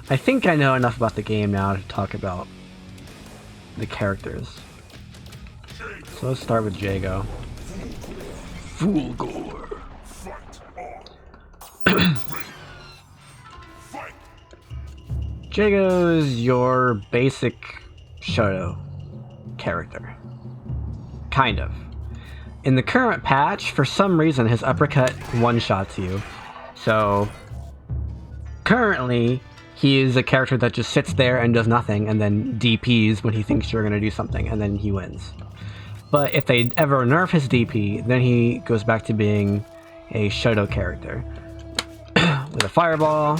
I think I know enough about the game now to talk about the characters. So let's start with Jago. Fulgore. Jago's your basic Shoto character. Kind of. In the current patch, for some reason, his uppercut one-shots you. So, currently, he is a character that just sits there and does nothing, and then DPs when he thinks you're going to do something, and then he wins. But if they ever nerf his DP, then he goes back to being a Shoto character. With a fireball,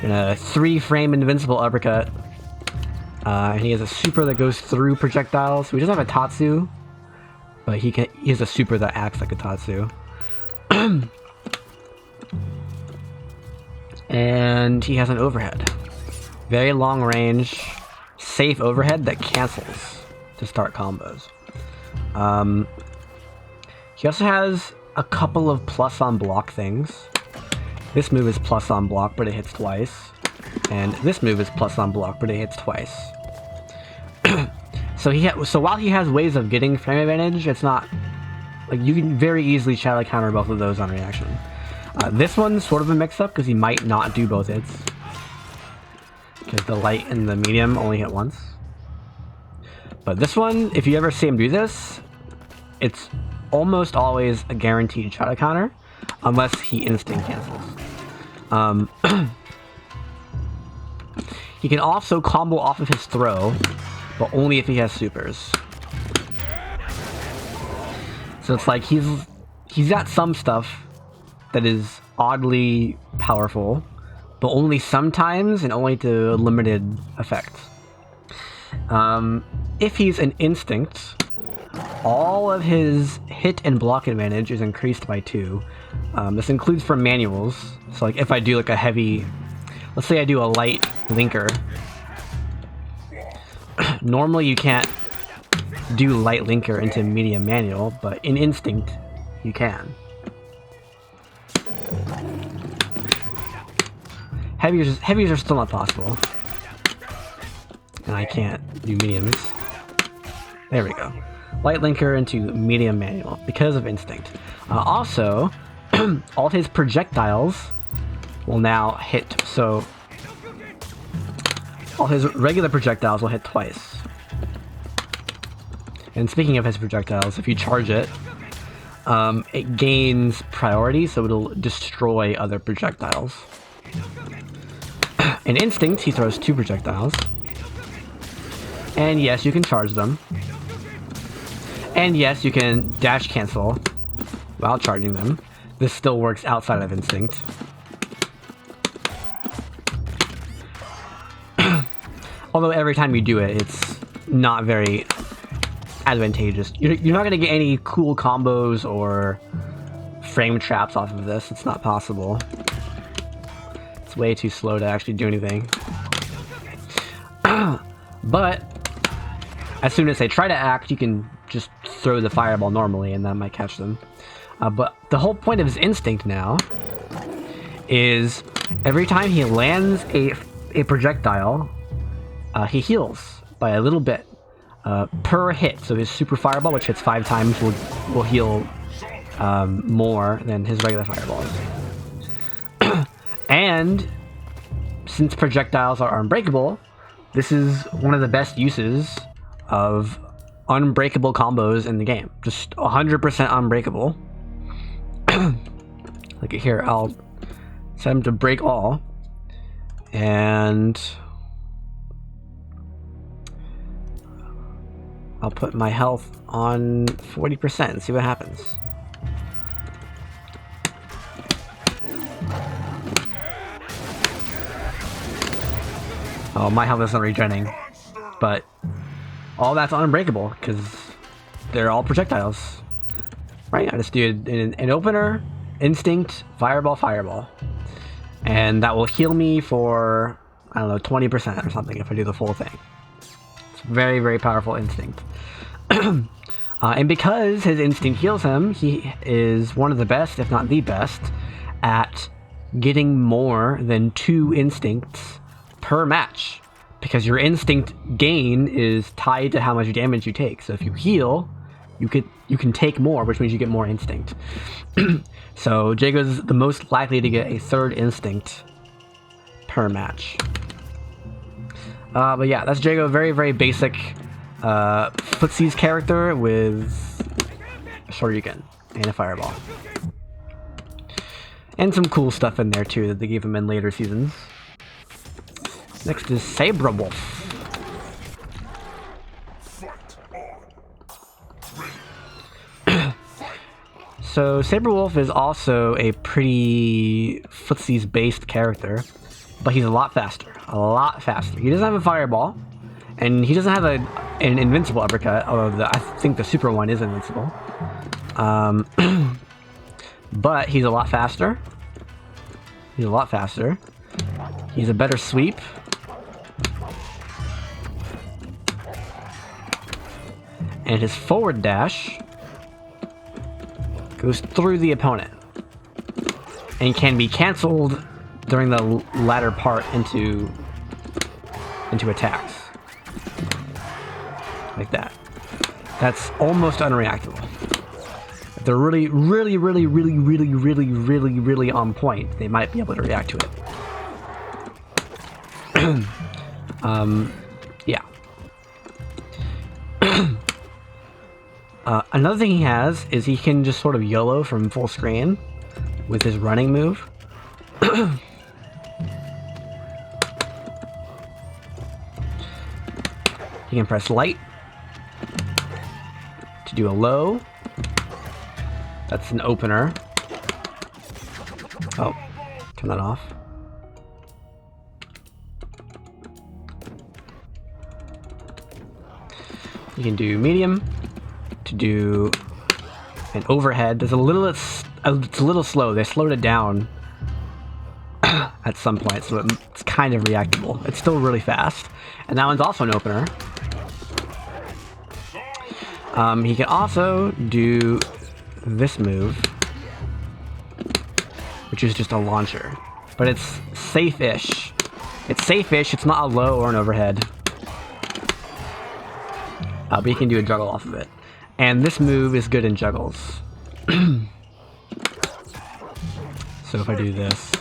and a 3-frame invincible uppercut. And he has a super that goes through projectiles. So he doesn't have a Tatsu, but he has a super that acts like a Tatsu. And he has an overhead. Very long range, safe overhead that cancels to start combos. He also has a couple of plus on block things. This move is plus on block, but it hits twice. And this move is plus on block, but it hits twice. So while he has ways of getting frame advantage, it's not like you can very easily shadow counter both of those on reaction. This one's sort of a mix-up because he might not do both hits, because the light and the medium only hit once. But this one, if you ever see him do this, it's almost always a guaranteed shadow counter, unless he instinct cancels. He can also combo off of his throw, but only if he has supers. So it's like he's got some stuff that is oddly powerful, but only sometimes and only to limited effect. If he's an instinct, all of his hit and block advantage is increased by 2. This includes for manuals. So like if I do like a heavy, let's say I do a light linker. Normally you can't do light linker into medium manual, but in instinct you can. Heavies are still not possible. And I can't do mediums. There we go. Light linker into medium manual because of instinct. Also, all his projectiles will now hit. So all his regular projectiles will hit twice. And speaking of his projectiles, if you charge it, it gains priority, so it'll destroy other projectiles. In instinct, he throws 2 projectiles. And yes, you can charge them. And yes, you can dash cancel while charging them. This still works outside of instinct. Although every time you do it, it's not very advantageous. You're not going to get any cool combos or frame traps off of this. It's not possible. It's way too slow to actually do anything. But as soon as they try to act, you can just throw the fireball normally and that might catch them. But the whole point of his instinct now is every time he lands a projectile, he heals by a little bit per hit. So his super fireball, which hits 5 times, will heal more than his regular fireballs. And since projectiles are unbreakable, this is one of the best uses of unbreakable combos in the game. Just 100% unbreakable. Like here, I'll set him to break all. And I'll put my health on 40% and see what happens. Oh, my health isn't regenerating, but all that's unbreakable because they're all projectiles. Right? I just do an opener, instinct, fireball, fireball. And that will heal me for, I don't know, 20% or something if I do the full thing. It's very, very powerful instinct. And because his instinct heals him, he is one of the best, if not the best, at getting more than 2 instincts per hit. per match, because your instinct gain is tied to how much damage you take. So if you heal, you can take more, which means you get more instinct. So Jago's the most likely to get a third instinct per match. But yeah, that's Jago. Very, very basic footsies character with a Shoryuken and a Fireball. And some cool stuff in there too that they gave him in later seasons. Next is Sabrewulf. So Sabrewulf is also a pretty footsies based character, but he's a lot faster. A lot faster. He doesn't have a Fireball, and he doesn't have an invincible uppercut, although I think the super one is invincible. But he's a lot faster. He's a lot faster. He's a better sweep. And his forward dash goes through the opponent and can be cancelled during the latter part into attacks. Like that. That's almost unreactable. If they're really, really, really, really, really, really, really, really on point, they might be able to react to it. Yeah. Another thing he has is he can just sort of YOLO from full screen with his running move. He can press light to do a low. That's an opener. Oh, turn that off. You can do medium to do an overhead. There's it's a little slow. They slowed it down at some point, so it's kind of reactable. It's still really fast, and that one's also an opener. He can also do this move, which is just a launcher, but it's safe-ish. It's safe-ish. It's not a low or an overhead. But you can do a juggle off of it. And this move is good in juggles. So if I do this,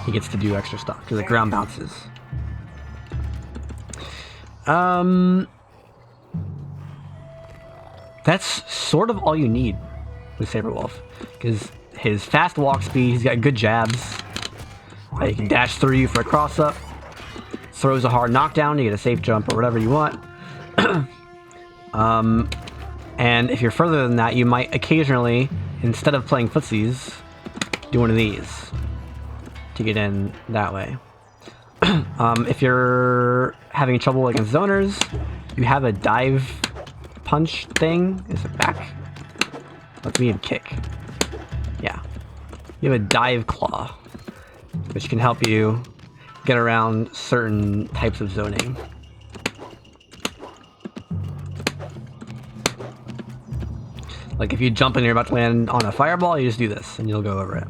he gets to do extra stuff because the ground bounces. That's sort of all you need with Sabrewulf, because his fast walk speed, he's got good jabs. He can dash through you for a cross up. Throws a hard knockdown, you get a safe jump or whatever you want. And if you're further than that, you might occasionally, instead of playing footsies, do one of these to get in that way. If you're having trouble against zoners, you have a dive punch thing. Is it back? Let's me kick. Yeah. You have a dive claw, which can help you get around certain types of zoning. Like if you jump and you're about to land on a fireball, you just do this and you'll go over it.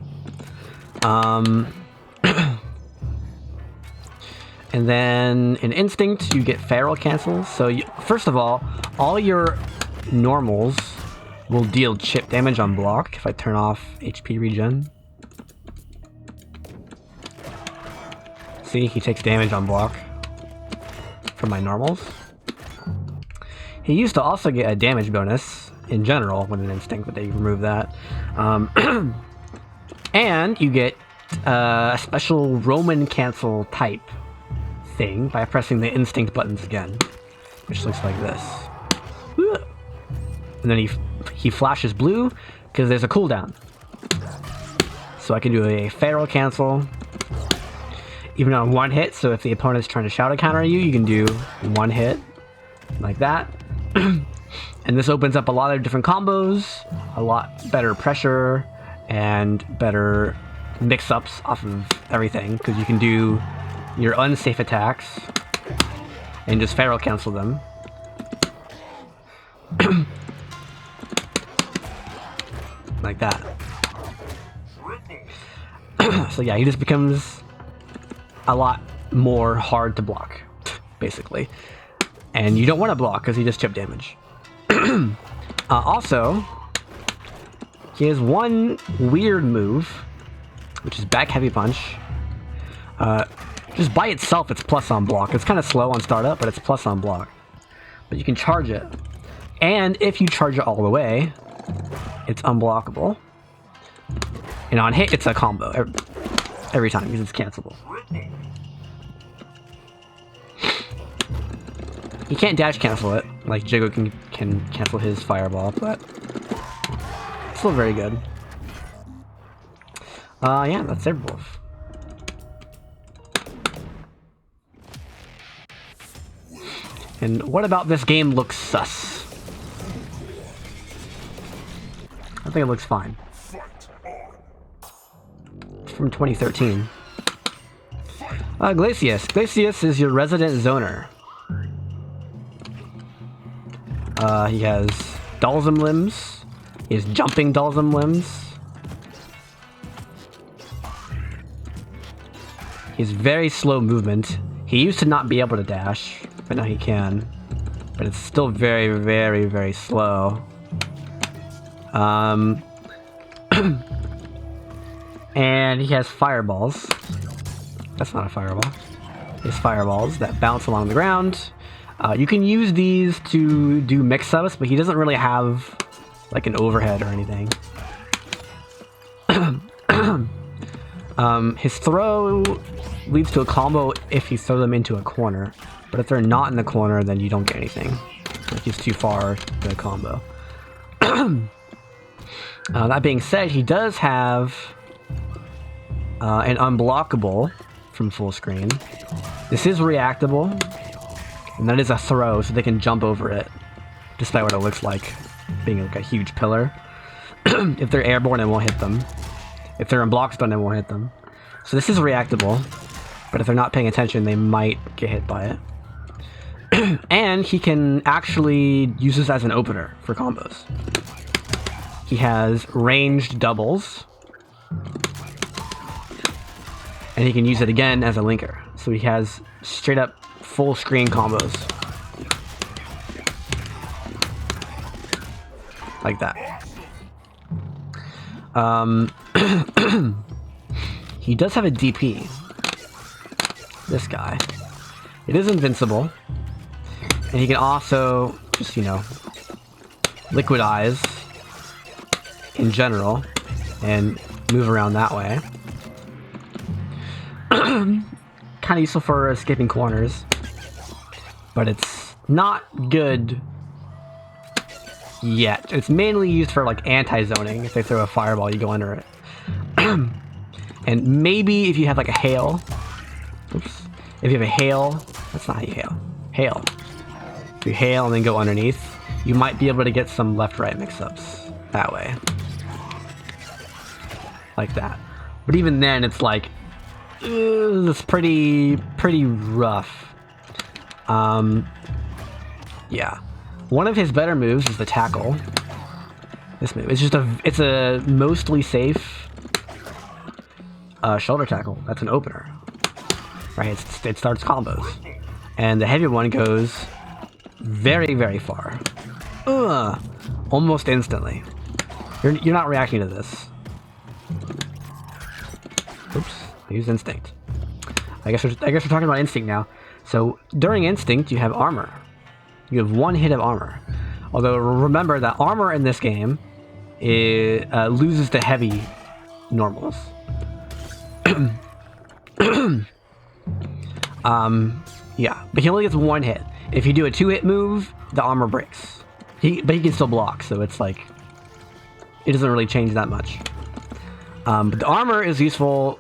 And then in Instinct, you get feral cancels. So first of all your normals will deal chip damage on block. If I turn off HP regen. See, he takes damage on block from my normals. He used to also get a damage bonus in general with an Instinct, but they removed that. And you get a special Roman cancel type thing by pressing the Instinct buttons again, which looks like this. And then he flashes blue because there's a cooldown. So I can do a feral cancel even on one hit. So if the opponent's trying to shadow counter you, you can do one hit like that. And this opens up a lot of different combos, a lot better pressure, and better mix-ups off of everything, because you can do your unsafe attacks and just feral cancel them. Like that. So yeah, he just becomes a lot more hard to block, basically. And you don't want to block because he just chip damage. Also, he has one weird move, which is back heavy punch. Just by itself, it's plus on block. It's kind of slow on startup, but it's plus on block. But you can charge it. And if you charge it all the way, it's unblockable. And on hit, it's a combo every time because it's cancelable. You can't dash cancel it, like Jago can cancel his fireball, but it's still very good. Yeah, that's Sabrewulf. And what about this game looks sus? I think it looks fine. It's from 2013. Glacius. Glacius is your resident zoner. He has Dalsum limbs. He has jumping Dalsum limbs. He has very slow movement. He used to not be able to dash, but now he can. But it's still very, very, very slow. And he has fireballs. That's not a fireball. He has fireballs that bounce along the ground. You can use these to do mix-ups, but he doesn't really have like an overhead or anything. His throw leads to a combo if you throw them into a corner, but if they're not in the corner, then you don't get anything. Like he's too far to the combo. That being said, he does have an unblockable from full screen. This is reactable. And that is a throw, so they can jump over it, despite what it looks like, being like a huge pillar. If they're airborne, it won't hit them. If they're in block stun, it won't hit them. So this is reactable, but if they're not paying attention, they might get hit by it. And he can actually use this as an opener for combos. He has ranged doubles, and he can use it again as a linker. So he has straight up full screen combos. Like that. He does have a DP. This guy. It is invincible. And he can also just, you know, liquid eyes in general and move around that way. Kind of useful for escaping corners, but it's not good yet. It's mainly used for like anti-zoning. If they throw a fireball, you go under it. And maybe if you have like a hail, oops, if you have a hail, that's not how you hail. Hail. If you hail and then go underneath, you might be able to get some left-right mix-ups that way, like that. But even then, it's like it's pretty rough. Yeah. One of his better moves is the tackle. This move. It's a mostly safe shoulder tackle. That's an opener. Right? It starts combos. And the heavy one goes very, very far. Almost instantly. You're not reacting to this. Oops. I used instinct. I guess we're talking about instinct now. So during instinct, you have armor. You have one hit of armor. Although remember that armor in this game loses to heavy normals. Yeah, but he only gets one hit. If you do a 2-hit move, the armor breaks. But he can still block, so it's like it doesn't really change that much. But the armor is useful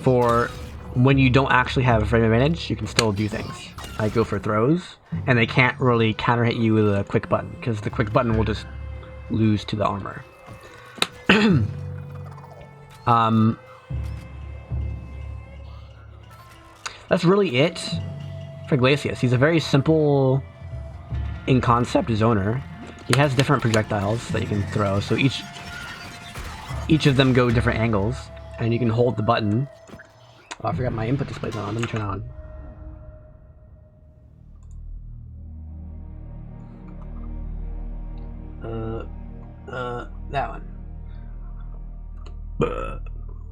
for when you don't actually have a frame advantage. You can still do things like go for throws, and they can't really counter hit you with a quick button because the quick button will just lose to the armor. That's really it for Glacius. He's a very simple in concept zoner. He has different projectiles that you can throw, so each of them go different angles. and you can hold the button. Oh, I forgot my input display's on. Let me turn it on. That one.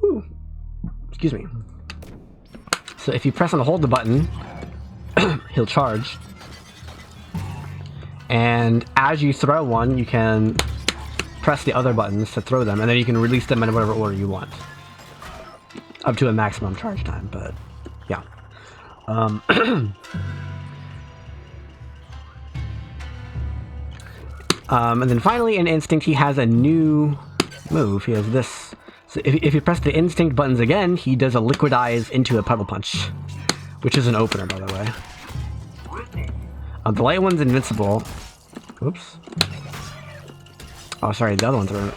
Ooh. Excuse me. So if you press and hold the button, he'll charge. And as you throw one, you can press the other buttons to throw them, and then you can release them in whatever order you want. Up to a maximum charge time, but yeah. And then finally, in Instinct, he has a new move. He has this. So if you press the Instinct buttons again, he does a Liquidize into a Puddle Punch, which is an opener, by the way. The light one's invincible. Oops. Oh, sorry, the other ones are...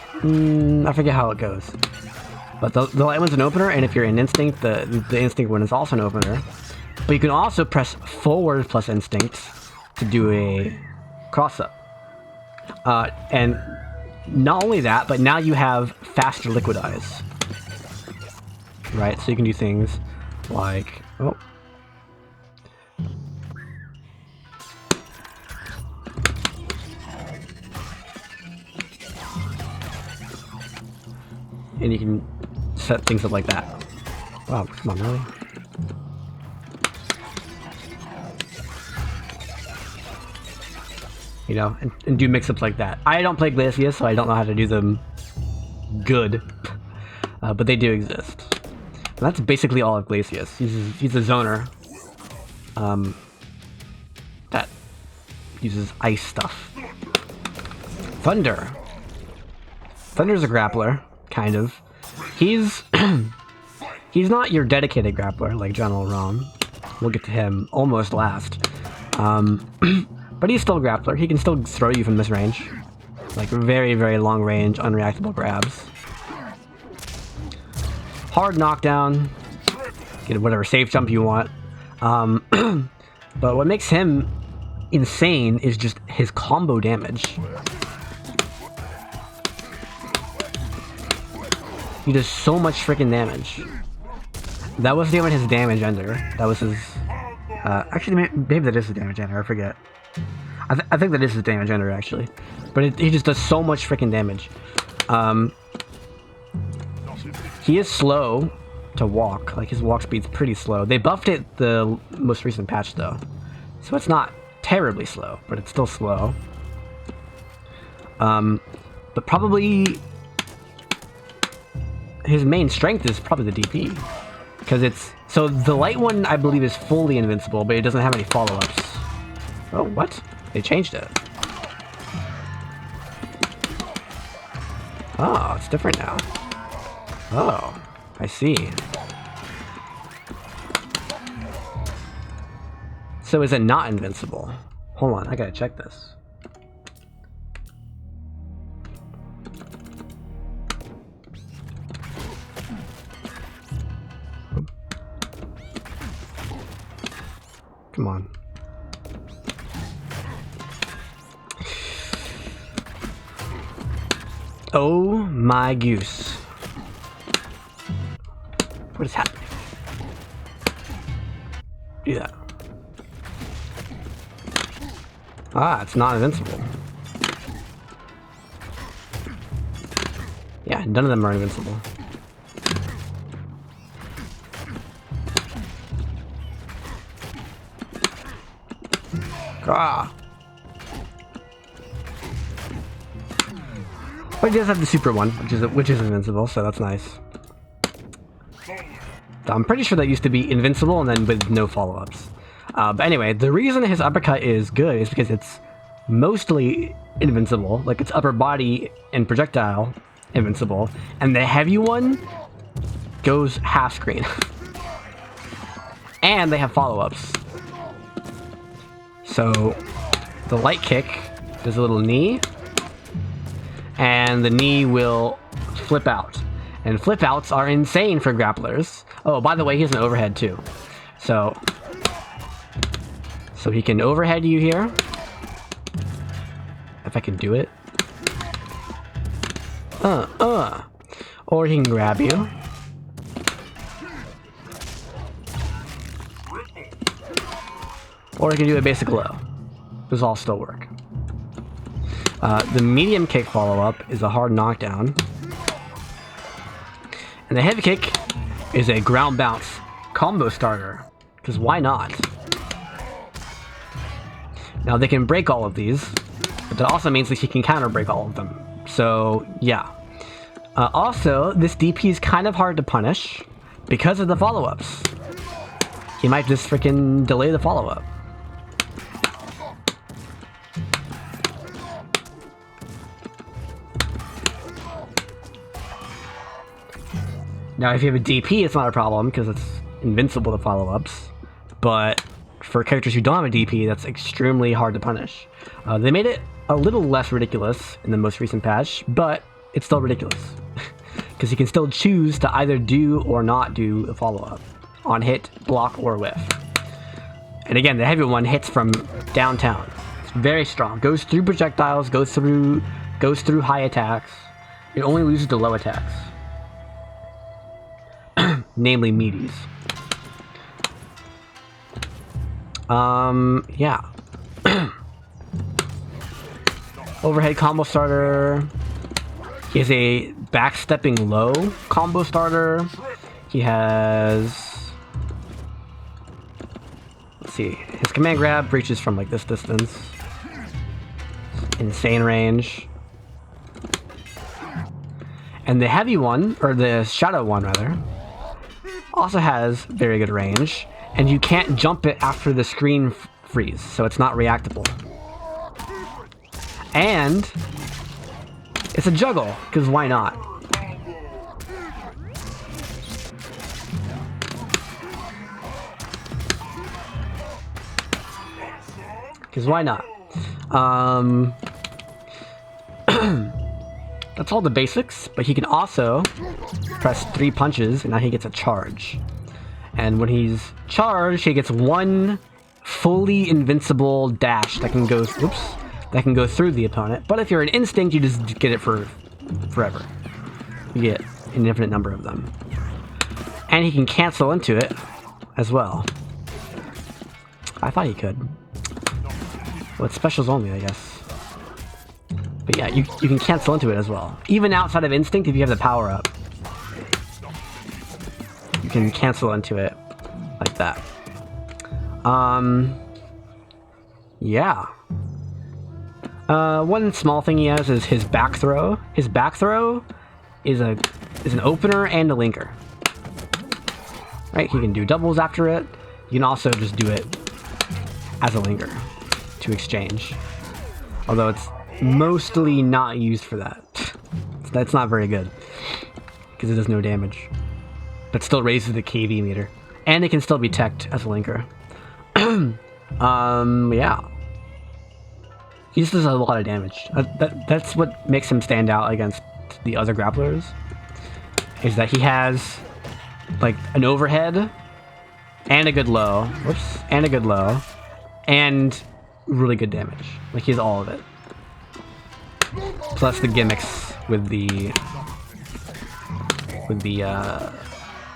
I forget how it goes. But the light one's an opener, and if you're in Instinct, the Instinct one is also an opener. But you can also press forward plus Instinct to do a cross-up. And not only that, but now you have faster Liquidize. Right, so you can do things like... Oh. And you can set things up like that. Wow, come on, really? You know, and do mix-ups like that. I don't play Glacius, so I don't know how to do them good. But they do exist. And that's basically all of Glacius. He's a zoner. That uses ice stuff. Thunder. Thunder's a grappler, kind of. He's not your dedicated grappler like General RAAM. We'll get to him almost last. But he's still a grappler. He can still throw you from this range. Like very, very long range, unreactable grabs. Hard knockdown. Get whatever safe jump you want. But what makes him insane is just his combo damage. He does so much freaking damage. That wasn't even his damage ender. That was his... actually, maybe that is his damage ender. I forget. I think that is his damage ender, actually. But he just does so much freaking damage. He is slow to walk. Like, his walk speed's pretty slow. They buffed it the most recent patch, though. So it's not terribly slow, but it's still slow. But probably... his main strength is probably the DP. Because it's... So the light one, I believe, is fully invincible, but it doesn't have any follow-ups. Oh, what? They changed it. Oh, it's different now. Oh, I see. So is it not invincible? Hold on, I gotta check this. Come on. Oh my goose. What is happening? Do that. Ah, it's not invincible. Yeah, none of them are invincible. Ah. But he does have the super one, which is invincible, so that's nice. So I'm pretty sure that used to be invincible and then with no follow-ups. But anyway, the reason his uppercut is good is because it's mostly invincible, like its upper body and projectile invincible, and the heavy one goes half screen. And they have follow-ups. So the light kick does a little knee, and the knee will flip out. And flip outs are insane for grapplers. Oh, by the way, he has an overhead too. So he can overhead you here. If I can do it. Or he can grab you. or you can do a basic low. Those all still work. The medium kick follow-up is a hard knockdown. And the heavy kick is a ground bounce combo starter, because why not? Now they can break all of these, but that also means that he can counter break all of them. So yeah. Also, this DP is kind of hard to punish because of the follow-ups. He might just freaking delay the follow-up. Now, if you have a DP, it's not a problem because it's invincible to follow-ups. But for characters who don't have a DP, that's extremely hard to punish. They made it a little less ridiculous in the most recent patch, but it's still ridiculous. Because you can still choose to either do or not do a follow-up on hit, block, or whiff. And again, the heavy one hits from downtown. It's very strong. Goes through projectiles, goes through high attacks. It only loses to low attacks. Namely meaties. Yeah. Overhead combo starter. He has a backstepping low combo starter. He has... Let's see. His command grab reaches from like this distance. Insane range. And the heavy one, or the shadow one rather, also has very good range, and you can't jump it after the screen freeze, so it's not reactable. And it's a juggle, because why not? Because why not? That's all the basics, but he can also press 3 punches, and now he gets a charge. And when he's charged, he gets one fully invincible dash that can go, through the opponent. But if you're an instinct, you just get it for forever. You get an infinite number of them. And he can cancel into it as well. I thought he could. Well, it's specials only, I guess. But yeah, you can cancel into it as well. Even outside of instinct, if you have the power up, you can cancel into it like that. Yeah. One small thing he has is his back throw. His back throw is an opener and a linker. Right? He can do doubles after it. You can also just do it as a linker to exchange. Although it's mostly not used for that. That's not very good because it does no damage, but still raises the KV meter, and it can still be teched as a linker. Yeah, he just does a lot of damage. That's what makes him stand out against the other grapplers, is that he has like an overhead and a good low, and really good damage. Like, he has all of it. Plus the gimmicks with the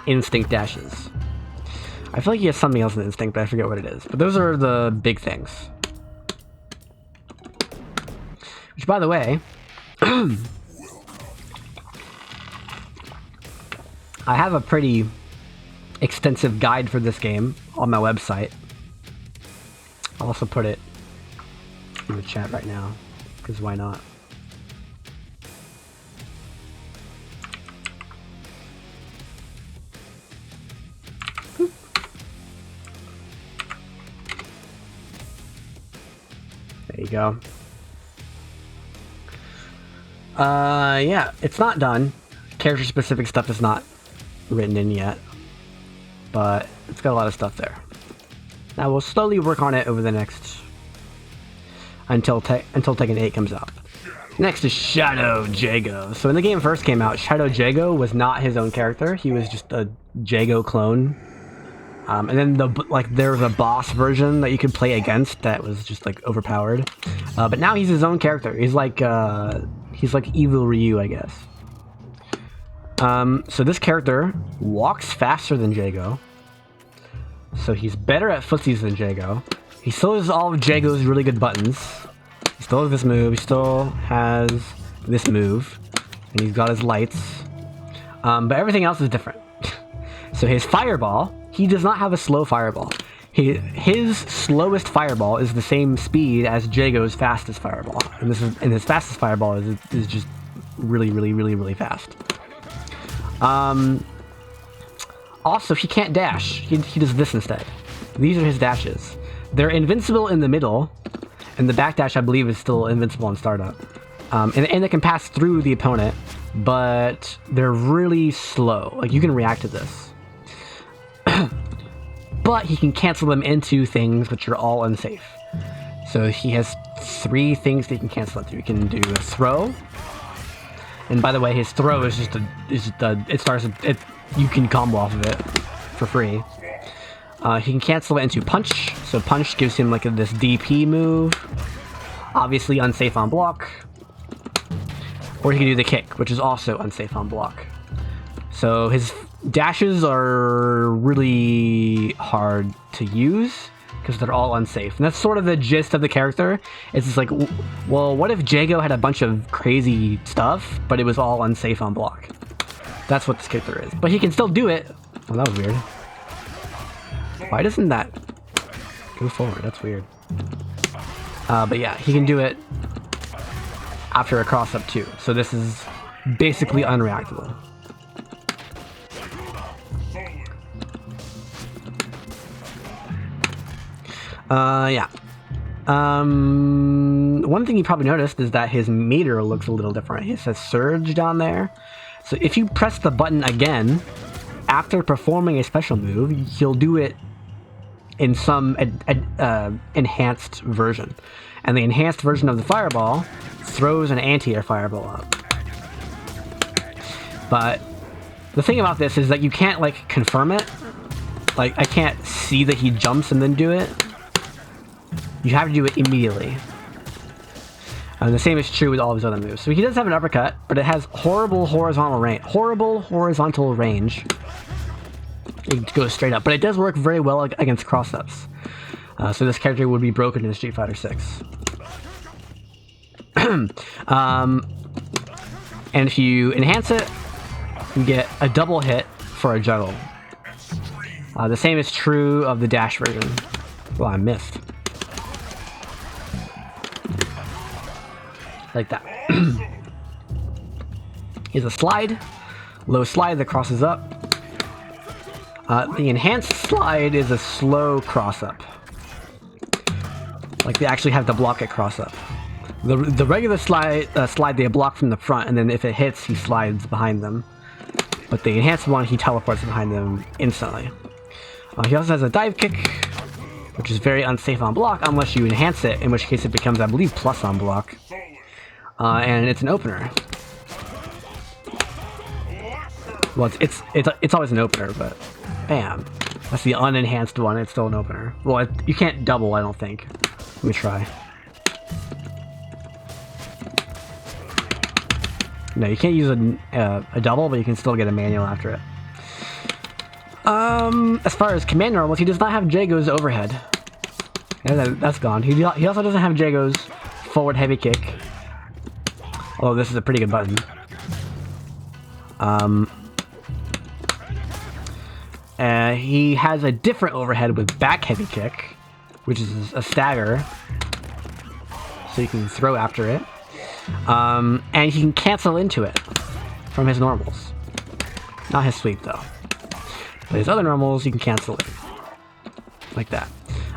instinct dashes. I feel like he has something else in instinct, but I forget what it is. But those are the big things. Which, by the way, I have a pretty extensive guide for this game on my website. I'll also put it in the chat right now, because why not? There you go. Yeah, it's not done. Character specific stuff is not written in yet, but it's got a lot of stuff there. Now we'll slowly work on it over the next until Tekken 8 comes out. Next is Shadow Jago. So when the game first came out, Shadow Jago was not his own character. He was just a Jago clone. And then there was a boss version that you could play against that was just like overpowered. But now he's his own character. He's like Evil Ryu, I guess. So this character walks faster than Jago. So he's better at footsies than Jago. He still has all of Jago's really good buttons. He still has this move. He still has this move. And he's got his lights. But everything else is different. So his fireball, he does not have a slow fireball. His slowest fireball is the same speed as Jago's fastest fireball. And his fastest fireball is just really, really, really, really fast. Also, he can't dash. He does this instead. These are his dashes. They're invincible in the middle, and the backdash, I believe, is still invincible on startup. And they can pass through the opponent, but they're really slow. Like, you can react to this. But he can cancel them into things which are all unsafe. So he has 3 things that he can cancel it to. He can do a throw. And by the way, his throw is just you can combo off of it for free. He can cancel it into punch. So punch gives him like this DP move. Obviously unsafe on block. Or he can do the kick, which is also unsafe on block. So his dashes are really hard to use because they're all unsafe. And that's sort of the gist of the character. It's just like, well, what if Jago had a bunch of crazy stuff, but it was all unsafe on block? That's what this character is. But he can still do it. Oh, that was weird. Why doesn't that go forward? That's weird. But yeah, he can do it after a cross-up too. So this is basically unreactable. Yeah. One thing you probably noticed is that his meter looks a little different. It says surge down there. So if you press the button again, after performing a special move, he'll do it in some enhanced version. And the enhanced version of the fireball throws an anti-air fireball up. But the thing about this is that you can't, like, confirm it. Like, I can't see that he jumps and then do it. You have to do it immediately. And the same is true with all of his other moves. So he does have an uppercut, but it has horrible horizontal range. It goes straight up, but it does work very well against cross-ups. So this character would be broken in Street Fighter 6. And if you enhance it, you get a double hit for a juggle. The same is true of the dash version. Well, I missed. Like that. Here's a slide. Low slide that crosses up. The enhanced slide is a slow cross-up. Like they actually have to block it cross-up. The regular slide they block from the front, and then if it hits, he slides behind them. But the enhanced one, he teleports behind them instantly. He also has a dive kick, which is very unsafe on block unless you enhance it, in which case it becomes, I believe, plus on block. And it's an opener. Well, it's always an opener, but bam, that's the unenhanced one. It's still an opener. Well, you can't double, I don't think. Let me try. No, you can't use a double, but you can still get a manual after it. As far as command normals, he does not have Jago's overhead. And that's gone. He also doesn't have Jago's forward heavy kick. Oh, this is a pretty good button. He has a different overhead with back heavy kick, which is a stagger, so you can throw after it. And he can cancel into it from his normals. Not his sweep though. But his other normals, you can cancel it. Like that.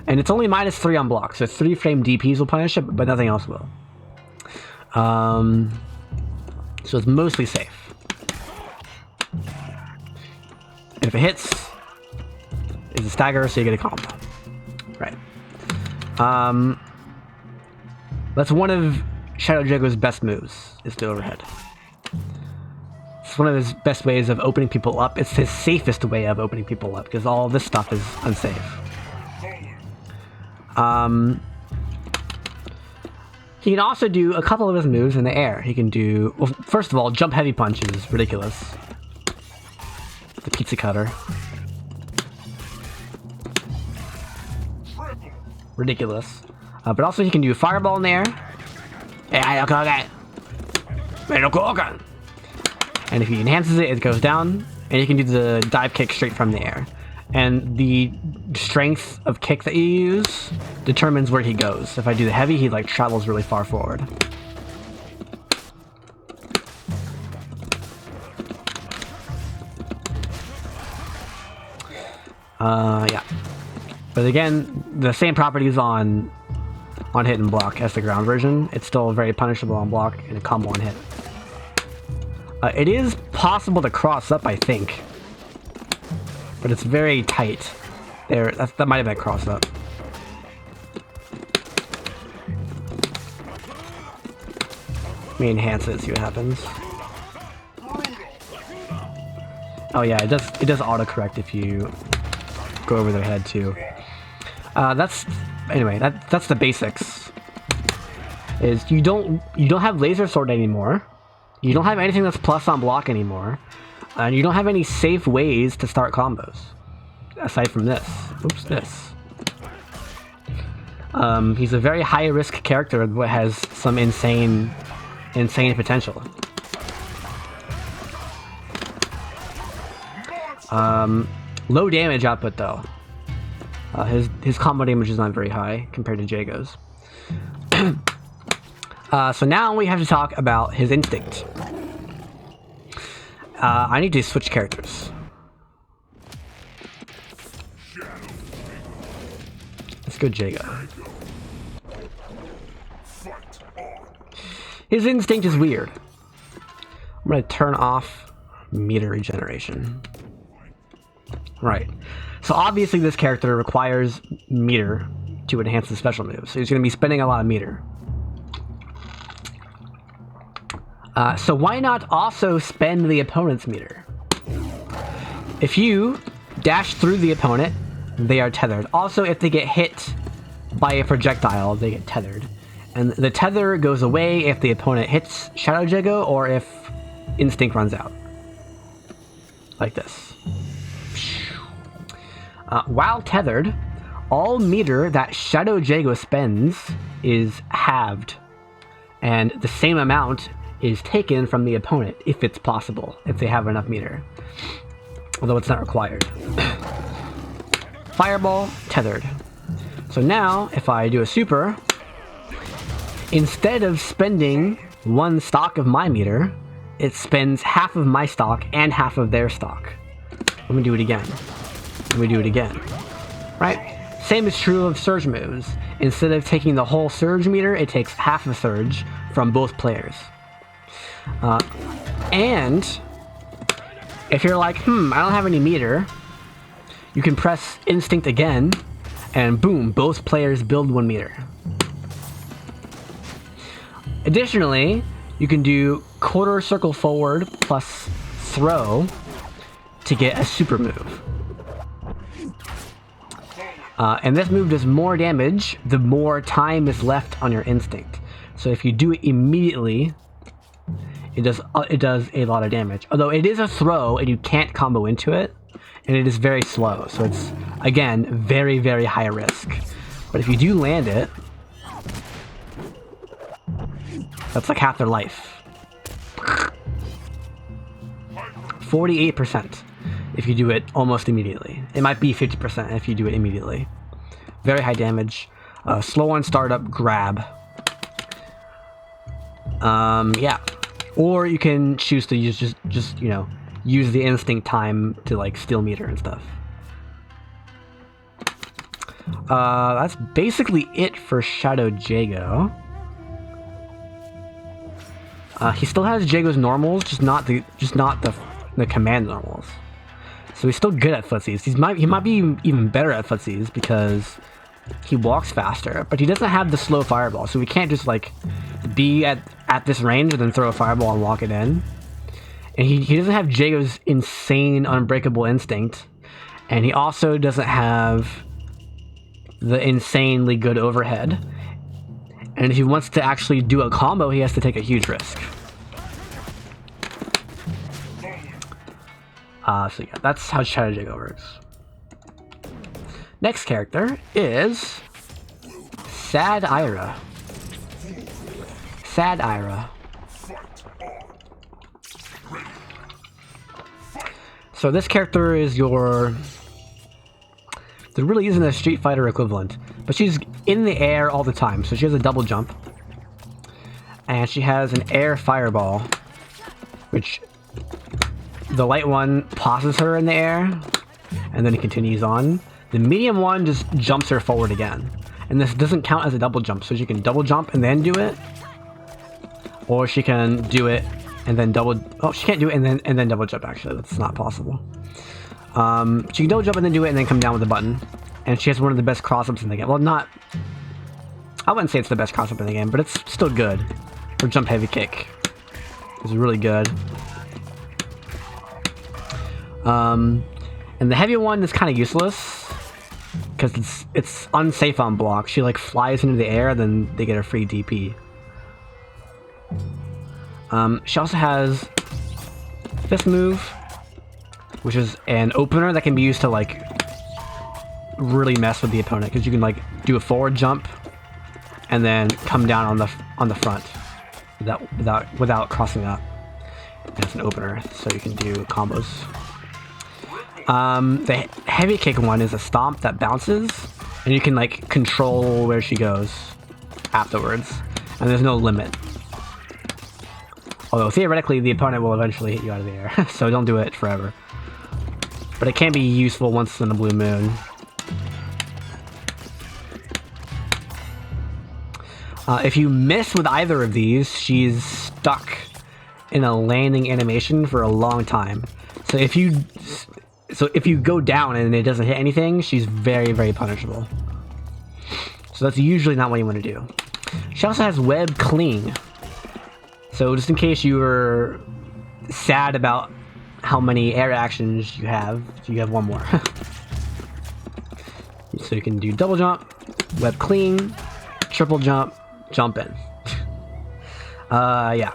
And it's only -3 on block, so 3 frame DPs will punish it, but nothing else will. So it's mostly safe. And if it hits, it's a stagger, so you get a combo. Right. That's one of Shadow Jago's best moves, is the overhead. It's one of his best ways of opening people up. It's his safest way of opening people up, because all this stuff is unsafe. He can also do a couple of his moves in the air. He can do, well, first of all, jump heavy punch is ridiculous. The pizza cutter. ridiculous. But also he can do Fireball in the air. And if he enhances it, it goes down. And you can do the dive kick straight from the air. And the strength of kick that you use determines where he goes. If I do the heavy, he like travels really far forward. Yeah. But again, the same properties on hit and block as the ground version. It's still very punishable on block and a combo on hit. It is possible to cross up, I think. But it's very tight. There, that might have been crossed up. Let me enhance it, see what happens. Oh yeah, it does autocorrect if you go over their head too. That's the basics. Is you don't have laser sword anymore. You don't have anything that's plus on block anymore. And you don't have any safe ways to start combos. Aside from this. Oops, this. He's a very high risk character that has some insane potential. Low damage output though. His combo damage is not very high compared to Jago's. So now we have to talk about his instinct. I need to switch characters. Let's go Jago. His instinct is weird. I'm gonna turn off meter regeneration. Right. So obviously this character requires meter to enhance the special moves. So he's gonna be spending a lot of meter. So why not also spend the opponent's meter? If you dash through the opponent, they are tethered. Also, if they get hit by a projectile, they get tethered. And the tether goes away if the opponent hits Shadow Jago or if Instinct runs out. Like this. While tethered, all meter that Shadow Jago spends is halved. And the same amount is taken from the opponent, if it's possible, if they have enough meter. Although it's not required. Fireball, tethered. So now, if I do a super, instead of spending one stock of my meter, it spends half of my stock and half of their stock. Let me do it again. Let me do it again. Right? Same is true of surge moves. Instead of taking the whole surge meter, it takes half a surge from both players. And if you're like, I don't have any meter, you can press Instinct again, and boom, both players build 1 meter. Additionally, you can do quarter circle forward plus throw to get a super move. And this move does more damage the more time is left on your Instinct. So if you do it immediately, it does a lot of damage. Although it is a throw and you can't combo into it, and it is very slow. So it's, again, very, very high risk. But if you do land it, that's like half their life. 48% if you do it almost immediately. It might be 50% if you do it immediately. Very high damage. Slow on startup, grab. Yeah. Or you can choose to use just you know, use the Instinct time to like steal meter and stuff. That's basically it for Shadow Jago. He still has Jago's normals, just not the command normals. So he's still good at footsies. He might be even better at footsies because he walks faster, but he doesn't have the slow fireball, so we can't just like be at this range and then throw a fireball and walk it in. And he doesn't have Jago's insane unbreakable instinct, and he also doesn't have the insanely good overhead. And if he wants to actually do a combo, he has to take a huge risk. So yeah, that's how Shadow Jago works. Next character is Sadira. Sadira. So this character is your... There really isn't a Street Fighter equivalent, but she's in the air all the time, so she has a double jump. And she has an air fireball, which the light one pauses her in the air, and then it continues on. The medium one just jumps her forward again. And this doesn't count as a double jump, so she can double jump and then do it. Or she can do it and then double... Oh, she can't do it and then double jump, actually. That's not possible. She can double jump and then do it and then come down with the button. And she has one of the best cross-ups in the game. Well, not... I wouldn't say it's the best cross-up in the game, but it's still good. Her jump heavy kick is really good. And the heavy one is kind of useless because it's unsafe on block. She like flies into the air, then they get a free DP. She also has this move, which is an opener that can be used to like really mess with the opponent, because you can like do a forward jump and then come down on the front without crossing up. And it's an opener, so you can do combos. The heavy kick one is a stomp that bounces, and you can like control where she goes afterwards, and there's no limit. Although theoretically the opponent will eventually hit you out of the air, so don't do it forever. But it can be useful once in a blue moon. If you miss with either of these, she's stuck in a landing animation for a long time. So if you go down and it doesn't hit anything, she's very, very punishable. So that's usually not what you want to do. She also has web cling. So just in case you were sad about how many air actions you have one more. So you can do double jump, web cling, triple jump, jump in. Yeah.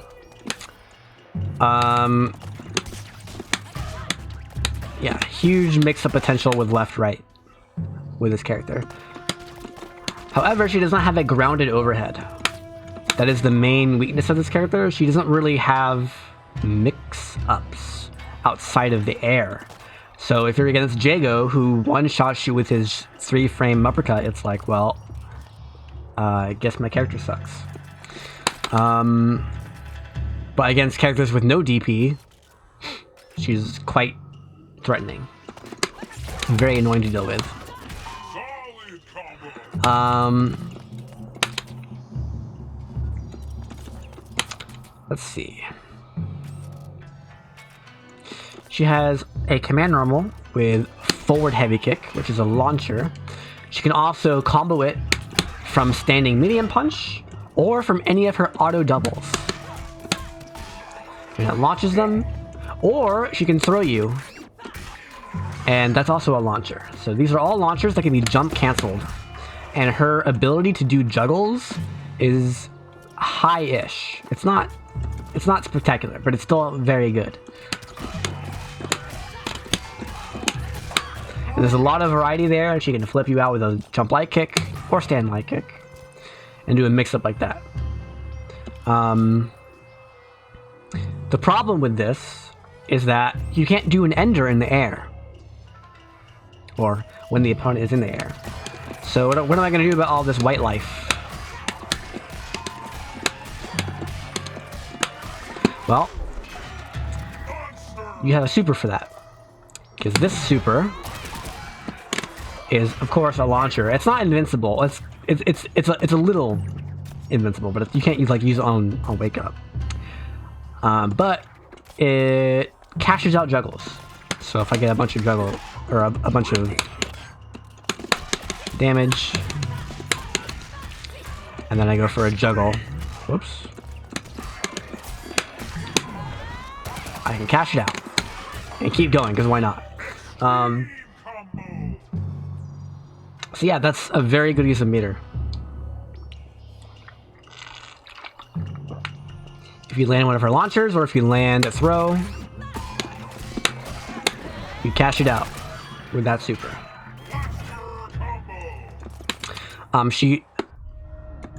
Yeah, huge mix-up potential with left-right with this character. However, she does not have a grounded overhead. That is the main weakness of this character. She doesn't really have mix-ups outside of the air. So if you're against Jago, who one-shots you with his 3-frame uppercut, it's like, well, I guess my character sucks. But against characters with no DP, she's quite threatening. Very annoying to deal with. Let's see. She has a command normal with forward heavy kick, which is a launcher. She can also combo it from standing medium punch or from any of her auto doubles. And it launches them, or she can throw you, and that's also a launcher. So these are all launchers that can be jump canceled, and her ability to do juggles is high-ish. It's not spectacular, but it's still very good. And there's a lot of variety there, and she can flip you out with a jump light kick or stand light kick and do a mix-up like that. The problem with this is that you can't do an ender in the air, or when the opponent is in the air. So what am I going to do about all this white life? Well, you have a super for that, because this super is, of course, a launcher. It's not invincible. It's a little invincible, but you can't use it on wake up. But it cashes out juggles. So if I get a bunch of juggle, or a bunch of damage, and then I go for a juggle, whoops, I can cash it out and keep going, because why not? So yeah, that's a very good use of meter. If you land one of her launchers, or if you land a throw, you cash it out with that super. She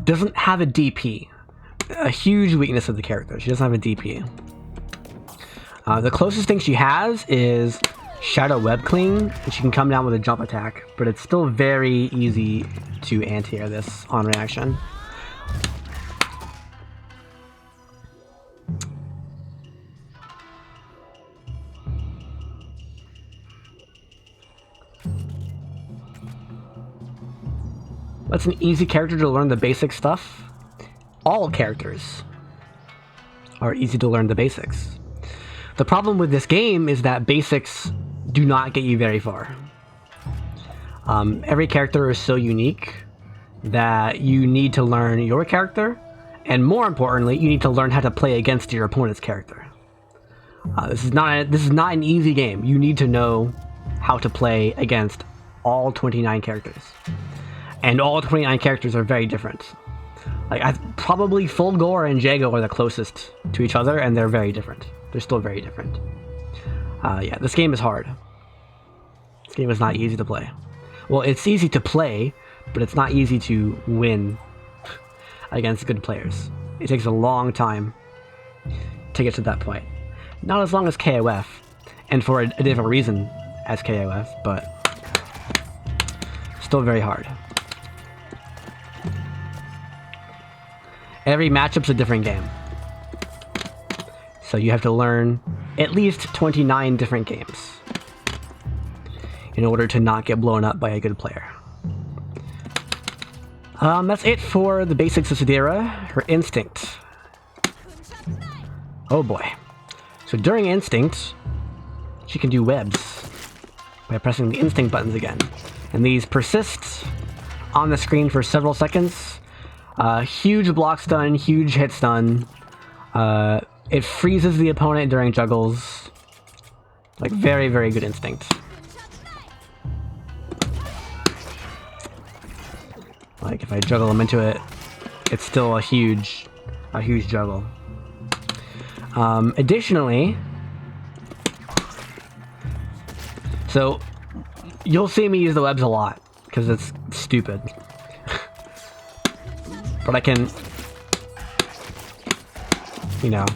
doesn't have a DP. A huge weakness of the character. She doesn't have a DP. The closest thing she has is Shadow Web Cling, and she can come down with a jump attack, but it's still very easy to anti-air this on reaction. What's an easy character to learn the basic stuff? All characters are easy to learn the basics. The problem with this game is that basics do not get you very far. Every character is so unique that you need to learn your character, and more importantly, you need to learn how to play against your opponent's character. This is not an easy game. You need to know how to play against all 29 characters. And all 29 characters are very different. Like, probably Fulgore and Jago are the closest to each other, and they're very different. They're still very different. Yeah, this game is hard. This game is not easy to play. Well, it's easy to play, but it's not easy to win against good players. It takes a long time to get to that point. Not as long as KOF, and for a different reason as KOF, but still very hard. Every matchup's a different game. So you have to learn at least 29 different games in order to not get blown up by a good player. That's it for the basics of Sadira. Her Instinct. Oh boy. So during Instinct, she can do webs by pressing the Instinct buttons again. And these persist on the screen for several seconds. Huge block stun, huge hit stun. It freezes the opponent during juggles. Like, very, very good Instinct. Like, if I juggle them into it, it's still a huge juggle. Additionally, so you'll see me use the webs a lot because it's stupid. But I can, you know,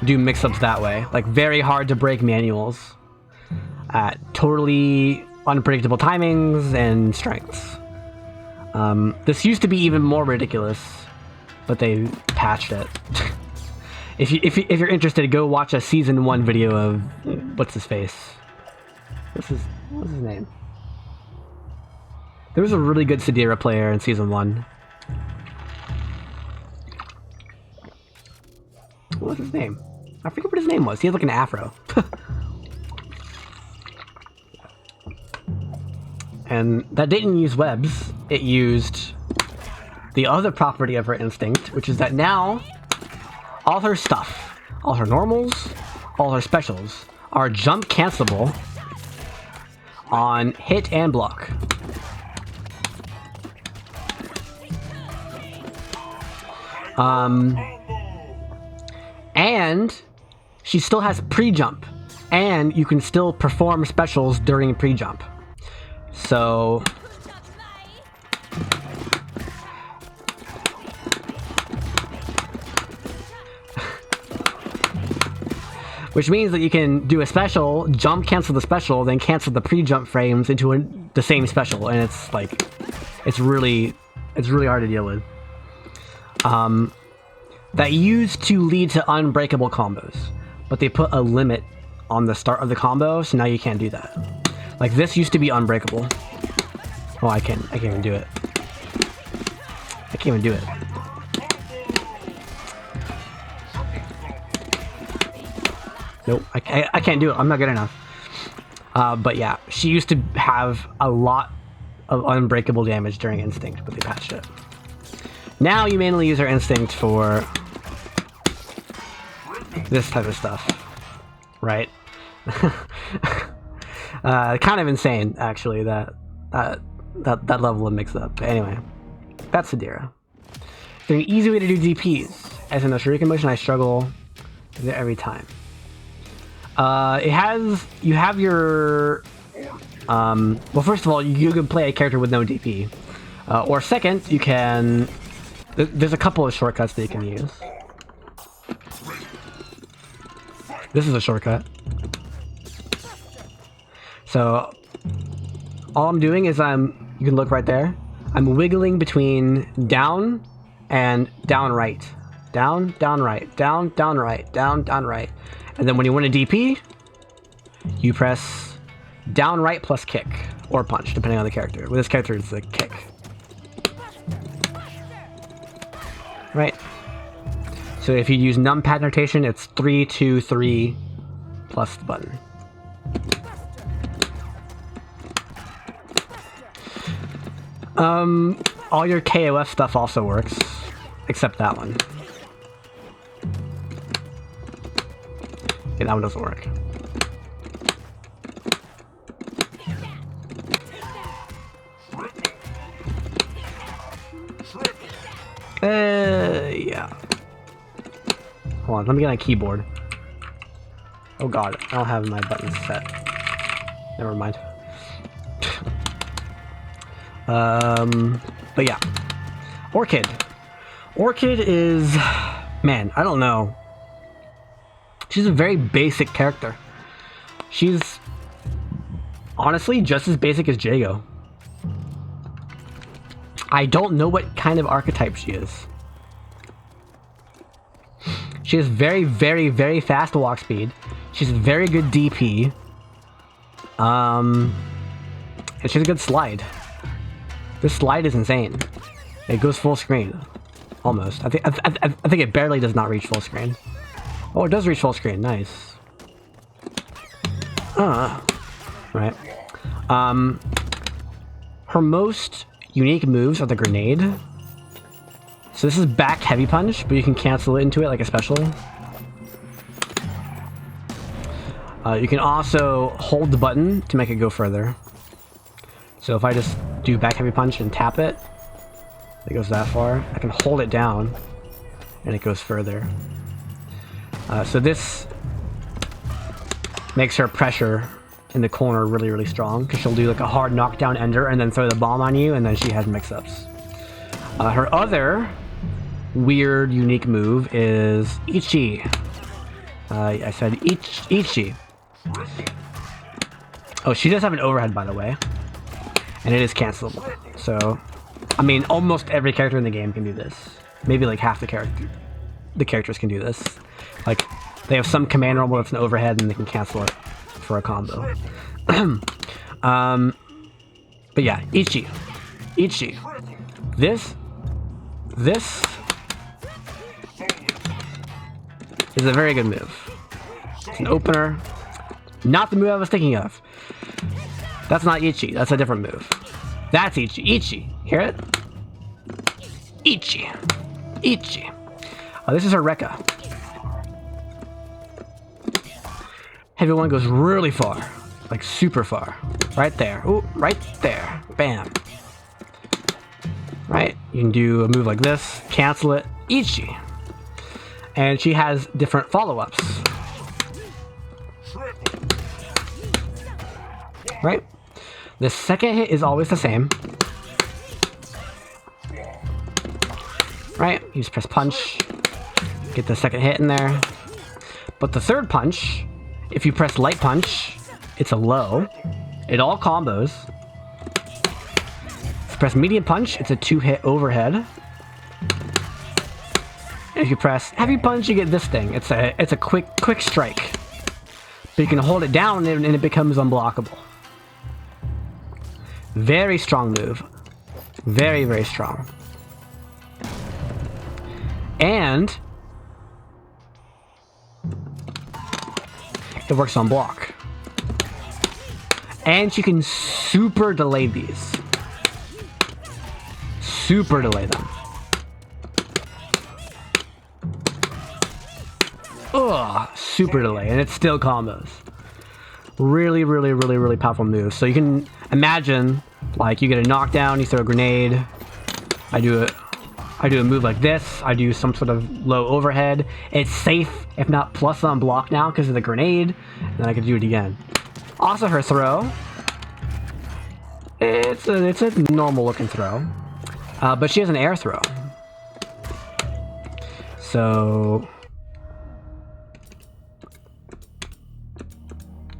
do mix-ups that way. Like, very hard to break manuals at totally unpredictable timings and strengths. This used to be even more ridiculous, but they patched it. If you're interested, go watch a Season 1 video of, what's his face? What's his name? There was a really good Sadira player in Season 1. What was his name? I forget what his name was. He had like an afro. And that didn't use webs. It used the other property of her Instinct, which is that now all her stuff, all her normals, all her specials are jump cancelable on hit and block. And she still has pre-jump, and you can still perform specials during pre-jump. So which means that you can do a special, jump cancel the special, then cancel the pre-jump frames into the same special, and it's like it's really hard to deal with. That used to lead to unbreakable combos, but they put a limit on the start of the combo, so now you can't do that. Like, this used to be unbreakable. Oh, I can't even do it. I can't even do it. Nope, I can't do it. I'm not good enough. But yeah, she used to have a lot of unbreakable damage during Instinct, but they patched it. Now you mainly use her Instinct for this type of stuff, right? Kind of insane, actually, that level of mix-up. But anyway, that's Sadira. There's an easy way to do DPs. As in the Shuriken motion, I struggle with it every time. You have your, well, first of all, you can play a character with no DP. Or second, you can... There's a couple of shortcuts that you can use. This is a shortcut. So, all I'm doing is you can look right there. I'm wiggling between down and down right. Down, down right, down, down right, down, down right. And then when you want a DP, you press down right plus kick. Or punch, depending on the character. With this character, it's a kick. Right. So if you use numpad notation, it's 3, 2, 3 plus the button. All your KOF stuff also works, except that one. Okay, that one doesn't work. Yeah. Hold on, let me get on a keyboard. Oh god, I don't have my buttons set. Never mind. But yeah. Orchid. Orchid is... Man, I don't know. She's a very basic character. She's... honestly just as basic as Jago. I don't know what kind of archetype she is. She has very, very, very fast walk speed. She's very good DP. And she has a good slide. This slide is insane. It goes full screen. Almost. I think it barely does not reach full screen. Oh, it does reach full screen. Nice. Right. Her most unique moves are the grenade. So this is back heavy punch, but you can cancel it into it like a special. You can also hold the button to make it go further. So if I just do back heavy punch and tap it, it goes that far. I can hold it down and it goes further. So this makes her pressure in the corner really, really strong, because she'll do like a hard knockdown ender and then throw the bomb on you, and then she has mix-ups. Her other weird, unique move is Ichi. I said Ichi. Oh, she does have an overhead, by the way, and it is cancelable. So, I mean, almost every character in the game can do this. Maybe like half the characters can do this. Like, they have some command roll that's an overhead, and they can cancel it for a combo. But yeah, Ichi. This is a very good move. It's an opener. Not the move I was thinking of. That's not Ichi. That's a different move. That's Ichi. Ichi. Hear it? Ichi. Oh, this is her Rekka. Heavy one goes really far. Like super far. Right there. Ooh, right there. Bam. Right? You can do a move like this. Cancel it. Ichi. And she has different follow-ups. Right? The second hit is always the same. Right? You just press punch. Get the second hit in there. But the third punch, if you press light punch, it's a low. It all combos. If you press medium punch, it's a 2-hit overhead. And if you press heavy punch, you get this thing. It's a quick strike. But you can hold it down and it becomes unblockable. Very strong move. Very, very strong. And it works on block. And you can super delay these. Super delay them. Ugh, super delay, and it still combos. Really, really, really, really powerful move. So you can imagine, like, you get a knockdown, you throw a grenade. I do a move like this. I do some sort of low overhead. It's safe, if not plus on block now because of the grenade. And then I can do it again. Also, her throw. It's a normal looking throw. But she has an air throw. So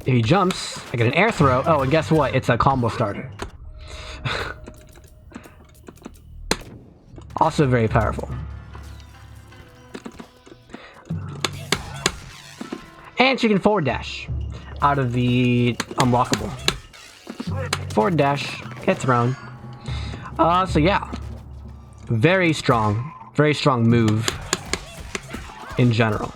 if he jumps, I get an air throw. Oh, and guess what? It's a combo starter. Also very powerful. And she can forward dash out of the unblockable. Forward dash, get thrown. So yeah. Very strong move in general.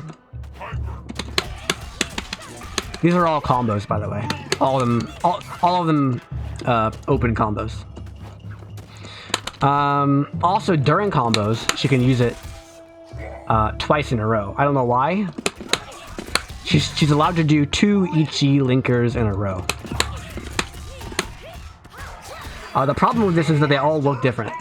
These are all combos, by the way. All of them open combos. Also during combos, she can use it twice in a row. I don't know why. She's allowed to do 2 Ichi linkers in a row. The problem with this is that they all look different.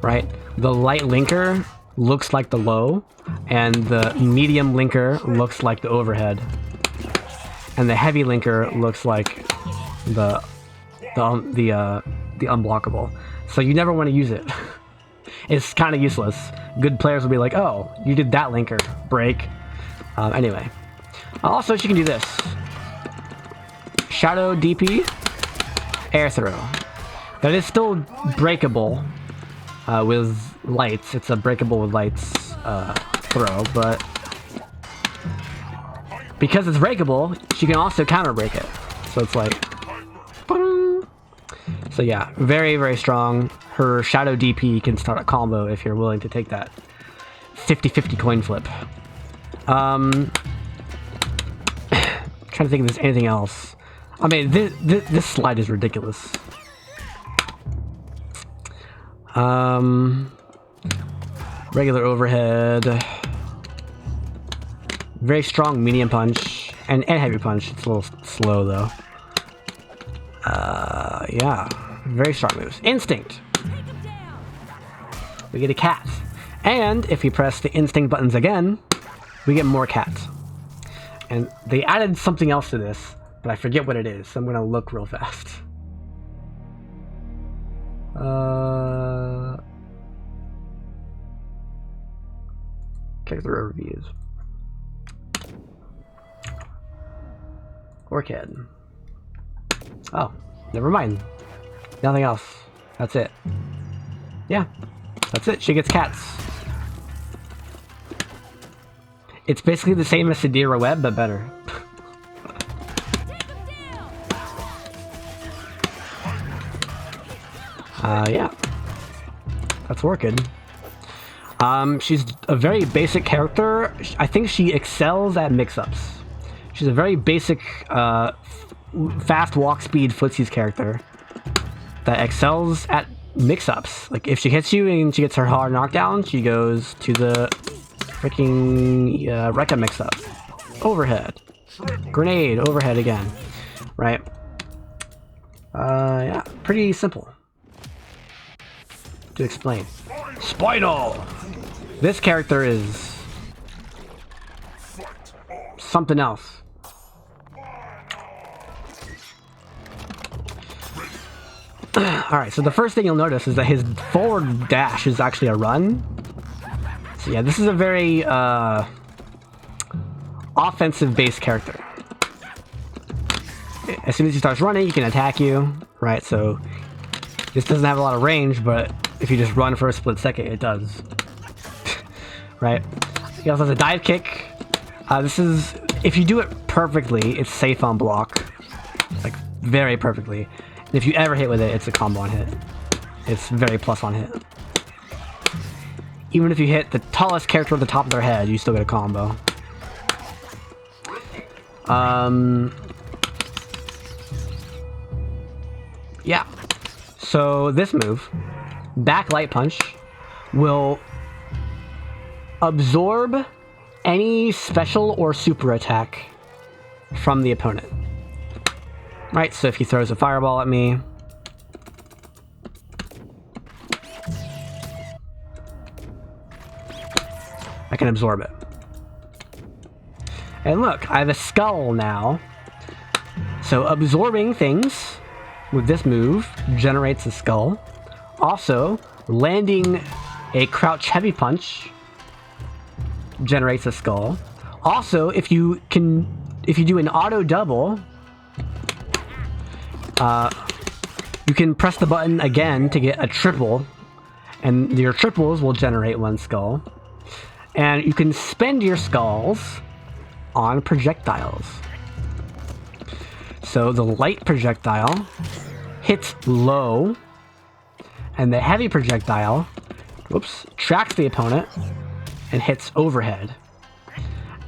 Right? The light linker looks like the low, and the medium linker looks like the overhead. And the heavy linker looks like the unblockable. So you never want to use it. It's kind of useless. Good players will be like, oh, you did that linker. Break. Anyway. Also, she can do this. Shadow DP. Air throw. That is still breakable with lights. It's a breakable with lights throw, but because it's breakable, she can also counter break it. So it's like... So yeah, very strong. Her Shadow DP can start a combo if you're willing to take that 50-50 coin flip. Trying to think if there's anything else. I mean, this slide is ridiculous. Regular overhead. Very strong medium punch and heavy punch. It's a little slow though. Yeah, very strong moves. Instinct. We get a cat, and if you press the instinct buttons again, we get more cats. And they added something else to this, but I forget what it is. So I'm gonna look real fast. Character reviews. Orchid. Oh, never mind. Nothing else. That's it. Yeah, that's it. She gets cats. It's basically the same as Sadira Web, but better. Yeah. That's Orchid. She's a very basic character. I think she excels at mix-ups. She's a very basic, fast walk speed footsies character that excels at mix-ups. Like, if she hits you and she gets her hard knockdown, she goes to the freaking Rekka mix-up. Overhead. Grenade, overhead again. Right? Yeah, pretty simple to explain. Spinal! This character is something else. Alright, so the first thing you'll notice is that his forward dash is actually a run. So yeah, this is a very offensive-based character. As soon as he starts running, he can attack you, right? So this doesn't have a lot of range, but if you just run for a split second, it does. Right? He also has a dive kick. This is, if you do it perfectly, it's safe on block. Like, very perfectly. And if you ever hit with it, it's a combo on hit. It's very plus on hit. Even if you hit the tallest character at the top of their head, you still get a combo. Yeah. So this move, back light punch, will absorb any special or super attack from the opponent. Right, so if he throws a fireball at me, I can absorb it. And look, I have a skull now. So absorbing things with this move generates a skull. Also, landing a crouch heavy punch generates a skull. Also, if you do an auto double, you can press the button again to get a triple, and your triples will generate one skull. And you can spend your skulls on projectiles. So the light projectile hits low, and the heavy projectile, tracks the opponent and hits overhead.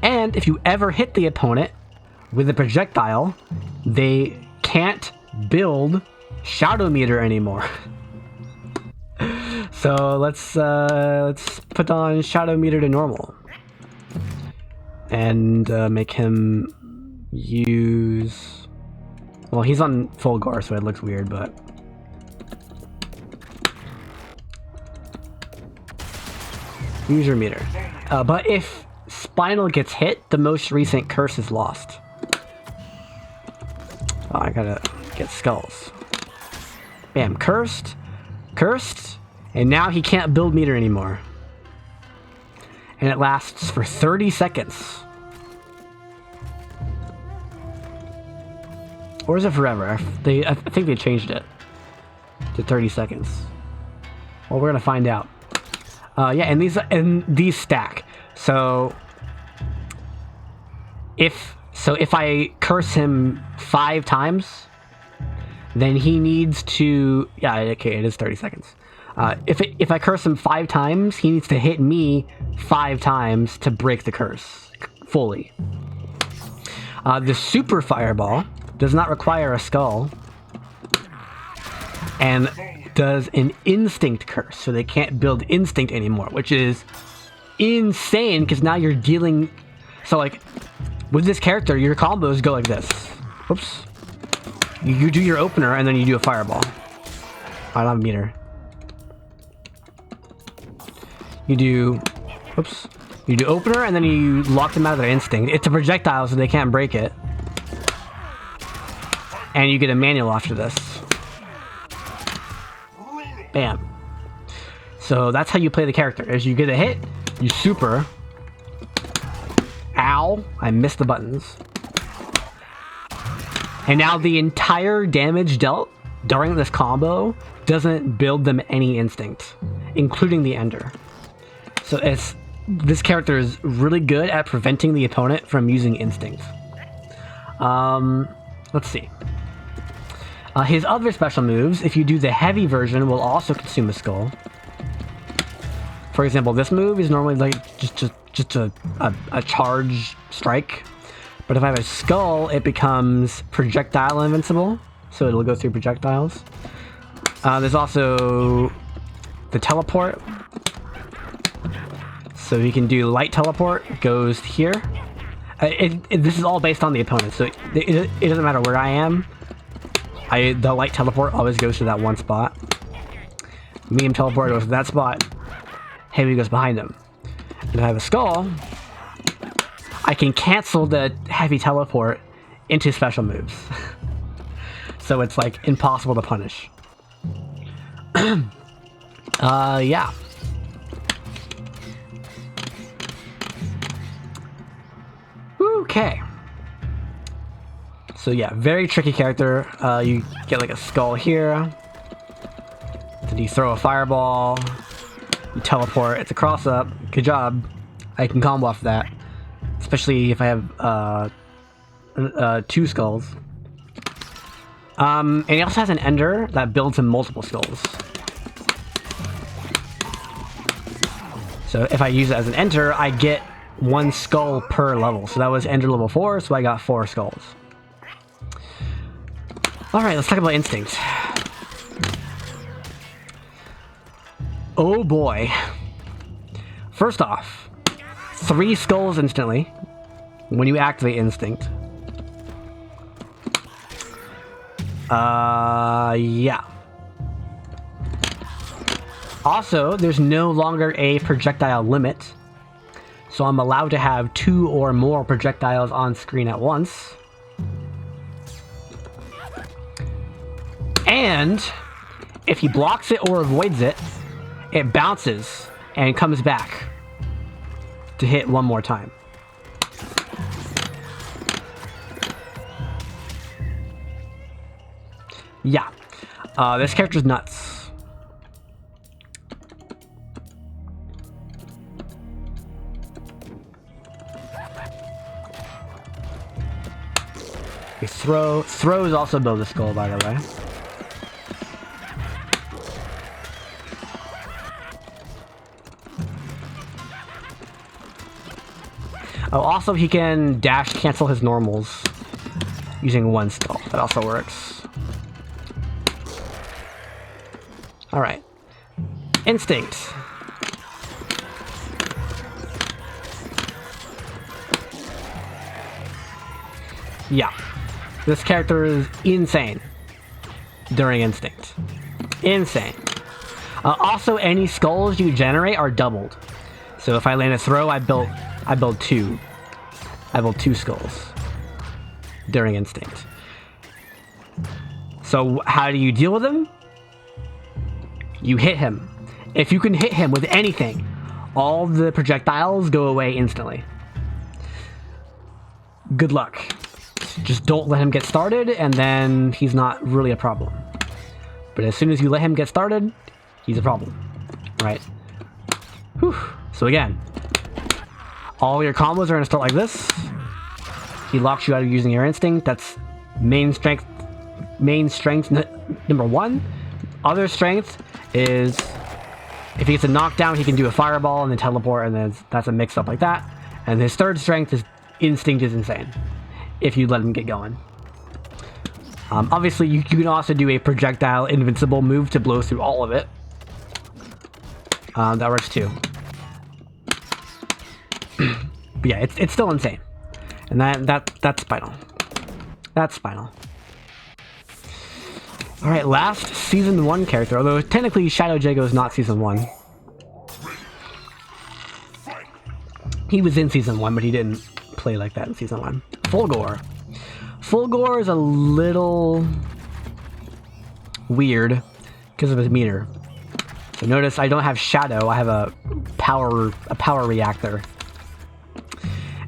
And if you ever hit the opponent with a projectile, they can't build Shadow Meter anymore. So let's put on Shadow Meter to normal and make him use. Well, he's on Fulgore, so it looks weird, but use your meter. But if Spinal gets hit, the most recent curse is lost. Oh, I gotta get skulls. Bam, cursed, and now he can't build meter anymore. And it lasts for 30 seconds. Or is it forever? I think they changed it to 30 seconds. Well, we're gonna find out. Yeah, and these stack. So if I curse him 5 times, then he needs to. Yeah, okay, it is 30 seconds. If I curse him 5 times, he needs to hit me 5 times to break the curse fully. The super fireball does not require a skull and does an instinct curse, so they can't build instinct anymore, which is insane because now you're dealing. So like with this character, your combos go like this. Whoops. You do your opener and then you do a fireball. I don't have a meter. You do opener and then you lock them out of their instinct. It's a projectile, so they can't break it. And you get a manual after this. Bam. So that's how you play the character. As you get a hit, you super. Ow, I missed the buttons. And now the entire damage dealt during this combo doesn't build them any instinct, including the ender. So this character is really good at preventing the opponent from using instinct. Let's see. His other special moves, if you do the heavy version, will also consume a skull. For example, this move is normally like just a charge strike. But if I have a skull, it becomes projectile invincible, so it'll go through projectiles. There's also the teleport. So he can do light teleport, goes here. This is all based on the opponent, so it doesn't matter where I am. The light teleport always goes to that one spot. Medium teleport goes to that spot. Heavy goes behind him. And if I have a skull, I can cancel the heavy teleport into special moves. So it's like impossible to punish. Yeah. Okay. So yeah, very tricky character. You get like a skull here. Then you throw a fireball. You teleport. It's a cross up. Good job. I can combo off that. Especially if I have 2 skulls. And he also has an ender that builds him multiple skulls. So if I use it as an ender, I get 1 skull per level. So that was ender level 4, so I got 4 skulls. Alright, let's talk about instinct. Oh boy. First off, 3 skulls instantly when you activate instinct. Yeah. Also, there's no longer a projectile limit. So I'm allowed to have 2 or more projectiles on screen at once. And if he blocks it or avoids it, it bounces and comes back to hit one more time. Yeah, this character's nuts. Throws also build a skull, by the way. Oh, also he can dash cancel his normals using 1 skull. That also works. Alright. Instinct. Yeah. This character is insane during Instinct. Insane. Also, any skulls you generate are doubled. So if I land a throw, I build 2. I build 2 skulls during Instinct. So how do you deal with him? You hit him. If you can hit him with anything, all the projectiles go away instantly. Good luck. Just don't let him get started, and then he's not really a problem. But as soon as you let him get started, he's a problem. Right? Whew. So again, all your combos are going to start like this. He locks you out of using your instinct. That's main strength number 1. Other strength is if he gets a knockdown, he can do a fireball and then teleport, and then that's a mix-up like that. And his third strength is instinct is insane if you let him get going. Obviously, you can also do a projectile invincible move to blow through all of it. That works too. But yeah, it's still insane. And that's Spinal. That's Spinal. Alright, last Season 1 character, although technically Shadow Jago is not Season 1. He was in Season 1, but he didn't play like that in Season 1. Fulgore. Fulgore is a little weird because of his meter. So notice I don't have Shadow, I have a power reactor.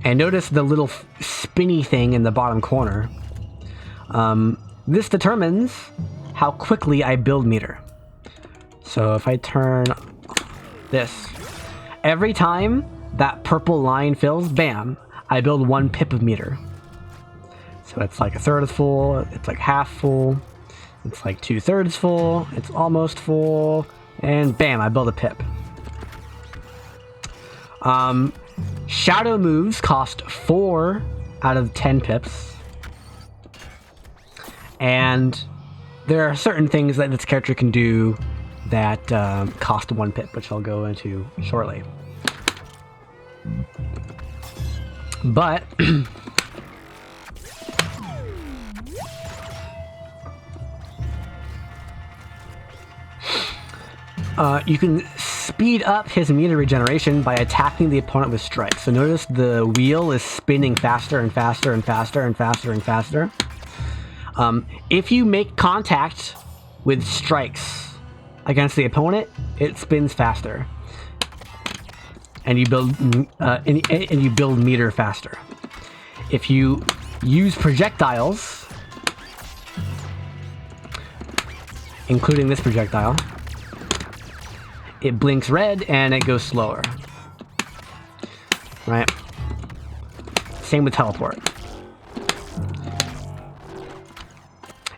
And notice the little spinny thing in the bottom corner. This determines how quickly I build meter. So if I turn this, every time that purple line fills, bam, I build 1 pip of meter. So it's like 1/3 full, it's like half full, it's like 2/3 full, it's almost full, and bam, I build a pip. Shadow moves cost 4 out of 10 pips. And there are certain things that this character can do that cost 1 pip, which I'll go into shortly. But you can speed up his meter regeneration by attacking the opponent with strikes. So notice the wheel is spinning faster and faster and faster and faster and faster. If you make contact with strikes against the opponent, it spins faster, and you build and you build meter faster. If you use projectiles, including this projectile, it blinks red and it goes slower. Right? Same with teleport.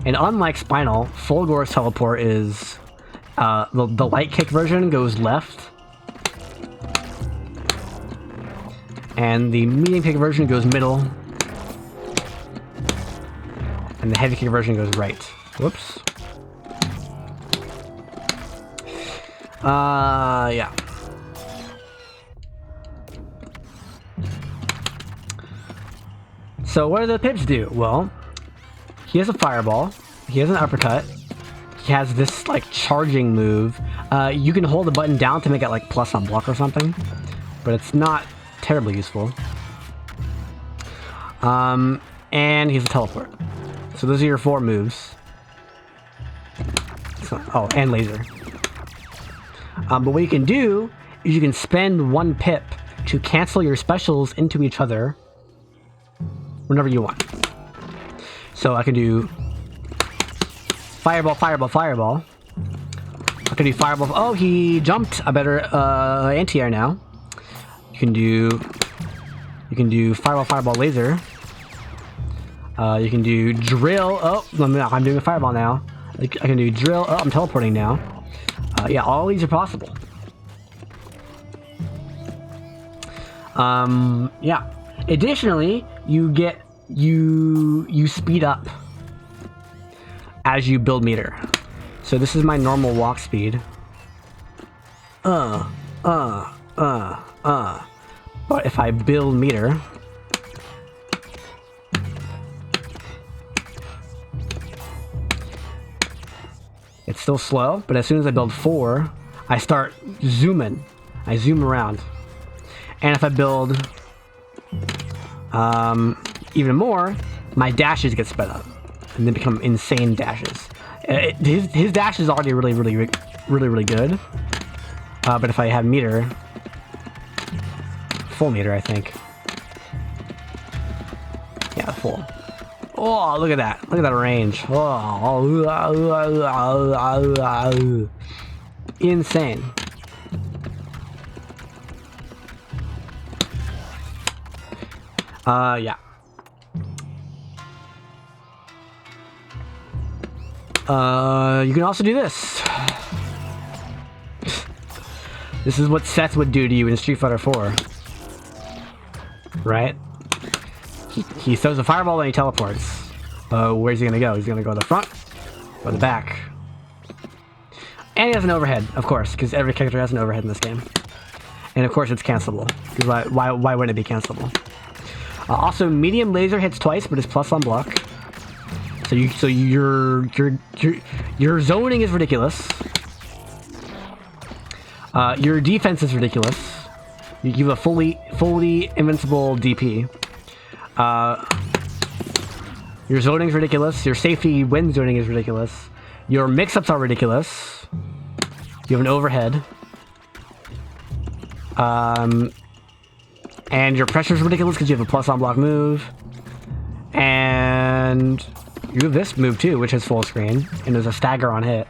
And unlike Spinal, Fulgore's teleport is the light kick version goes left, and the medium kick version goes middle, and the heavy kick version goes right. Whoops. Yeah. So what do the pips do? Well, he has a fireball, he has an uppercut, he has this like charging move. You can hold the button down to make it like plus on block or something, but it's not terribly useful. And he's a teleport. So those are your 4 moves. So, oh, and laser. But what you can do is you can spend 1 pip to cancel your specials into each other whenever you want. So I can do fireball, fireball, fireball. I can do fireball. Oh, he jumped. I better anti-air now. You can do fireball, fireball, laser. You can do drill. Oh, I'm doing a fireball now. I can do drill. Oh, I'm teleporting now. Yeah, all these are possible. Yeah. Additionally, you speed up as you build meter. So this is my normal walk speed. But if I build meter, it's still slow, but as soon as I build 4, I start zooming. I zoom around. And if I build even more, my dashes get sped up and they become insane dashes. His dash is already really good. But if I have meter, full meter, I think. Yeah, full. Oh, look at that! Look at that range! Oh, insane. Yeah. You can also do this. This is what Seth would do to you in Street Fighter 4. Right? He throws a fireball and he teleports. Where's he gonna go? He's gonna go to the front or the back. And he has an overhead, of course, because every character has an overhead in this game. And of course it's cancelable. Because why wouldn't it be cancelable? Also, medium laser hits twice, but it's plus on block. So your zoning is ridiculous. Your defense is ridiculous. You have a fully invincible DP. Your zoning is ridiculous. Your safety when zoning is ridiculous. Your mix-ups are ridiculous. You have an overhead. And your pressure is ridiculous because you have a plus on block move. And you have this move too, which is full screen, and there's a stagger on hit.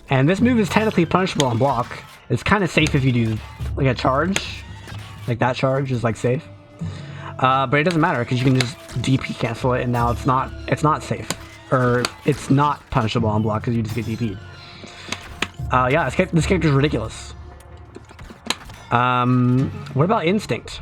And this move is technically punishable on block. It's kind of safe if you do like a charge, like that charge is like safe. But it doesn't matter because you can just DP cancel it, and now it's not safe, or it's not punishable on block because you just get DP'd. Yeah, this character is ridiculous. What about Instinct?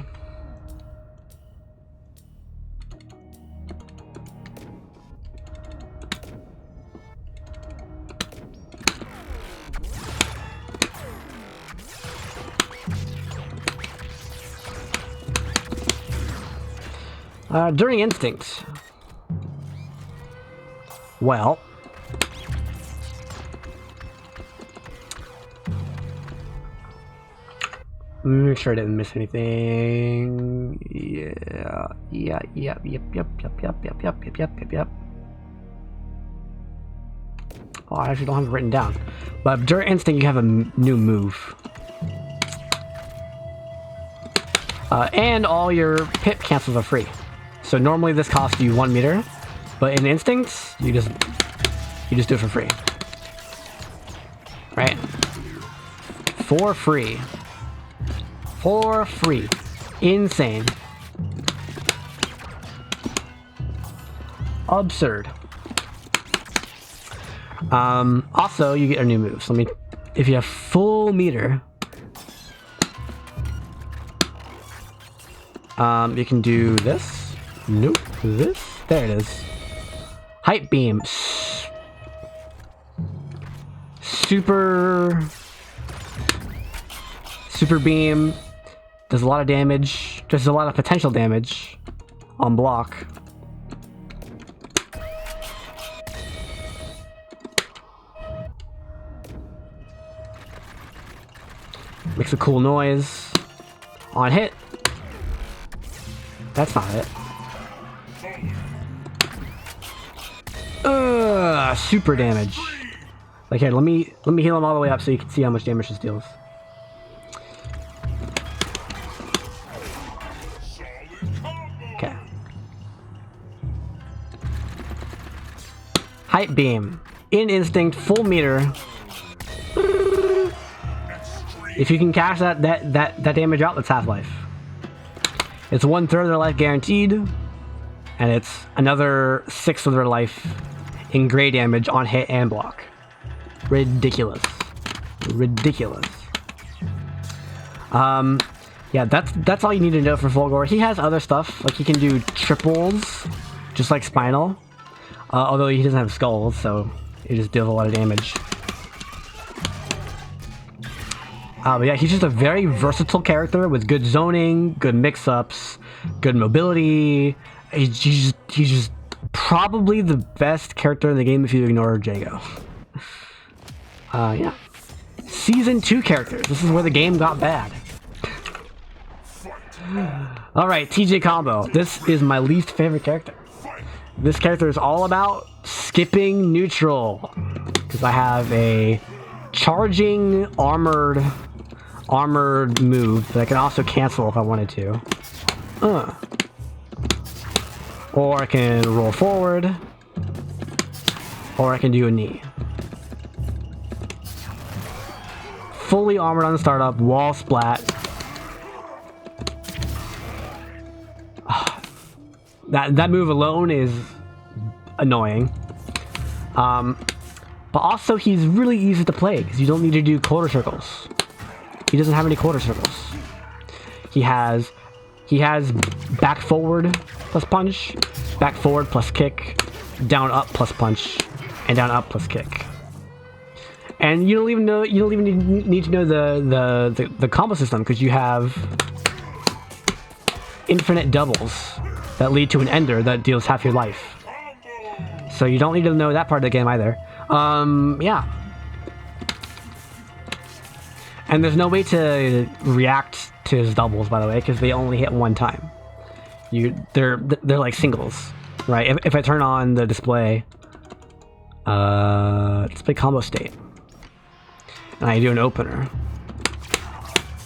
During Instinct, well, make sure I didn't miss anything. Yep. Oh, I actually don't have it written down. But during Instinct, you have a new move. And all your pip cancels are free. So normally this costs you 1 meter, but in Instincts, you just do it for free. Right? For free. For free. Insane. Absurd. Also, you get a new move. So if you have full meter, you can do this. Nope. This. There it is. Hype beam. Super beam. Does a lot of damage. Does a lot of potential damage on block. Makes a cool noise. On hit. That's not it. Super damage. Like here, let me heal him all the way up so you can see how much damage this deals. Okay. Hype beam. In instinct, full meter. If you can cash that damage out, that's half-life. It's 1/3 of their life guaranteed, and it's another 1/6 of their life in gray damage on hit and block. Ridiculous. Ridiculous. Yeah, that's all you need to know for Fulgore. He has other stuff, like he can do triples, just like Spinal. Although he doesn't have skulls, so he just deals a lot of damage. But yeah, he's just a very versatile character with good zoning, good mix-ups, good mobility. He's just probably the best character in the game if you ignore Jago. Yeah. Season 2 characters. This is where the game got bad. Alright, TJ combo. This is my least favorite character. This character is all about skipping neutral. Because I have a charging armored move that I can also cancel if I wanted to. Or I can roll forward. Or I can do a knee. Fully armored on the startup, wall splat. That move alone is annoying. But also he's really easy to play because you don't need to do quarter circles. He doesn't have any quarter circles. He has back forward plus punch, back forward plus kick, down up plus punch, and down up plus kick. And you don't even need to know the combo system because you have infinite doubles that lead to an ender that deals half your life. So you don't need to know that part of the game either. Yeah. And there's no way to react to his doubles, by the way, because they only hit one time. They're like singles, right? If I turn on the display combo state, and I do an opener,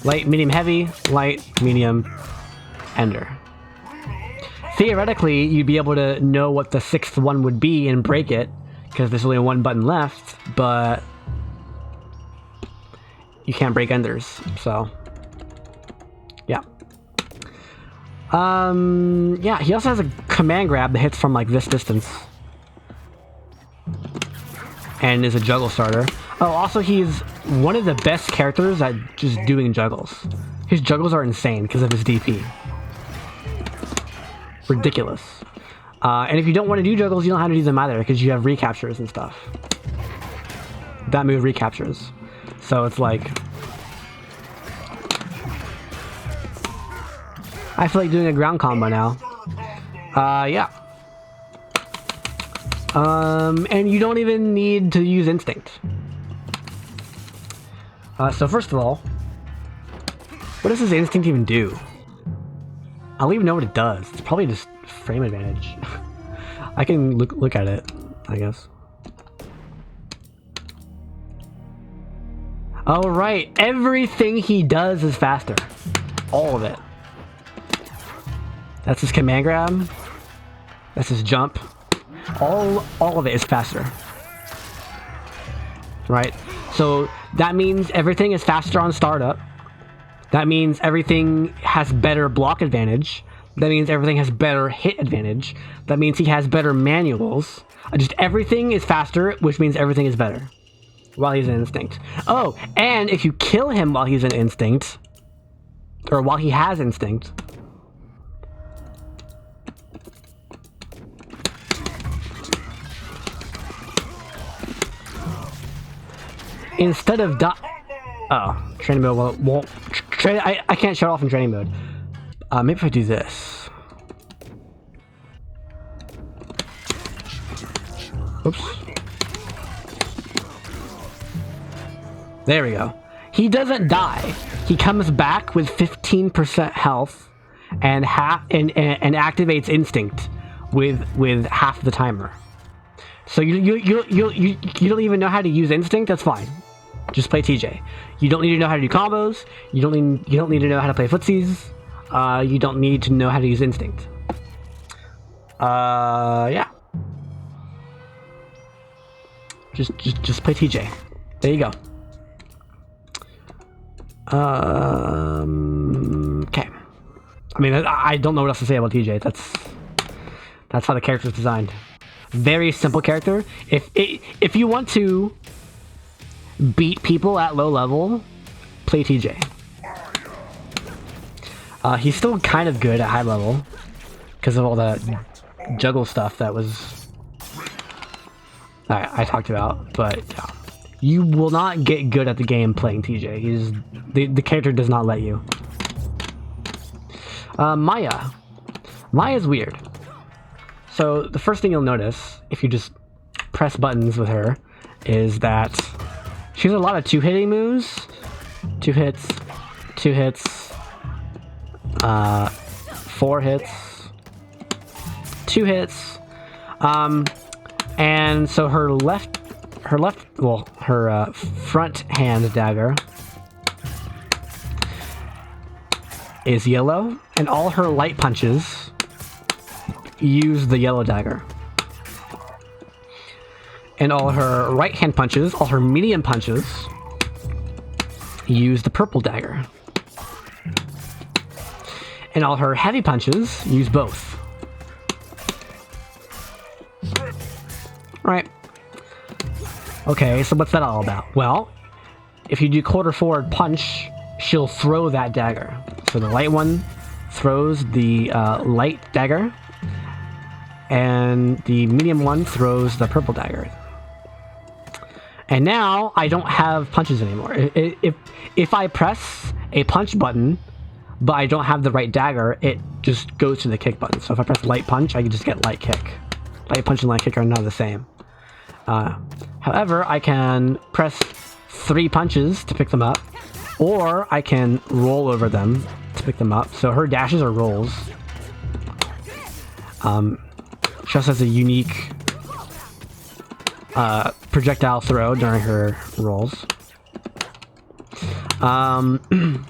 light, medium, heavy, light, medium, ender. Theoretically, you'd be able to know what the 6th one would be and break it, because there's only one button left, but you can't break enders, so yeah. Yeah, he also has a command grab that hits from like this distance. And is a juggle starter. Oh, also he's one of the best characters at just doing juggles. His juggles are insane because of his DP. Ridiculous. And if you don't want to do juggles, you don't have to do them either because you have recaptures and stuff. That move recaptures. So it's like... I feel like doing a ground combo now. Yeah. And you don't even need to use instinct. So first of all, what does his instinct even do? I don't even know what it does. It's probably just frame advantage. I can look at it, I guess. Oh right, everything he does is faster. All of it. That's his command grab. That's his jump. All of it is faster. Right? So that means everything is faster on startup. That means everything has better block advantage. That means everything has better hit advantage. That means he has better manuals. Just everything is faster, which means everything is better while he's in instinct. Oh, and if you kill him while he's in instinct, or while he has instinct, instead of training mode won't I can't shut off in training mode. Maybe if I do this. Oops. There we go. he doesn't die. He comes back with 15% health and activates instinct with half the timer. So you don't even know how to use instinct. That's fine. Just play TJ. You don't need to know how to do combos. You don't need to know how to play footsies. You don't need to know how to use instinct. Yeah. Just play TJ. There you go. Okay. I mean, I don't know what else to say about TJ. That's how the character's designed. Very simple character. If you want to beat people at low level, play TJ. He's still kind of good at high level because of all the juggle stuff that I talked about, but yeah. You will not get good at the game playing TJ. The character does not let you. Maya. Maya's weird. So the first thing you'll notice if you just press buttons with her is that she has a lot of two-hitting moves. 2 hits, 2 hits, 4 hits, 2 hits, and so her front hand dagger is yellow, and all her light punches use the yellow dagger. And all her right hand punches, all her medium punches, use the purple dagger. And all her heavy punches use both. Right. Okay, so what's that all about? Well, if you do quarter forward punch, she'll throw that dagger. So the light one throws the light dagger, and the medium one throws the purple dagger. And now I don't have punches anymore. If I press a punch button, but I don't have the right dagger, it just goes to the kick button. So if I press light punch, I can just get light kick. Light punch and light kick are not the same. However, I can press 3 punches to pick them up, or I can roll over them to pick them up. So her dashes are rolls. She also has a unique projectile throw during her rolls. And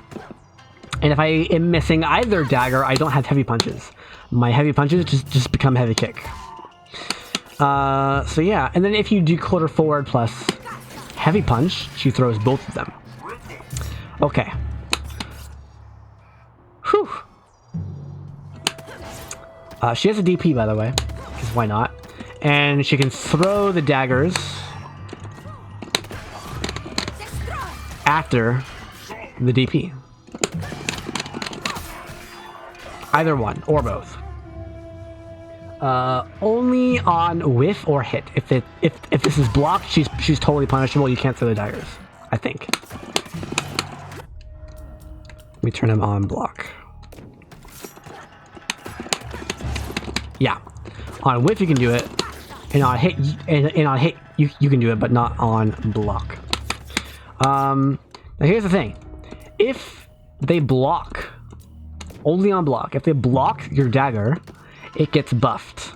if I am missing either dagger, I don't have heavy punches. My heavy punches just become heavy kick. So yeah, and then if you do quarter forward plus heavy punch, she throws both of them. Okay. Whew. She has a DP, by the way, because why not? And she can throw the daggers after the DP. Either one, or both. Only on whiff or hit. If this is blocked, she's totally punishable. You can't throw the daggers, I think. Let me turn him on block. Yeah, on whiff you can do it, and on hit you can do it, but not on block. Now here's the thing: if they block, only on block. If they block your dagger, it gets buffed.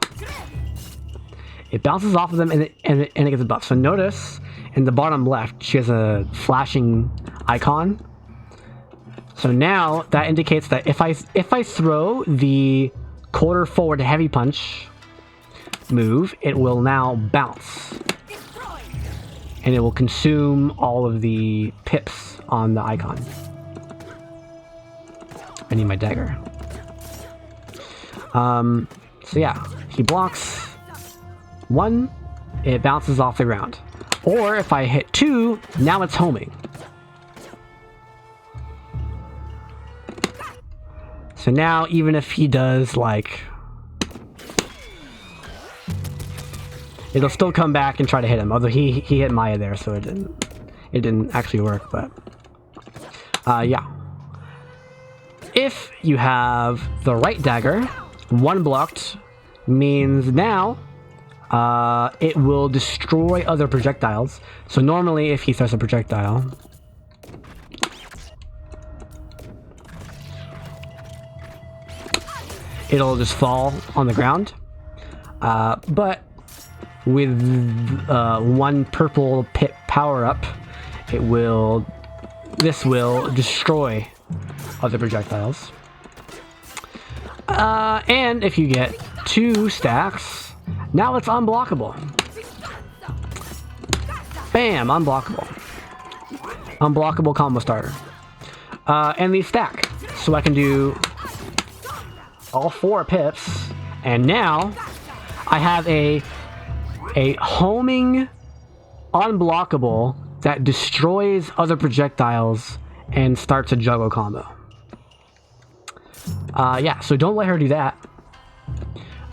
It bounces off of them and it gets buffed. So notice in the bottom left, she has a flashing icon. So now that indicates that if I throw the quarter forward heavy punch move, it will now bounce. And it will consume all of the pips on the icon. I need my dagger. So yeah, he blocks 1, it bounces off the ground. Or if I hit 2, now it's homing. So now even if he does like, it'll still come back and try to hit him. Although he hit Maya there, so it didn't actually work. But yeah, if you have the right dagger, 1 blocked means now it will destroy other projectiles. So normally if he throws a projectile, it'll just fall on the ground. But with one purple pip power up, this will destroy other projectiles. And if you get 2 stacks, now it's unblockable. Bam, unblockable. Unblockable combo starter. And these stack. So I can do all 4 pips, and now I have a homing unblockable that destroys other projectiles and starts a Jago combo. Yeah, so don't let her do that.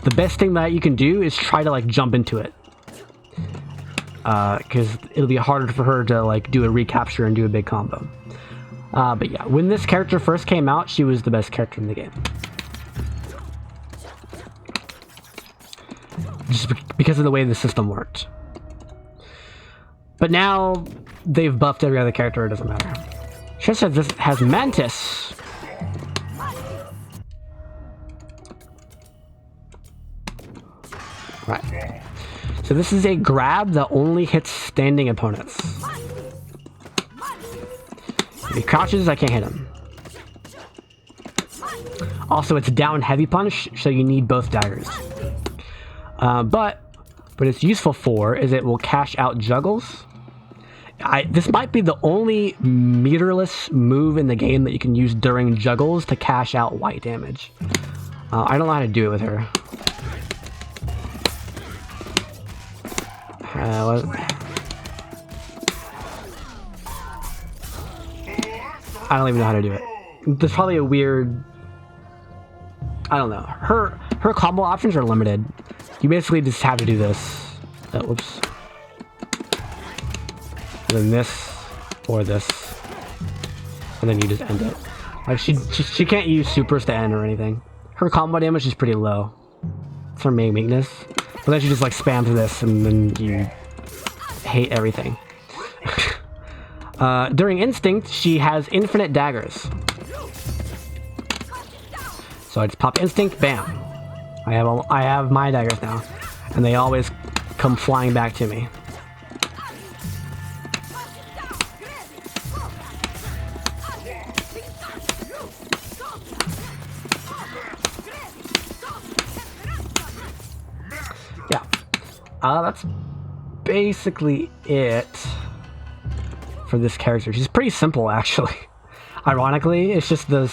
The best thing that you can do is try to like jump into it. Because it'll be harder for her to like do a recapture and do a big combo. But yeah, when this character first came out, she was the best character in the game. Just because of the way the system worked. But now they've buffed every other character, it doesn't matter. She said this has Mantis. Right. So this is a grab that only hits standing opponents. If he crouches, I can't hit him. Also, it's down heavy punch, so you need both daggers. But what it's useful for is it will cash out juggles. This might be the only meterless move in the game that you can use during juggles to cash out white damage. I don't know how to do it with her. I don't even know how to do it. There's probably a weird... I don't know. Her combo options are limited. You basically just have to do this. Whoops. And then this, or this. And then you just end it. Like, she can't use supers to end or anything. Her combo damage is pretty low. It's her main weakness. But then she just like spams this and then you hate everything. During Instinct, she has infinite daggers. So I just pop Instinct, bam. I have my daggers now. And they always come flying back to me. That's basically it for this character. She's pretty simple, actually. Ironically, it's just the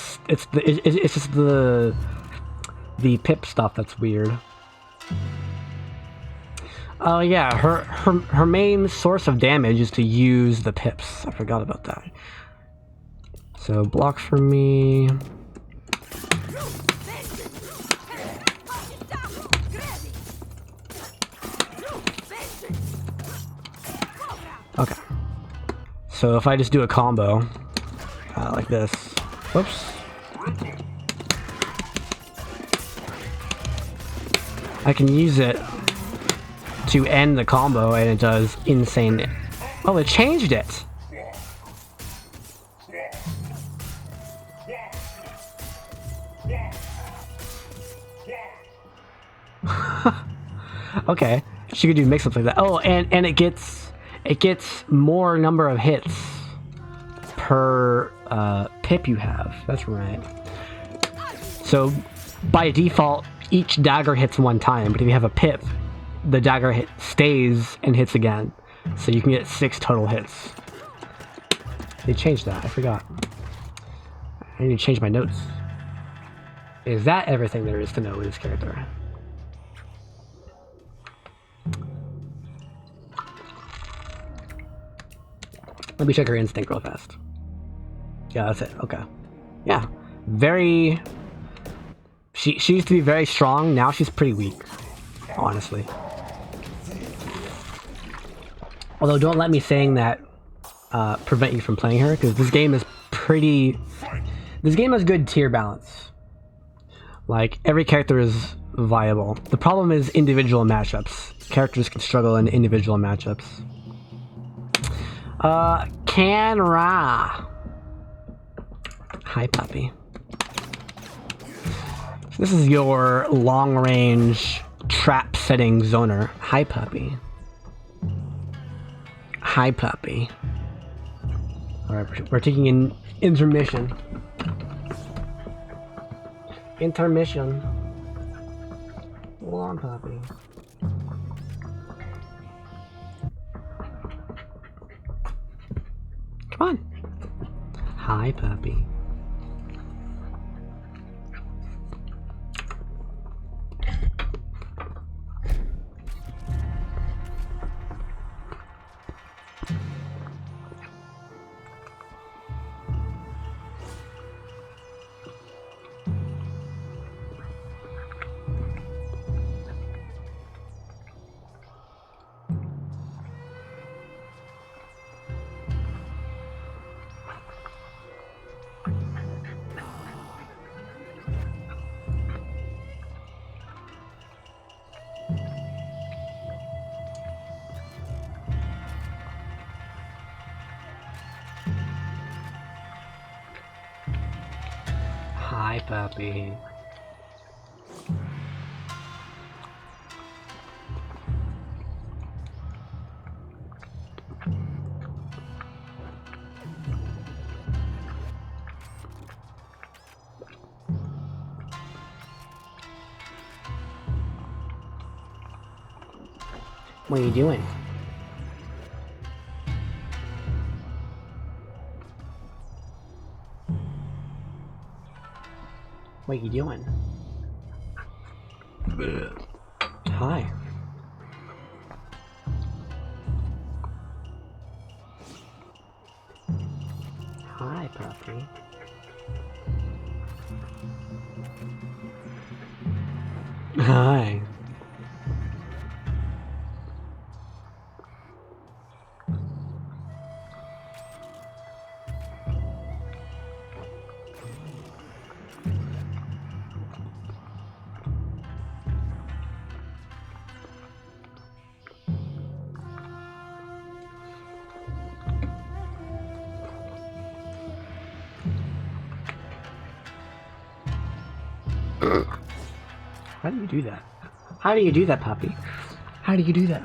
pip stuff that's weird. Oh yeah, her main source of damage is to use the pips. I forgot about that. So block for me. Okay. So if I just do a combo, like this, whoops. I can use it to end the combo and it does insane. Oh, it changed it. Okay. She could do mix-ups like that. Oh, and it gets more number of hits per pip you have. That's right. So by default, each dagger hits one time, but if you have a pip, the dagger stays and hits again. So you can get 6 total hits. They changed that. I forgot. I need to change my notes. Is that everything there is to know with this character? Let me check her instinct real fast. Yeah, that's it. Okay. Yeah. Very... She used to be very strong. Now she's pretty weak. Honestly. Although don't let me saying that prevent you from playing her, because this game is pretty... This game has good tier balance. Like, every character is viable. The problem is individual matchups. Characters can struggle in individual matchups. Ra. Hi, puppy. So this is your long-range trap-setting zoner. Hi, puppy. Hi, puppy. Alright, we're taking an intermission. Intermission. Hold on, puppy. Come on. Hi, puppy. Hi, puppy. What are you doing? What are you doing? Hi. Hi, puppy. Hi. How do you do that? How do you do that, puppy? How do you do that?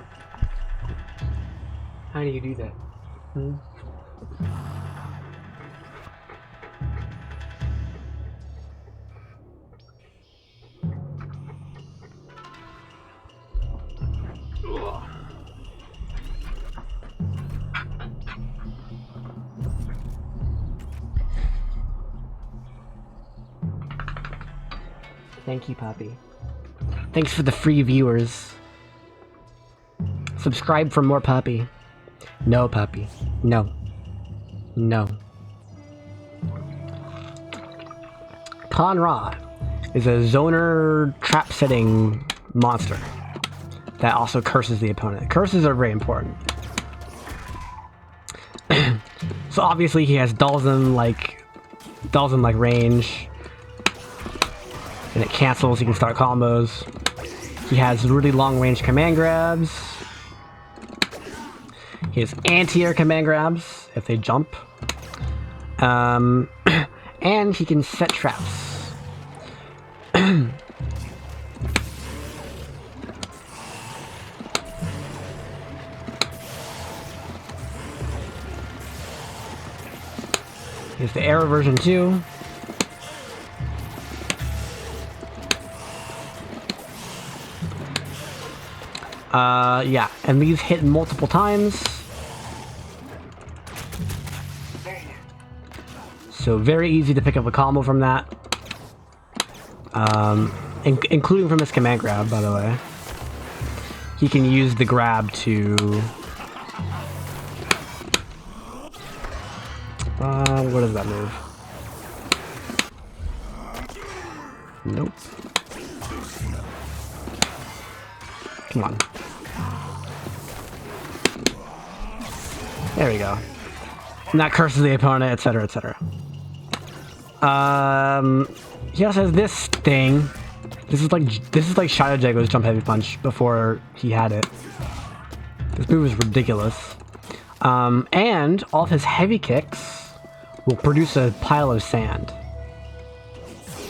How do you do that? Hmm? Thank you, puppy. Thanks for the free viewers. Subscribe for more puppy. No, puppy. No. No. Con-Ra is a zoner trap setting monster that also curses the opponent. Curses are very important. So obviously he has Dhalsim like range. And it cancels, you can start combos. He has really long range command grabs. He has anti-air command grabs if they jump. And he can set traps. Here's the arrow version 2. Yeah, and these hit multiple times. So very easy to pick up a combo from that. Including from his command grab, by the way. He can use the grab to... what does that move? Nope. Come on. There we go. And that curses the opponent, etc., etc. He also has this thing. This is like Shadow Jago's jump heavy punch before he had it. This move is ridiculous. And all of his heavy kicks will produce a pile of sand.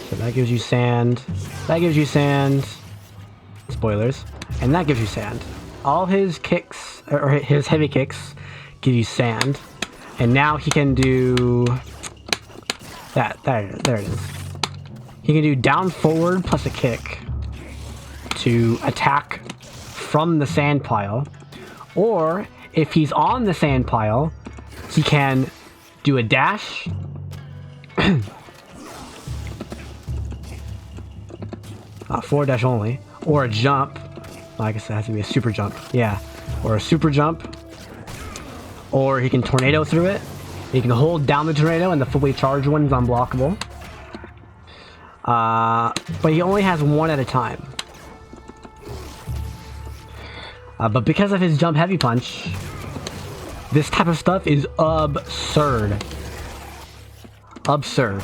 So that gives you sand. That gives you sand. Spoilers. And that gives you sand. All his kicks, or his heavy kicks, give you sand. And now he can do that. There it is. He can do down forward plus a kick to attack from the sand pile. Or if he's on the sand pile, he can do a dash. Forward dash only. Or a jump. Well, I guess it has to be a super jump. Yeah. Or a super jump. Or he can tornado through it. He can hold down the tornado and the fully charged one is unblockable. But he only has one at a time. But because of his jump heavy punch, this type of stuff is absurd. Absurd.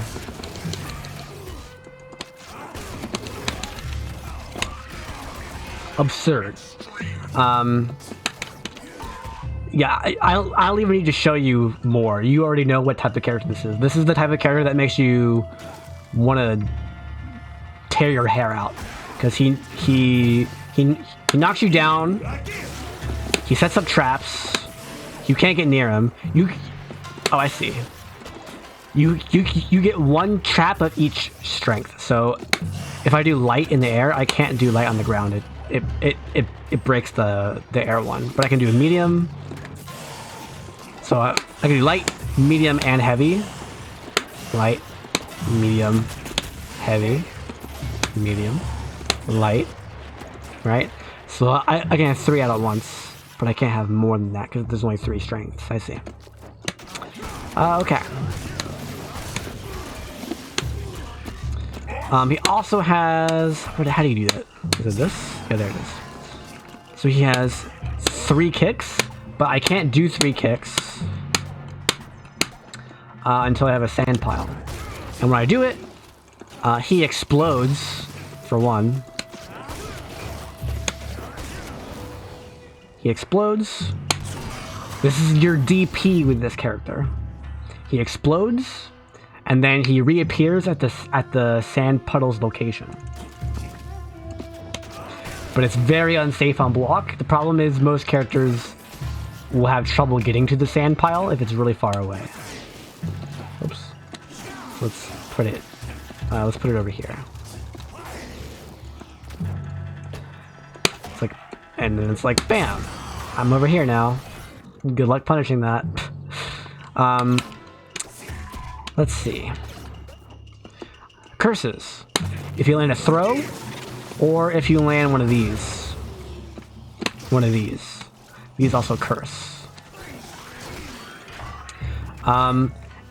Absurd. Yeah, I'll even need to show you more. You already know what type of character this is. This is the type of character that makes you want to tear your hair out. Because he knocks you down. He sets up traps. You can't get near him. Oh, I see. You get one trap of each strength. So if I do light in the air, I can't do light on the ground. It breaks the air one. But I can do a medium. So I can do light, medium, and heavy. Light, medium, heavy, medium, light. Right? So I can have 3 out at once. But I can't have more than that because there's only 3 strengths. I see. Okay. He also has... How do you do that? Is it this? Yeah, there it is. So he has 3 kicks, but I can't do 3 kicks until I have a sand pile. And when I do it, he explodes, for one. He explodes. This is your DP with this character. He explodes, and then he reappears at the sand puddle's location. But it's very unsafe on block. The problem is most characters will have trouble getting to the sand pile if it's really far away. Oops. Let's put it over here. It's like, and then it's like, bam! I'm over here now. Good luck punishing that. Let's see. Curses. If you land a throw, or if you land one of these. One of these. These also curse.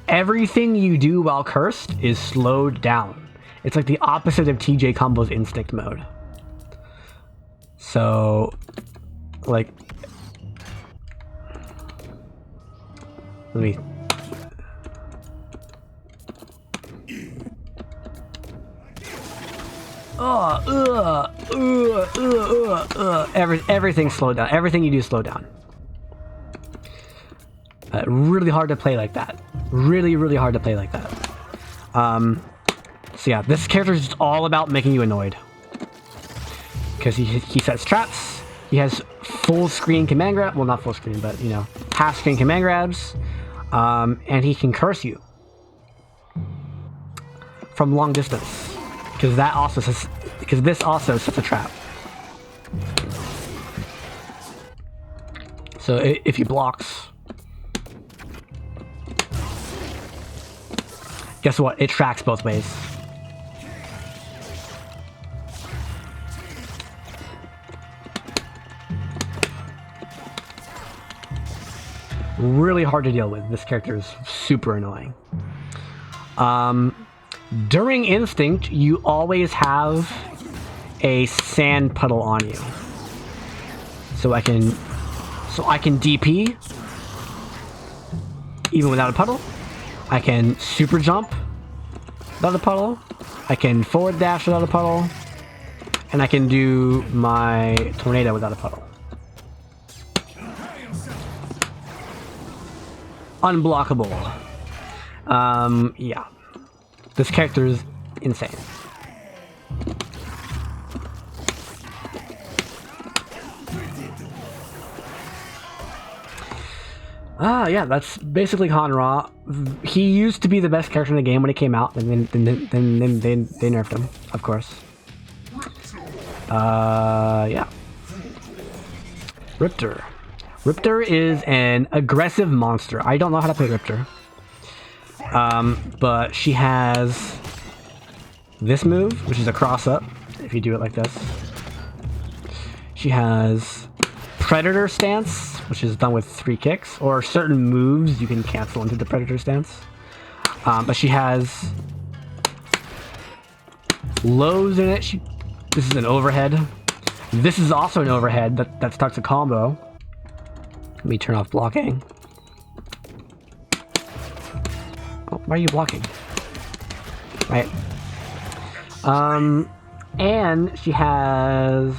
Everything you do while cursed is slowed down. It's like the opposite of TJ Combo's instinct mode. So, like, let me... Everything's slowed down. Everything you do is slowed down. Really hard to play like that. Really, really hard to play like that. So yeah, this character is just all about making you annoyed. Because he sets traps. He has full screen command grab. Well, not full screen, but you know, half screen command grabs. And he can curse you from long distance. Because that also says, because this also sets a trap. So if he blocks, guess what? It tracks both ways. Really hard to deal with. This character is super annoying. During Instinct, you always have a sand puddle on you. So I can DP even without a puddle. I can super jump without a puddle. I can forward dash without a puddle. And I can do my tornado without a puddle. Unblockable. Yeah. This character is insane. Yeah, that's basically Hanra. He used to be the best character in the game when he came out, and then they nerfed him, of course. Yeah. Riptor. Riptor is an aggressive monster. I don't know how to play Riptor. But she has this move, which is a cross-up, if you do it like this. She has Predator Stance, which is done with 3 kicks, or certain moves you can cancel into the Predator Stance. But she has lows in it. This is an overhead. This is also an overhead that starts a combo. Let me turn off blocking. Oh, why are you blocking? Right. And she has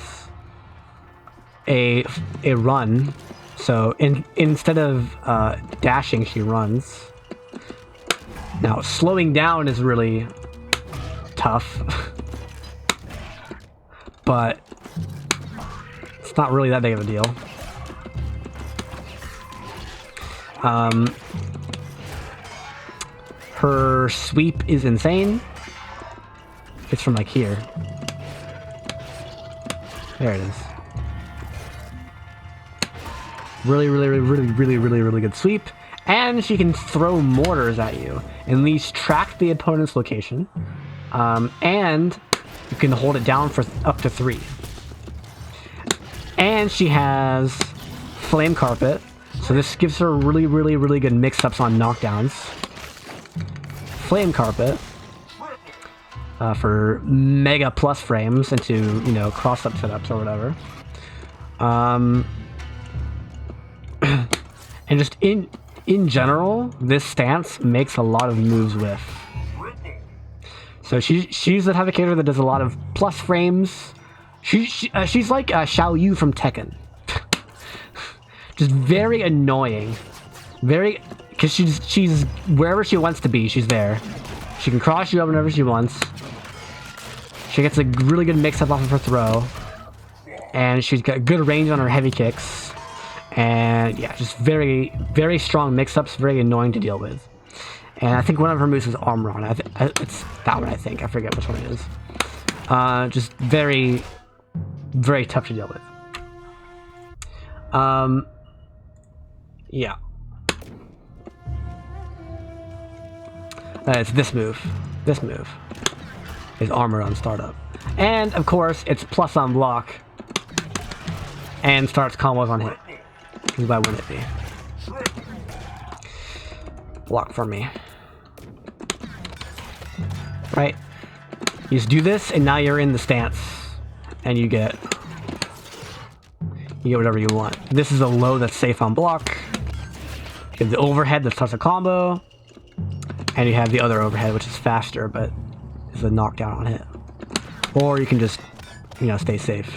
a run. So instead of dashing, she runs. Now, slowing down is really tough. But it's not really that big of a deal. Her sweep is insane. It's from like here. There it is. Really good sweep. And she can throw mortars at you. And these track the opponent's location. And you can hold it down for up to 3. And she has Flame Carpet. So this gives her really good mix-ups on knockdowns. Flame Carpet. For mega plus frames into, you know, cross-up setups or whatever. And just in general, this stance makes a lot of moves with. So she's the type of character that does a lot of plus frames. She's like Xiao Yu from Tekken. Just very annoying. Because she's wherever she wants to be, she's there. She can cross you up whenever she wants. She gets a really good mix-up off of her throw. And she's got good range on her heavy kicks. And yeah, just very strong mix-ups, very annoying to deal with. And I think one of her moves is Armor On. It's that one, I think. I forget which one it is. Just very tough to deal with. Yeah. It's this move. This move is Armor On startup. And, of course, it's plus on block. And starts combos on hit. Why wouldn't it be? Block for me. Right? You just do this, and now you're in the stance. And you get whatever you want. This is a low that's safe on block. You have the overhead that starts a combo. And you have the other overhead, which is faster, but is a knockdown on hit. Or you can just, you know, stay safe.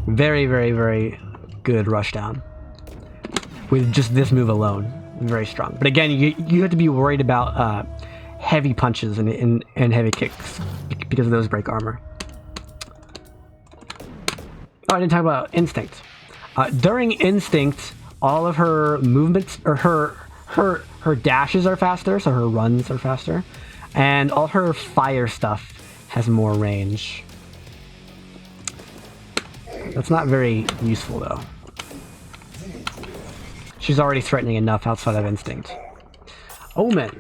Very good rush down. With just this move alone. Very strong. But again, you have to be worried about heavy punches and heavy kicks because of those break armor. Oh, I didn't talk about Instinct. During Instinct, all of her movements, or her dashes are faster, so her runs are faster. And all her fire stuff has more range. That's not very useful, though. She's already threatening enough outside of Instinct. Omen.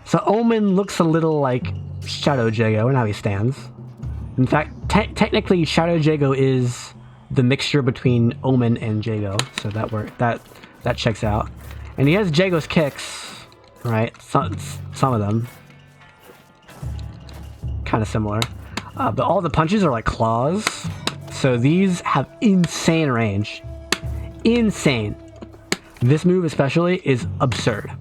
So Omen looks a little like Shadow Jago and how he stands. In fact, technically Shadow Jago is the mixture between Omen and Jago, so that checks out. And he has Jago's kicks, right? Some of them. Kind of similar. But all the punches are like claws. So these have insane range. Insane. This move especially is absurd.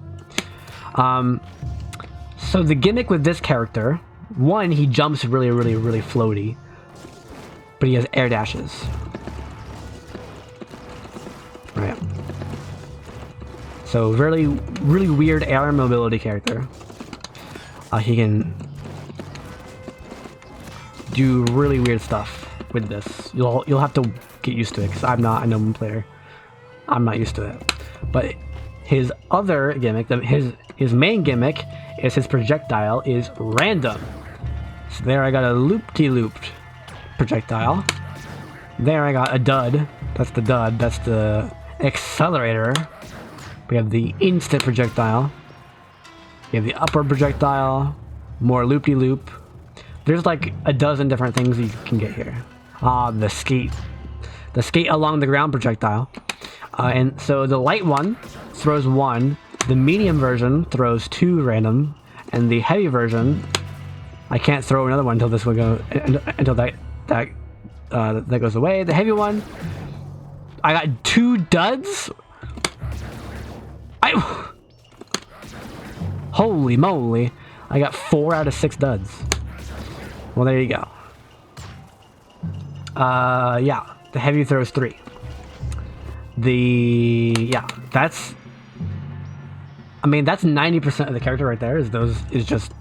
So the gimmick with this character, one, he jumps really floaty. but he has air dashes. Right. So really weird air mobility character. He can do really weird stuff with this. You'll have to get used to it because I'm not a Omen player. I'm not used to it. But his other gimmick, his main gimmick, is his projectile is random. So there I got a loop-de-looped projectile. There I got a dud. That's the dud. That's the accelerator. We have the instant projectile. We have the upward projectile. More loop-de-loop. There's like a dozen different things you can get here. The skate. The skate along the ground projectile. And so the light one throws 1. The medium version throws 2 random. And the heavy version, I can't throw another one until this will go until that goes away. The heavy one, I got 2 duds. Holy moly! I got 4 out of 6 duds. Well, there you go. Yeah, the heavy throws 3. That's. I mean, that's 90% of the character right there. Is just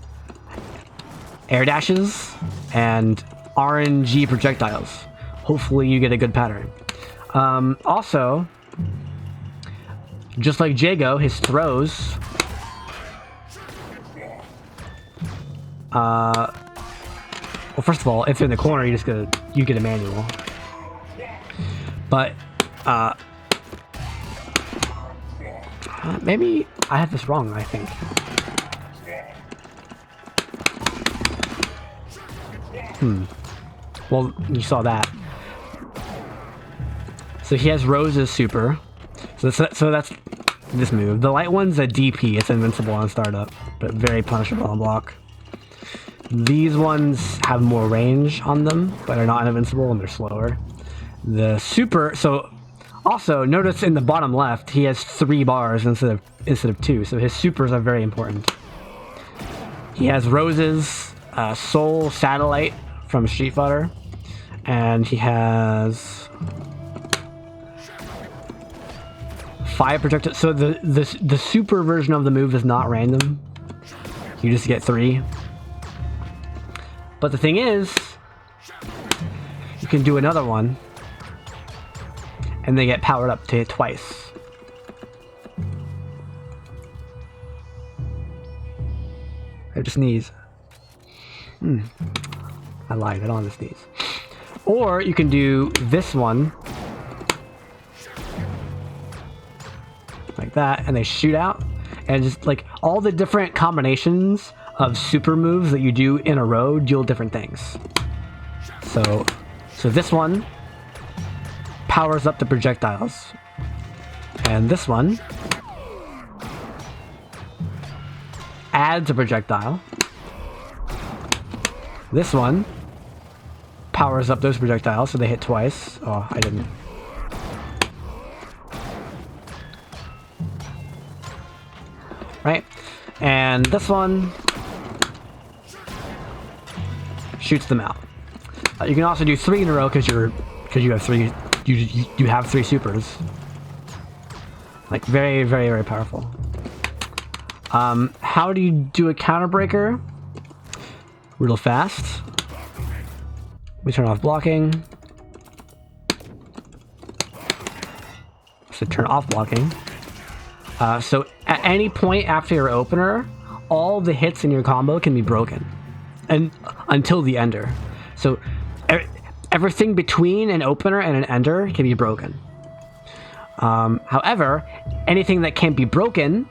air dashes and RNG projectiles. Hopefully you get a good pattern. Also, just like Jago, his throws well, first of all, if they're in the corner, you get a manual. But maybe I have this wrong, I think. Well, you saw that. So he has Rose's super. So that's this move. The light one's a DP. It's invincible on startup, but very punishable on block. These ones have more range on them, but are not invincible and they're slower. The super. So also notice in the bottom left, he has 3 bars instead of 2. So his supers are very important. He has Rose's Soul Satellite from Street Fighter, and he has 5 projectiles. So the super version of the move is not random. You just get 3. But the thing is, you can do another one, and they get powered up to hit twice. I have to sneeze. I lied, I don't have to sneeze. Or you can do this one, like that, and they shoot out, and just like all the different combinations of super moves that you do in a row deal different things. So this one powers up the projectiles, and this one adds a projectile. This one powers up those projectiles so they hit twice. Oh, I didn't. Right? And this one shoots them out. You can also do 3 in a row because you have 3. You have 3 supers. Like very, very, very powerful. How do you do a counter breaker? Real fast. We turn off blocking. So turn off blocking. So at any point after your opener, all the hits in your combo can be broken, and until the ender. So everything between an opener and an ender can be broken. However, anything that can't be broken,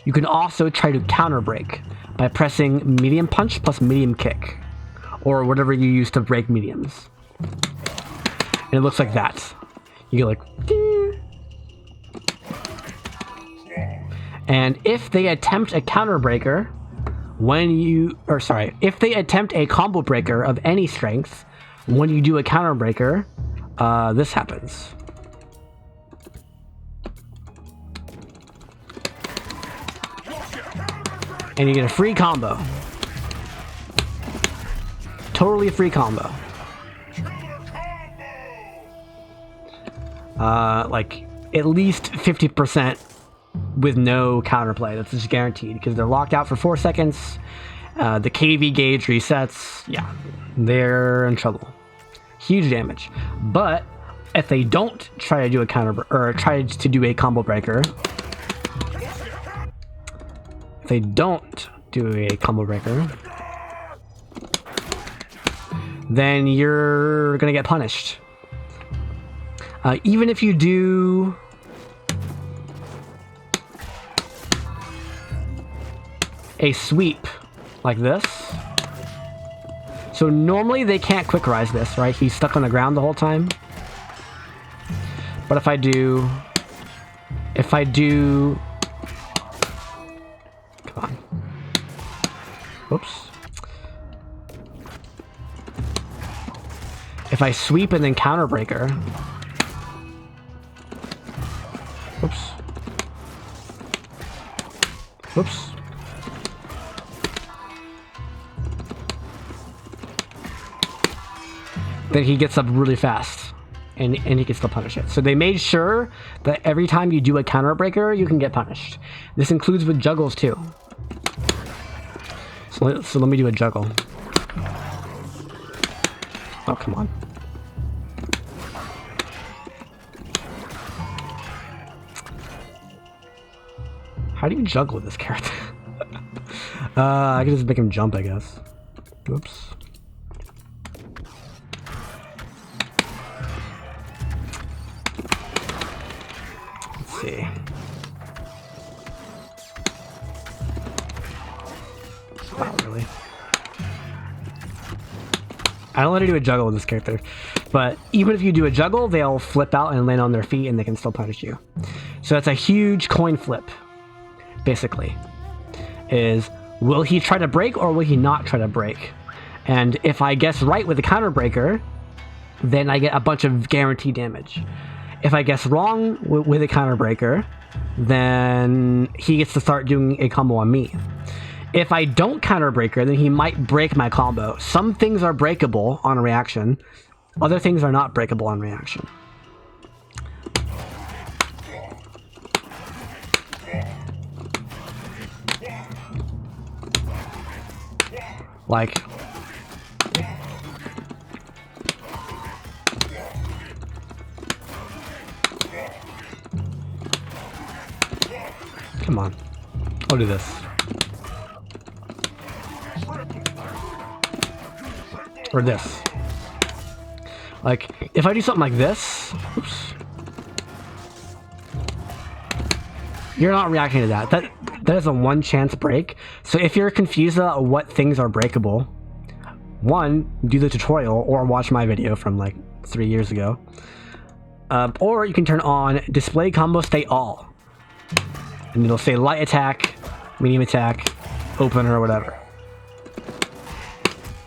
you can also try to counter break by pressing medium punch plus medium kick, or whatever you use to break mediums. And it looks like that. You get like, ding. And if they attempt a counter breaker, if they attempt a combo breaker of any strength, when you do a counter breaker, this happens. And you get a free combo. Totally free combo. like at least 50% with no counterplay. That's just guaranteed because they're locked out for 4 seconds. The KV gauge resets. Yeah, they're in trouble. Huge damage. But if they don't try to do a counter or try to do a combo breaker, if they don't do a combo breaker, then you're gonna get punished. Even if you do a sweep like this. So normally they can't quick rise this, right? He's stuck on the ground the whole time. But if I do, come on. Whoops. If I sweep and then counter breaker. Whoops. Whoops. Then he gets up really fast. And he can still punish it. So they made sure that every time you do a counter breaker, you can get punished. This includes with juggles too. So let me do a juggle. Oh, come on. How do you juggle with this character? I can just make him jump, I guess. Oops. Let's see. Wow, really? I don't let her do a juggle with this character, but even if you do a juggle, they'll flip out and land on their feet and they can still punish you. So that's a huge coin flip, basically. Is, will he try to break or will he not try to break? And if I guess right with the counter breaker, then I get a bunch of guaranteed damage. If I guess wrong with a counter breaker, then he gets to start doing a combo on me. If I don't counter breaker, then he might break my combo. Some things are breakable on a reaction. Other things are not breakable on reaction. Like, come on, I'll do this. Or this. Like, if I do something like this, oops, you're not reacting to that. That is a one chance break. So if you're confused about what things are breakable, one, do the tutorial or watch my video from like 3 years ago. Or you can turn on display combo state all. And it'll say light attack, medium attack, opener, or whatever.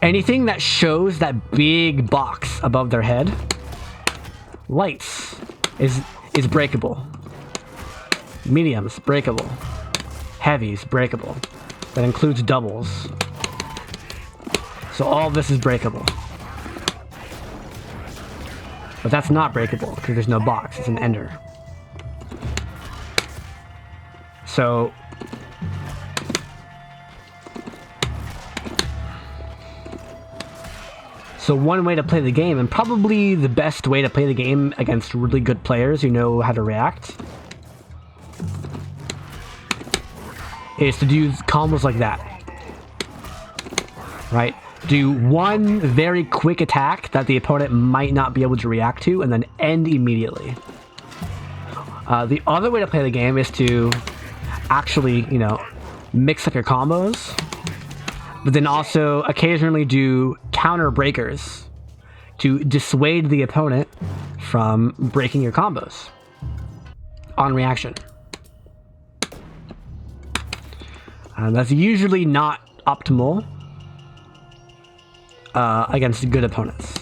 Anything that shows that big box above their head, lights, is breakable. Mediums, breakable. Heavies, breakable. That includes doubles. So all of this is breakable. But that's not breakable because there's no box, it's an ender. So one way to play the game, and probably the best way to play the game against really good players who know how to react, is to do combos like that. Right? Do one very quick attack that the opponent might not be able to react to, and then end immediately. The other way to play the game is to actually, you know, mix up your combos, but then also occasionally do counter breakers to dissuade the opponent from breaking your combos on reaction. That's usually not optimal against good opponents.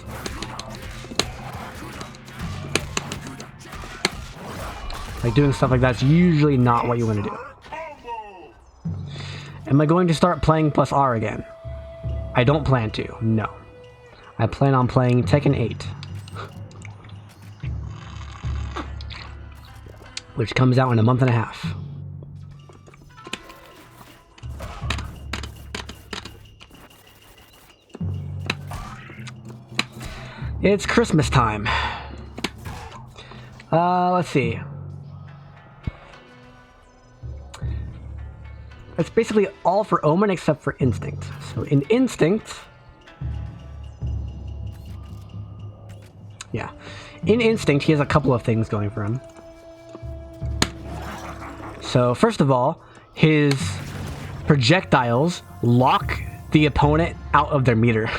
Like, doing stuff like that's usually not what you want to do. Am I going to start playing plus R again? I don't plan to, no. I plan on playing Tekken 8. which comes out in a month and a half. It's Christmas time. Let's see. It's basically all for Omen except for Instinct. So in Instinct... Yeah. In Instinct, he has a couple of things going for him. So, first of all, his projectiles lock the opponent out of their meter.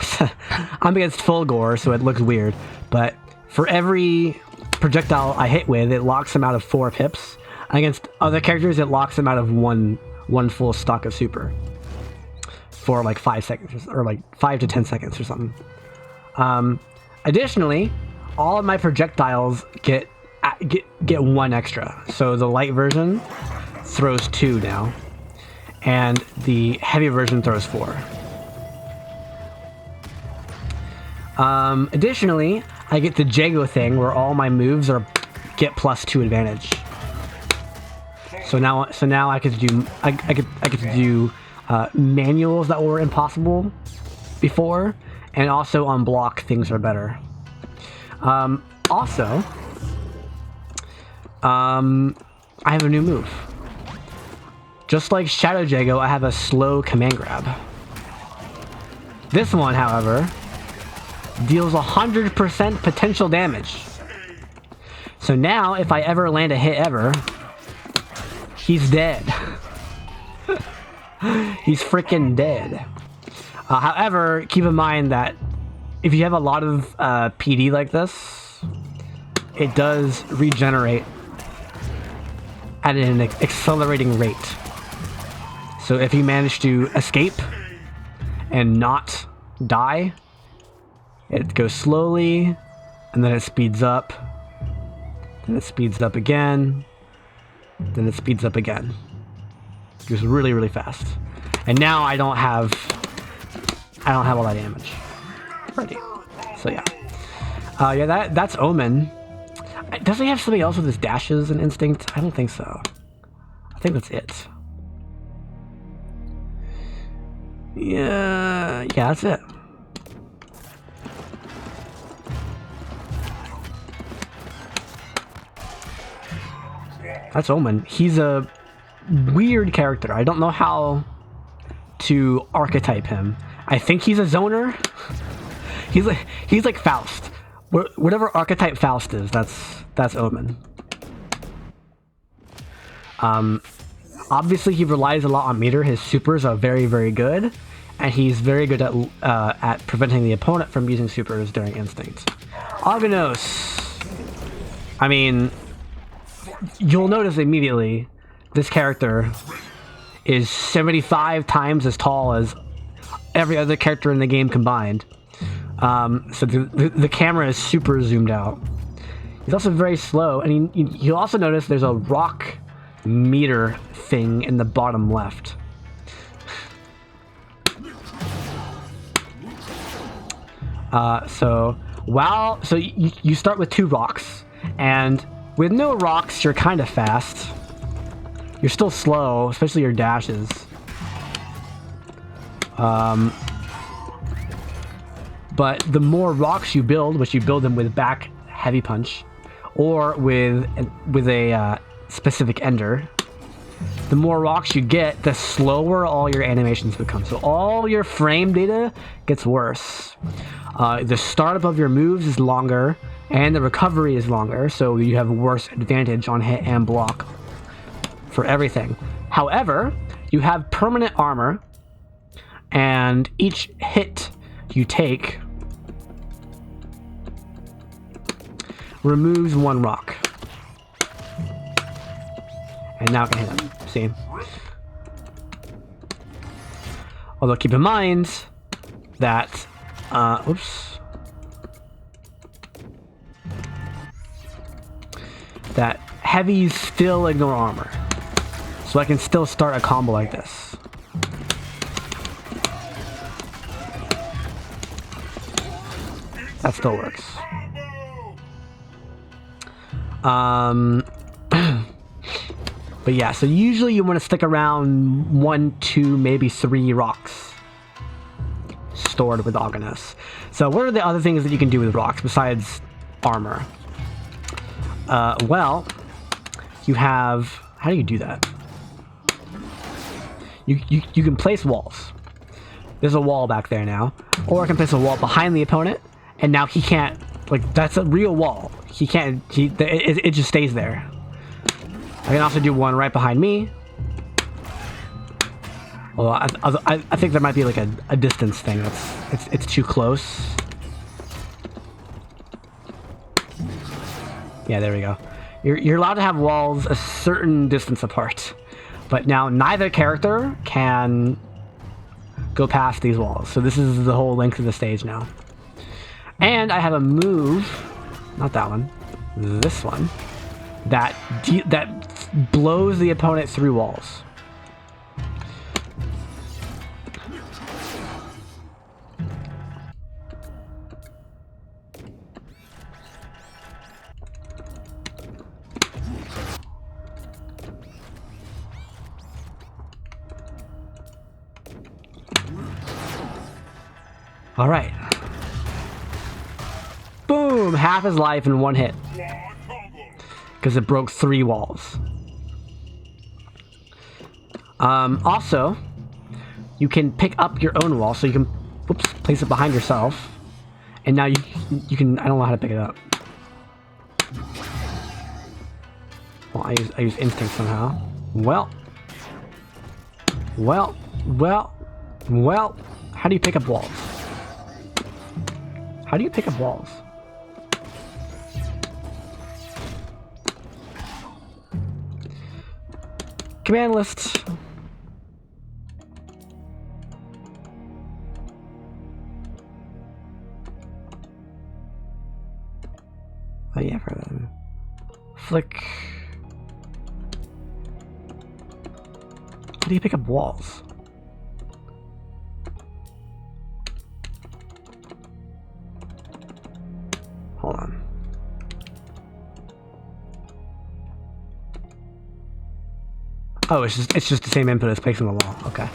I'm against Fulgore, so it looks weird. But for every projectile I hit with, it locks him out of 4 pips. Against other characters, it locks him out of one full stock of super for like 5 seconds or like 5 to 10 seconds or something. Additionally, all of my projectiles get 1 extra. So the light version throws 2 now, and the heavy version throws 4. Additionally, I get the Jago thing where all my moves get +2 advantage. So now I get to do manuals that were impossible before, and also on block things are better. Also, I have a new move. Just like Shadow Jago, I have a slow command grab. This one, however, deals 100% potential damage. So now, if I ever land a hit ever, he's dead. He's freaking dead. However, keep in mind that if you have a lot of PD like this, it does regenerate at an accelerating rate. So if you manage to escape and not die, it goes slowly, and then it speeds up, then it speeds up again, then it speeds up again. It goes really, really fast. And now I don't have all that damage. Ready. So yeah. Yeah, that's Omen. Does he have something else with his dashes and Instinct? I don't think so. I think that's it. Yeah, that's it. That's Omen. He's a weird character. I don't know how to archetype him. I think he's a zoner. He's like Faust. Whatever archetype Faust is, that's Omen. Obviously he relies a lot on meter. His supers are very, very good, and he's very good at preventing the opponent from using supers during Instinct. Aganos. I mean, you'll notice immediately this character is 75 times as tall as every other character in the game combined. So the camera is super zoomed out. He's also very slow, and you'll also notice there's a rock meter thing in the bottom left. So you start with 2 rocks, and with no rocks you're kind of fast. You're still slow, especially your dashes. But the more rocks you build, which you build them with back heavy punch, or with a specific ender, the more rocks you get, the slower all your animations become. So all your frame data gets worse. The startup of your moves is longer, and the recovery is longer, so you have worse advantage on hit and block for everything. However, you have permanent armor, and each hit you take removes 1 rock. And now I can hit him. See? Although keep in mind that that heavies still ignore armor. So I can still start a combo like this. That still works. But yeah, so usually you want to stick around 1, 2, maybe 3 rocks stored with Aganos. So what are the other things that you can do with rocks besides armor? Well, you have... How do you do that? You can place walls. There's a wall back there now. Or I can place a wall behind the opponent, and now he can't... Like, that's a real wall. He can't... It just stays there. I can also do one right behind me. Well, I think there might be like a distance thing. It's too close. Yeah, there we go. You're allowed to have walls a certain distance apart, but now neither character can go past these walls. So this is the whole length of the stage now. And I have a move, not that one, this one, that blows the opponent through walls. All right. Boom! Half his life in one hit. Because it broke 3 walls. Also, you can pick up your own wall, so you can, whoops, place it behind yourself. And now you can, I don't know how to pick it up. Well, I use instinct somehow. Well, how do you pick up walls? How do you pick up walls? Command list. Oh yeah, for that. Flick. How do you pick up walls? Hold on. Oh, it's just the same input as placing the wall. Okay.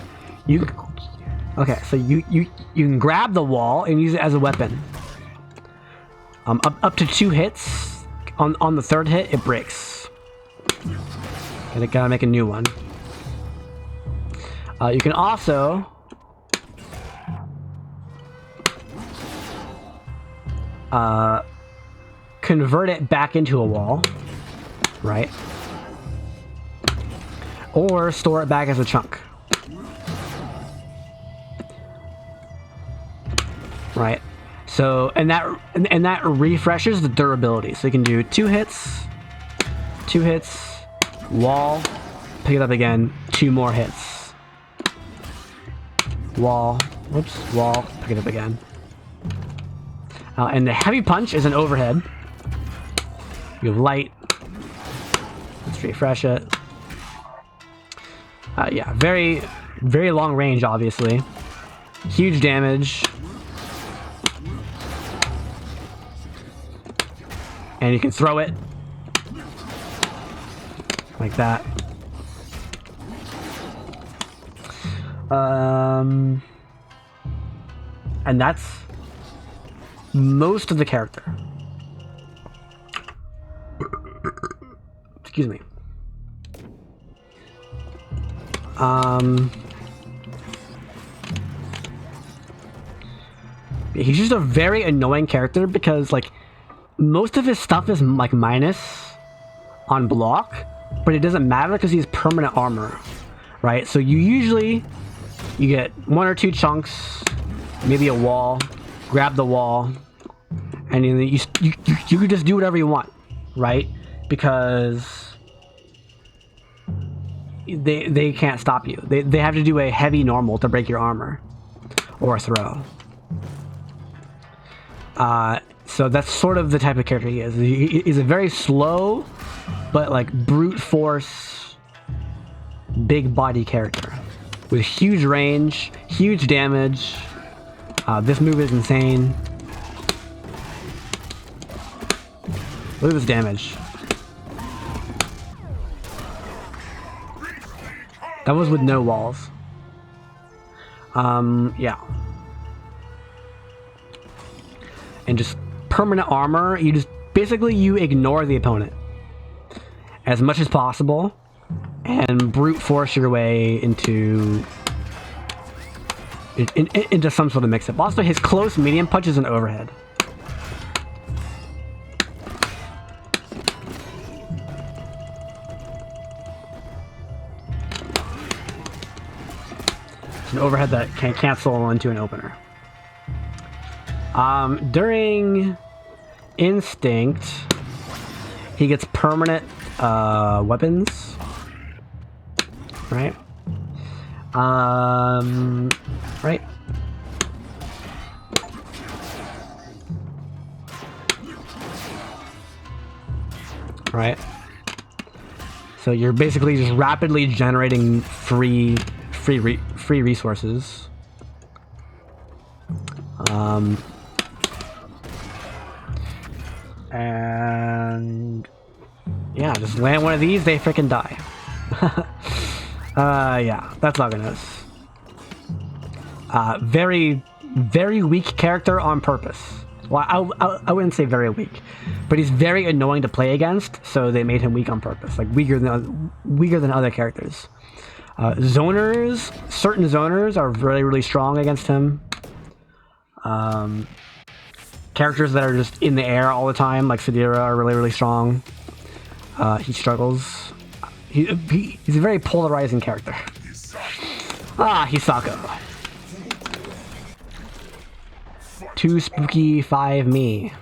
So you can grab the wall and use it as a weapon. Up to 2 hits. On the 3rd hit, it breaks. And it gotta make a new one. You can also convert it back into a wall, right? Or store it back as a chunk. Right. So, and that refreshes the durability. So you can do 2 hits, wall, pick it up again, 2 more hits. Wall, whoops, wall, pick it up again. And the heavy punch is an overhead. You have light. Let's refresh it. Yeah, very, very long range, obviously. Huge damage. And you can throw it. Like that. And that's most of the character. Excuse me. He's just a very annoying character because, like, most of his stuff is, like, minus on block, but it doesn't matter because he's permanent armor, right? So you get 1 or 2 chunks, maybe a wall, grab the wall, and then you can just do whatever you want, right? Because they can't stop you. They have to do a heavy normal to break your armor or a throw. So that's sort of the type of character he is. He's a very slow, but like brute force, big body character with huge range, huge damage. This move is insane. Look at this damage. That was with no walls. Yeah. And just permanent armor, you just basically you ignore the opponent as much as possible and brute force your way into some sort of mix-up. Also, his close medium punch is an overhead. It's an overhead that can cancel into an opener. During Instinct, he gets permanent weapons, right? Right. Right. So you're basically just rapidly generating free resources. And yeah, just land one of these, they freaking die. Yeah, that's Aganos. Very, very weak character on purpose. Well, I wouldn't say very weak, but he's very annoying to play against, so they made him weak on purpose, like weaker than other characters. Zoners, certain zoners are really, really strong against him. Characters that are just in the air all the time, like Sadira, are really, really strong. He struggles. He's a very polarizing character. Hisako. 2 spooky, 5 me.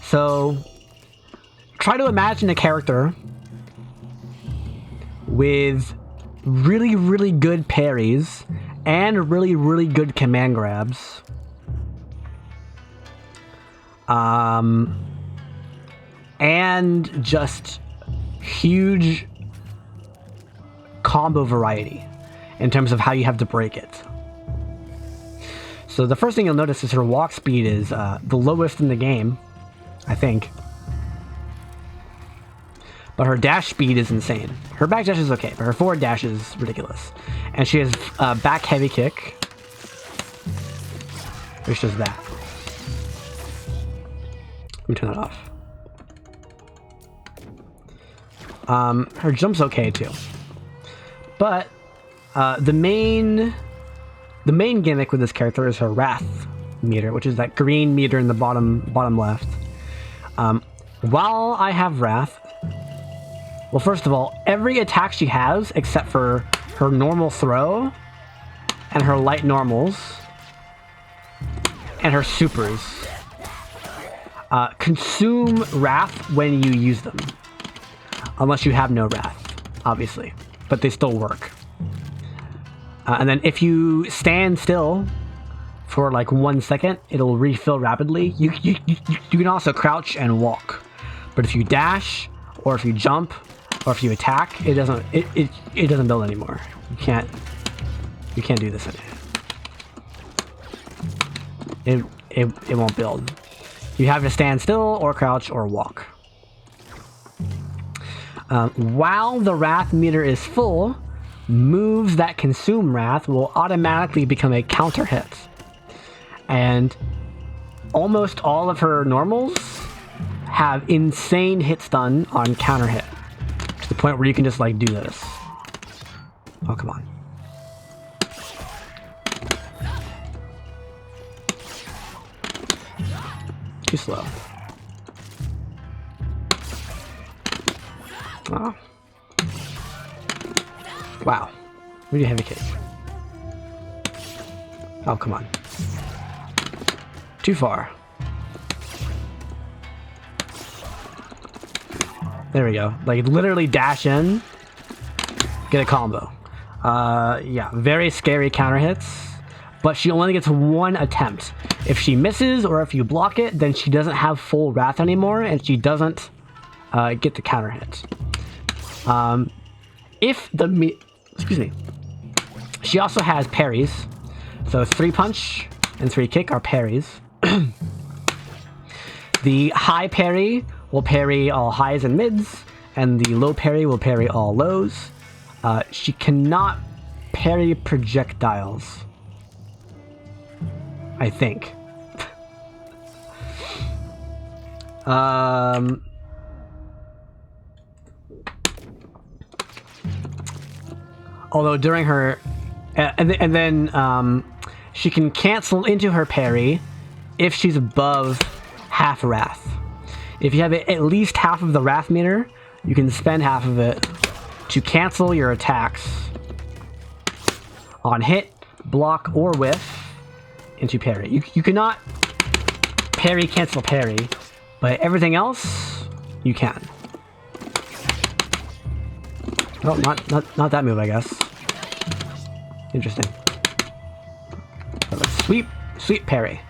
So, try to imagine a character with really, really good parries and really, really good command grabs. And just huge combo variety in terms of how you have to break it. So the first thing you'll notice is her walk speed is the lowest in the game, I think. But her dash speed is insane. Her back dash is okay, but her forward dash is ridiculous. And she has back heavy kick, which does that. Let me turn that off. Her jump's okay too. But the main gimmick with this character is her wrath meter, which is that green meter in the bottom left. While I have wrath, well, first of all, every attack she has, except for her normal throw and her light normals and her supers, consume wrath when you use them. Unless you have no wrath, obviously. But they still work. And then if you stand still for like 1 second, it'll refill rapidly. You can also crouch and walk. But if you dash, or if you jump, or if you attack, it doesn't build anymore. You can't do this anymore. It won't build. You have to stand still, or crouch, or walk. While the wrath meter is full, moves that consume wrath will automatically become a counter hit. And almost all of her normals have insane hit stun on counter hit. To the point where you can just like do this. Oh, come on. Too slow. Oh. Wow. Really heavy kick. Oh, come on. Too far. There we go. Like, literally dash in, get a combo. Yeah, very scary counter hits, but she only gets 1 attempt. If she misses or if you block it, then she doesn't have full wrath anymore, and she doesn't get the counter hit. Excuse me. She also has parries. So 3 punch and 3 kick are parries. The high parry will parry all highs and mids, and the low parry will parry all lows. She cannot parry projectiles, I think. Although during her, and then she can cancel into her parry if she's above half wrath. If you have at least half of the wrath meter, you can spend half of it to cancel your attacks on hit, block, or whiff into parry. You cannot parry, cancel, parry, but everything else you can. Oh, not that move, I guess. Interesting. Sweep, sweep, parry.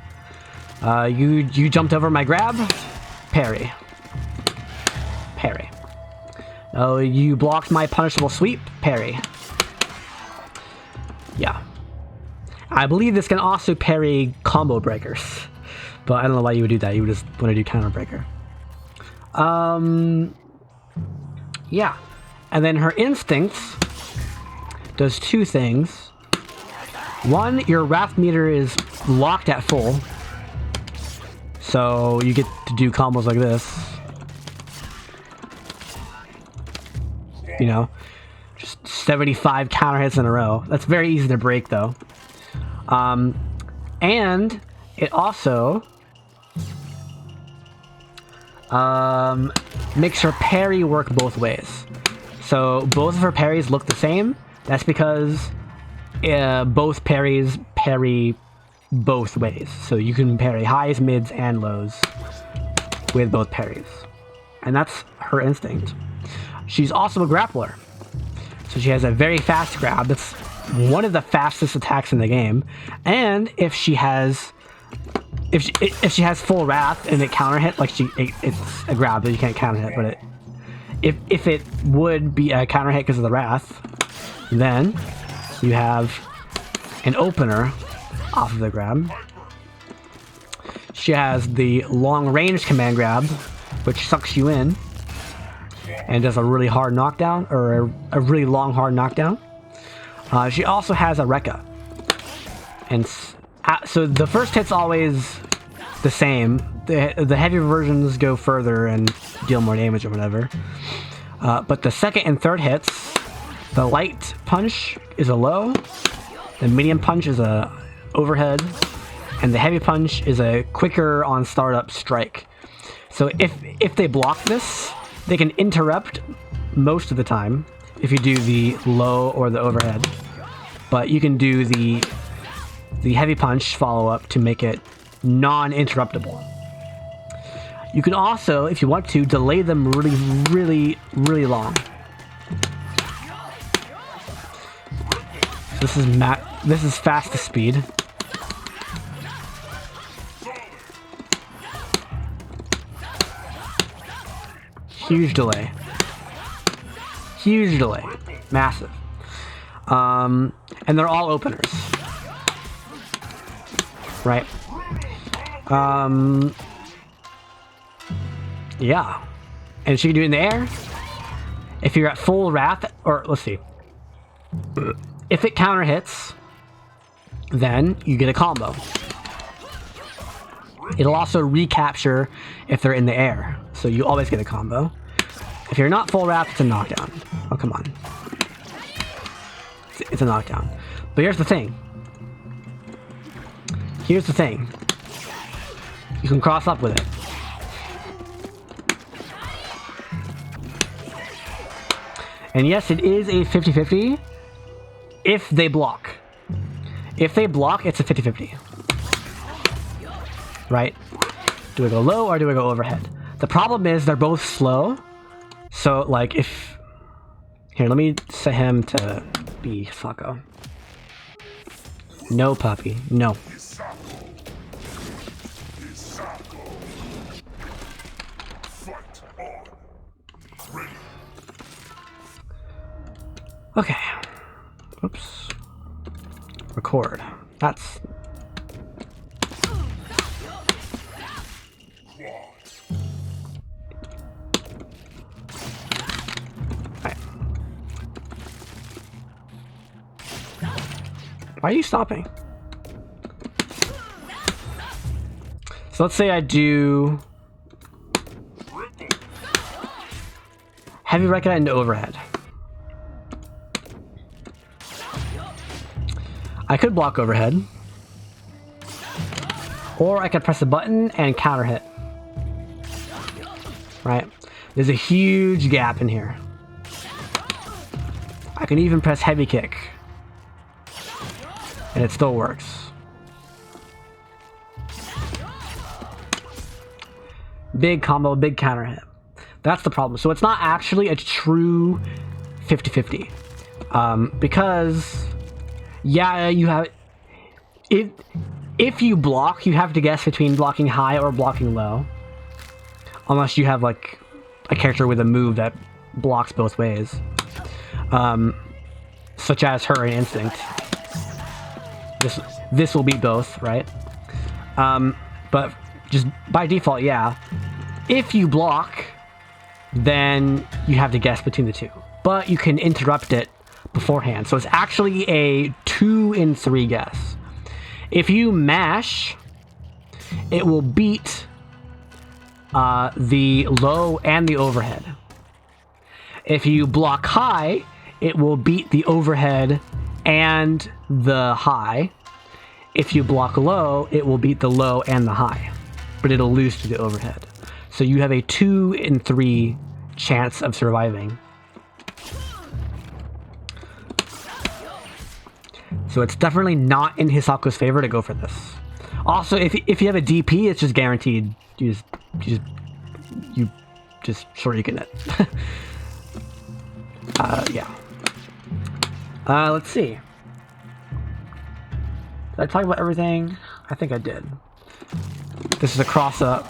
You jumped over my grab, parry, parry. Oh, you blocked my punishable sweep, parry. Yeah. I believe this can also parry combo breakers, but I don't know why you would do that. You would just want to do counter breaker. Yeah. And then her instincts does two things. One, your wrath meter is locked at full, so you get to do combos like this. You know, just 75 counter hits in a row. That's very easy to break, though. And it also makes her parry work both ways. So both of her parries look the same. That's because both parries parry both ways. So you can parry highs, mids, and lows with both parries. And that's her instinct. She's also a grappler. So she has a very fast grab. That's one of the fastest attacks in the game. And if she has full wrath and it counter hit, like it's a grab that you can't counter hit, but if it would be a counter hit because of the wrath, then you have an opener off of the grab. She has the long range command grab, which sucks you in and does a really hard knockdown, or a really long hard knockdown. She also has a Rekka, and so the first hit's always the same. The heavier versions go further and deal more damage or whatever. But the second and third hits, the light punch is a low, the medium punch is a overhead, and the heavy punch is a quicker on startup strike. So if they block this, they can interrupt most of the time if you do the low or the overhead. But you can do the heavy punch follow-up to make it non-interruptible. You can also, if you want to, delay them really, really, really long. This is fast to speed. Huge delay. Huge delay. Massive. And they're all openers. Right. Yeah. And she can do it in the air. If you're at full wrath, or let's see. If it counter hits, then you get a combo. It'll also recapture if they're in the air. So you always get a combo. If you're not full wrath, it's a knockdown. Oh, come on. It's a knockdown. But here's the thing. Here's the thing. You can cross up with it. And yes, it is a 50-50 if they block. If they block, it's a 50-50. Right? Do I go low or do I go overhead? The problem is they're both slow. So, like, if... Here, let me set him to be Hisako. No, puppy. No. Okay. Oops. Record. That's... Why are you stopping? So let's say I do heavy record into overhead. I could block overhead, or I could press a button and counter hit. Right? There's a huge gap in here. I can even press heavy kick, and it still works. Big combo, big counter hit. That's the problem. So it's not actually a true 50-50. Because, yeah, you have... If you block, you have to guess between blocking high or blocking low. Unless you have, like, a character with a move that blocks both ways. Such as her in Instinct. This will beat both, right? But just by default, yeah. If you block, then you have to guess between the two. But you can interrupt it beforehand. So it's actually a 2 in 3 guess. If you mash, it will beat the low and the overhead. If you block high, it will beat the overhead and the high. If you block low, it will beat the low and the high, but it'll lose to the overhead. So you have a 2 in 3 chance of surviving. So it's definitely not in Hisako's favor to go for this. Also, if you have a DP, it's just guaranteed. You just shuriken it. Yeah. Let's see. Did I talk about everything? I think I did. This is a cross up.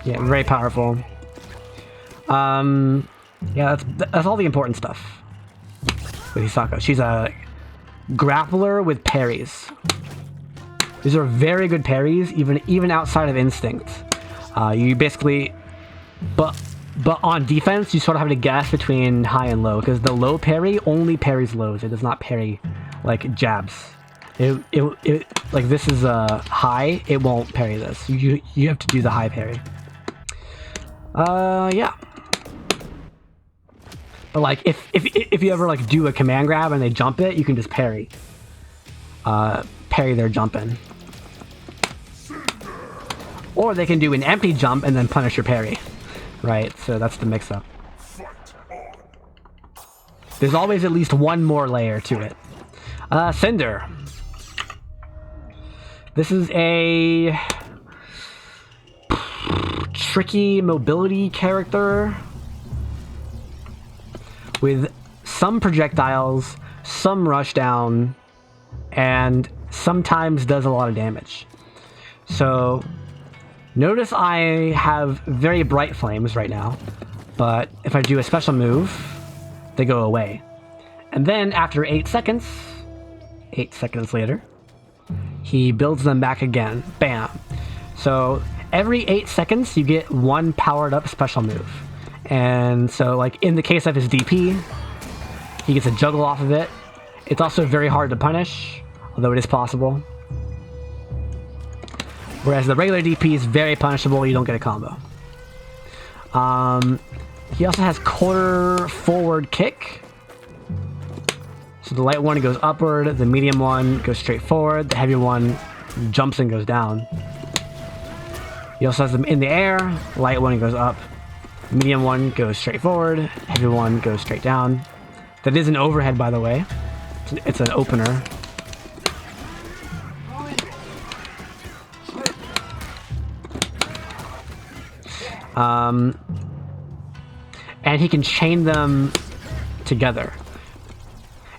Yeah, very powerful. Yeah, that's all the important stuff with Hisako. She's a grappler with parries. These are very good parries, even outside of Instinct. You basically, but on defense, you sort of have to guess between high and low, because the low parry only parries lows. It does not parry like jabs. Like this is a high. It won't parry this. You have to do the high parry. Yeah. But like if you ever like do a command grab and they jump it, you can just parry. Parry their jump in. Or they can do an empty jump and then punish your parry. Right, so that's the mix-up. There's always at least one more layer to it. Cinder. This is a tricky mobility character with some projectiles, some rushdown, and sometimes does a lot of damage. So notice I have very bright flames right now, but if I do a special move, they go away. And then after 8 seconds later, he builds them back again. Bam. So every 8 seconds, you get one powered up special move. And so like in the case of his DP, he gets a juggle off of it. It's also very hard to punish, although it is possible. Whereas the regular DP is very punishable, you don't get a combo. He also has quarter forward kick. So the light one goes upward, the medium one goes straight forward, the heavy one jumps and goes down. He also has them in the air, light one goes up, medium one goes straight forward, heavy one goes straight down. That is an overhead, by the way. It's an opener. And he can chain them together.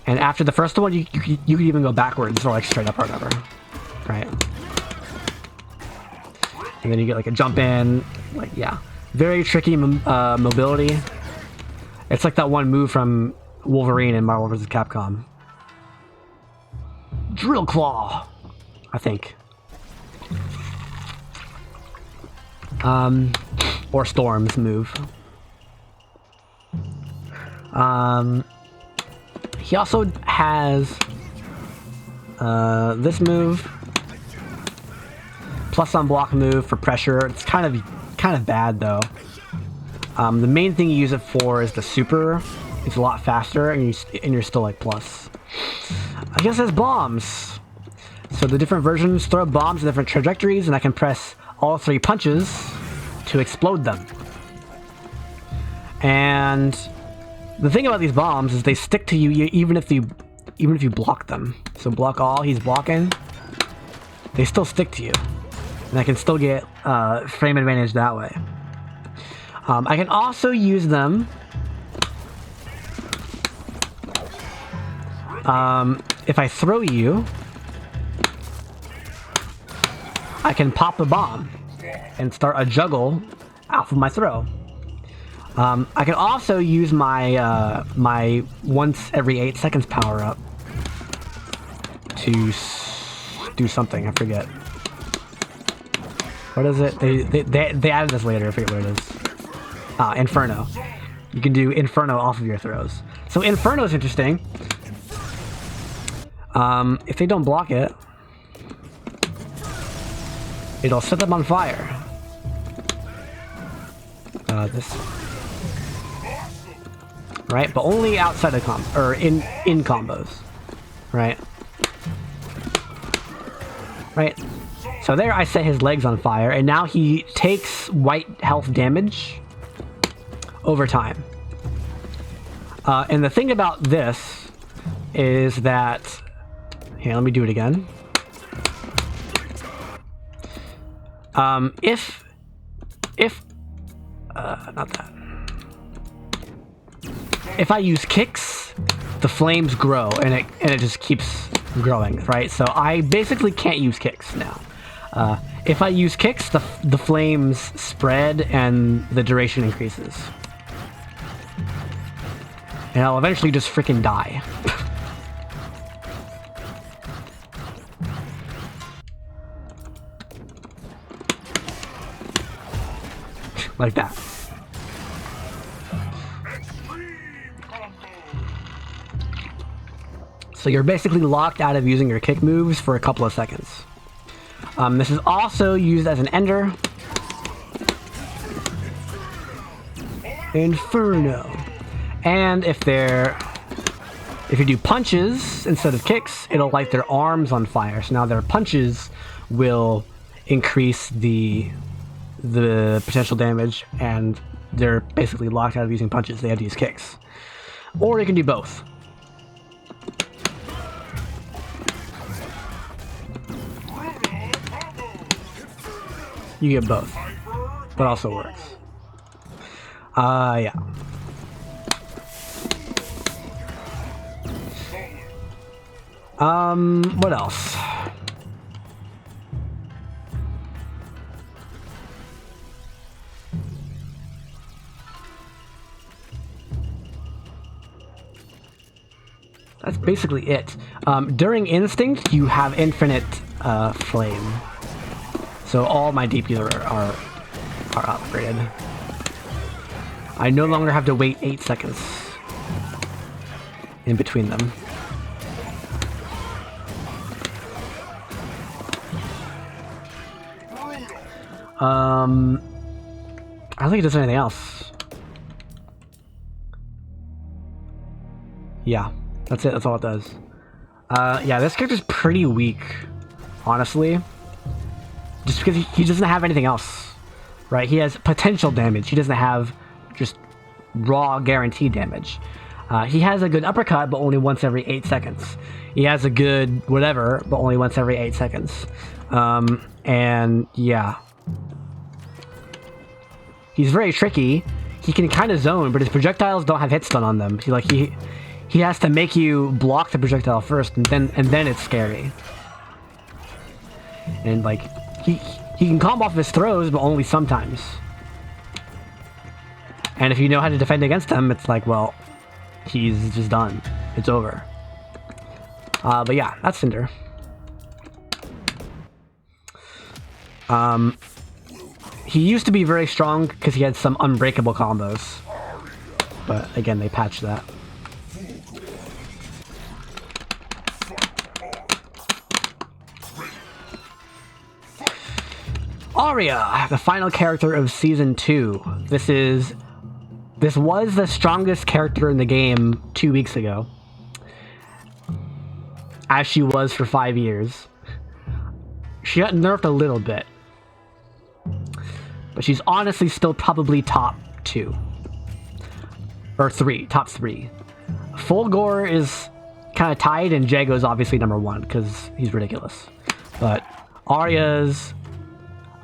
And after the first one, you can even go backwards or like straight up or whatever, right? And then you get like a jump in, like yeah, very tricky mobility. It's like that one move from Wolverine in Marvel vs. Capcom. Drill Claw, I think. Or Storm's move. He also has This move. Plus on block move for pressure. It's kind of bad though. The main thing you use it for is the super. It's a lot faster, and you're still like plus. I guess there's bombs. So the different versions throw bombs in different trajectories, and I can press all 3 punches to explode them. And the thing about these bombs is they stick to you even if you block them. So block all, he's blocking. They still stick to you, and I can still get frame advantage that way. I can also use them if I throw you. I can pop a bomb and start a juggle off of my throw. I can also use my my once every 8 seconds power up to do something. I forget. What is it? They added this later. I forget what it is. Inferno. You can do Inferno off of your throws. So Inferno is interesting. If they don't block it, it'll set them on fire. This, right? But only outside of or in combos, right? Right. So there, I set his legs on fire, and now he takes white health damage over time. And the thing about this is that, here, let me do it again. Not that. If I use kicks, the flames grow, and it just keeps growing, right? So I basically can't use kicks now. If I use kicks, the flames spread and the duration increases. And I'll eventually just freaking die. Like that. So you're basically locked out of using your kick moves for a couple of seconds. This is also used as an ender. Inferno. And if you do punches instead of kicks, it'll light their arms on fire. So now their punches will increase the potential damage, and they're basically locked out of using punches. They have to use kicks. Or you can do both. You get both. But also works. Yeah. What else? That's basically it. During Instinct, you have infinite flame. So all my DPs are upgraded. I no longer have to wait 8 seconds in between them. I don't think it does anything else. Yeah, that's it. That's all it does. Yeah, this character's pretty weak, honestly. Just because he doesn't have anything else, right? He has potential damage. He doesn't have just raw guaranteed damage. He has a good uppercut, but only once every 8 seconds. He has a good whatever, but only once every 8 seconds. And yeah. He's very tricky. He can kind of zone, but his projectiles don't have hit stun on them. He has to make you block the projectile first, and then it's scary. And like he can combo off his throws, but only sometimes. And if you know how to defend against him, it's like, well, he's just done. It's over. But yeah, that's Cinder. He used to be very strong because he had some unbreakable combos. But again, they patched that. ARIA, the final character of Season 2. This was the strongest character in the game 2 weeks ago. As she was for 5 years. She got nerfed a little bit. But she's honestly still probably top 2. Or 3, top 3. Fulgore is kind of tied, and Jago is obviously number 1, because he's ridiculous. But ARIA's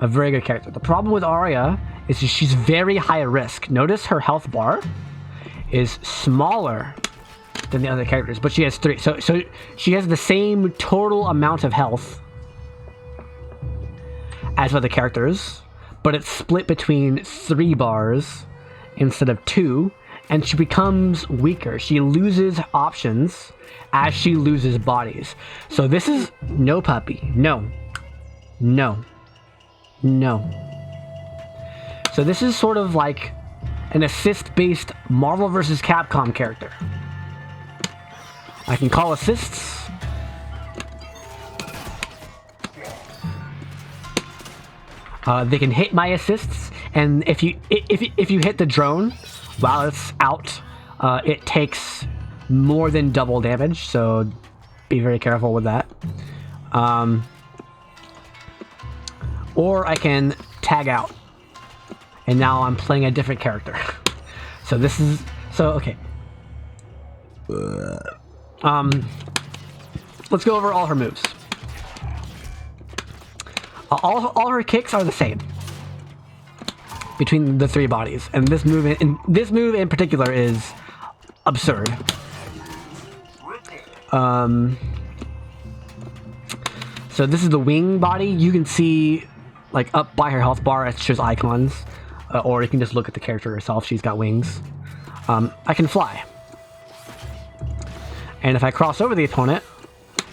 a very good character. The problem with ARIA is she's very high risk. Notice her health bar is smaller than the other characters, but she has 3. So she has the same total amount of health as other characters, but it's split between 3 bars instead of 2, and she becomes weaker. She loses options as she loses bodies. So this is no puppy. No. So this is sort of like an assist-based Marvel vs. Capcom character. I can call assists. They can hit my assists, and if you hit the drone while it's out, it takes more than double damage. So be very careful with that. Or I can tag out, and now I'm playing a different character. Okay. Let's go over all her moves. All her kicks are the same between the 3 bodies, and this move in particular is absurd. So this is the wing body. You can see, like, up by her health bar, it shows icons, or you can just look at the character herself. She's got wings. I can fly, and if I cross over the opponent,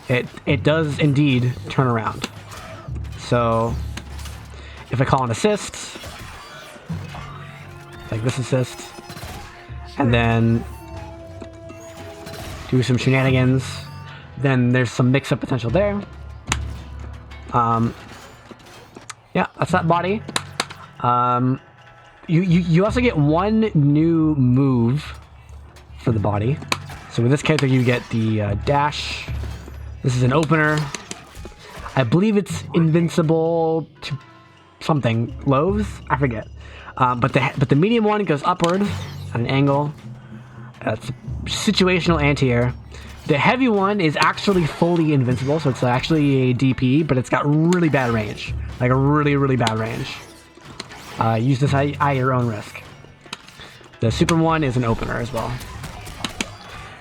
it does indeed turn around. So if I call an assist, like this assist, and then do some shenanigans, then there's some mix-up potential there. Yeah, that's that body. You also get 1 new move for the body. So with this character, you get the dash. This is an opener. I believe it's invincible to something. Loaves? I forget. But the medium one goes upward at an angle. It's situational anti-air. The heavy one is actually fully invincible, so it's actually a DP, but it's got really bad range. Like a really bad range. Use this at your own risk. The super one is an opener as well.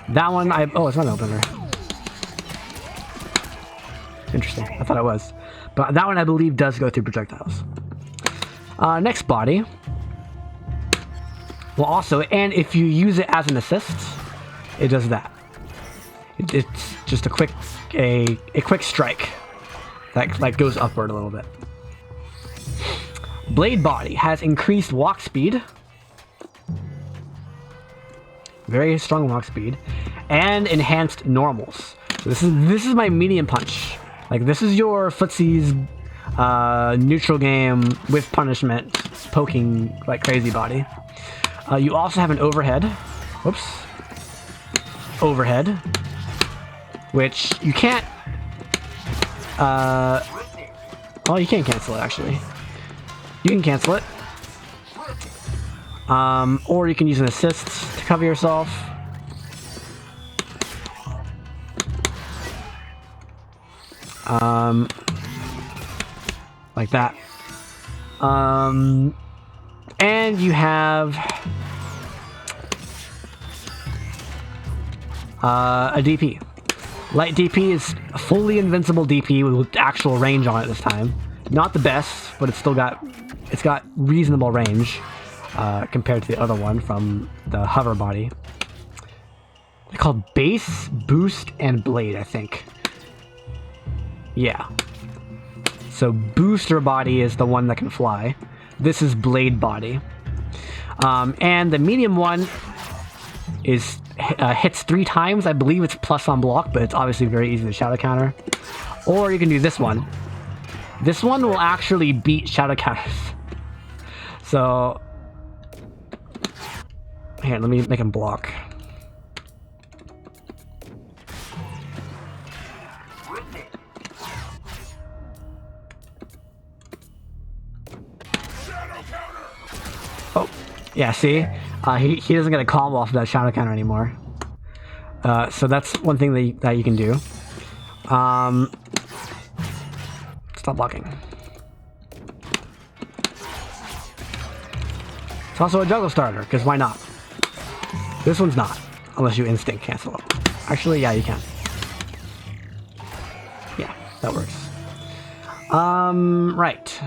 That one, oh, it's not an opener. Interesting. I thought it was. But that one, I believe, does go through projectiles. Next body. Well, also, and if you use it as an assist, it does that. It's just a quick strike that like goes upward a little bit. Blade body has increased walk speed, very strong walk speed, and enhanced normals. So this is my medium punch. Like this is your footsie's neutral game with punishment, poking like crazy body. You also have an overhead. Whoops. Overhead, which you can't. Oh, you can't cancel it actually. You can cancel it. Or you can use an assist to cover yourself. Like that. And you have a DP. Light DP is a fully invincible DP with actual range on it this time. Not the best, but it's got reasonable range compared to the other one from the hover body. They're called Base, Boost, and Blade, I think. Yeah. So Booster body is the one that can fly. This is Blade body. And the medium one is hits 3 times. I believe it's plus on block, but it's obviously very easy to shadow counter. Or you can do this one, This one will actually beat shadow counters. So, here, let me make him block. Oh, yeah, see? He doesn't get a combo off of that shadow counter anymore. So that's one thing that you can do. Stop blocking. It's also a juggle starter, because why not? This one's not, unless you instinct cancel it. Actually, yeah, you can. Yeah, that works. Right.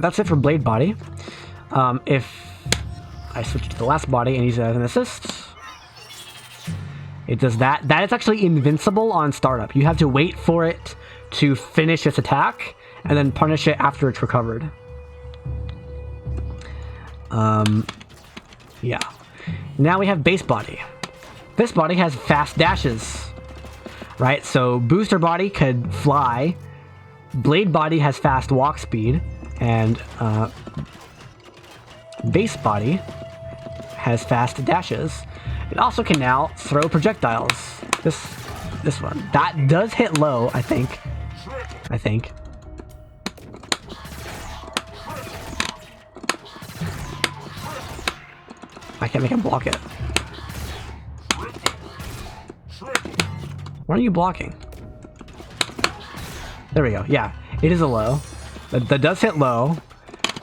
That's it for Blade Body. If I switch to the last body and use it as an assist, it does that. That is actually invincible on startup. You have to wait for it to finish its attack and then punish it after it's recovered. Yeah. Now we have base body. This body has fast dashes, right? So booster body could fly. Blade body has fast walk speed, and base body has fast dashes. It also can now throw projectiles. This one. That does hit low, I think. I can't make him block it. Why are you blocking? There we go. Yeah, it is a low. That does hit low.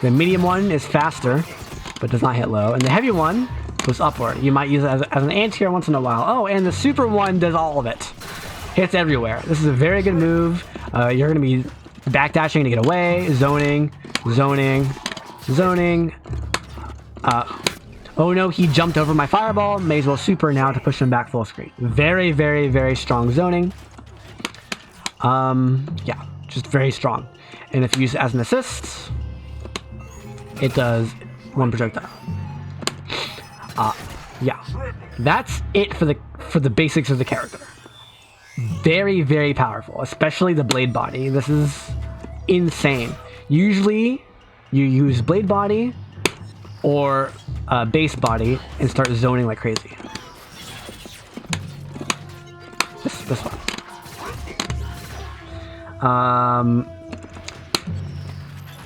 The medium one is faster, but does not hit low. And the heavy one goes upward. You might use it as an anti-air once in a while. Oh, and the super one does all of it. Hits everywhere. This is a very good move. You're going to be backdashing to get away, zoning. Oh no, he jumped over my fireball. May as well super now to push him back full screen. Very, very, very strong zoning. Yeah, just very strong. And if you use it as an assist, it does one projectile. Yeah, that's it for the basics of the character. Very, very powerful, especially the blade body. This is insane. Usually, you use blade body or base body and start zoning like crazy. This one.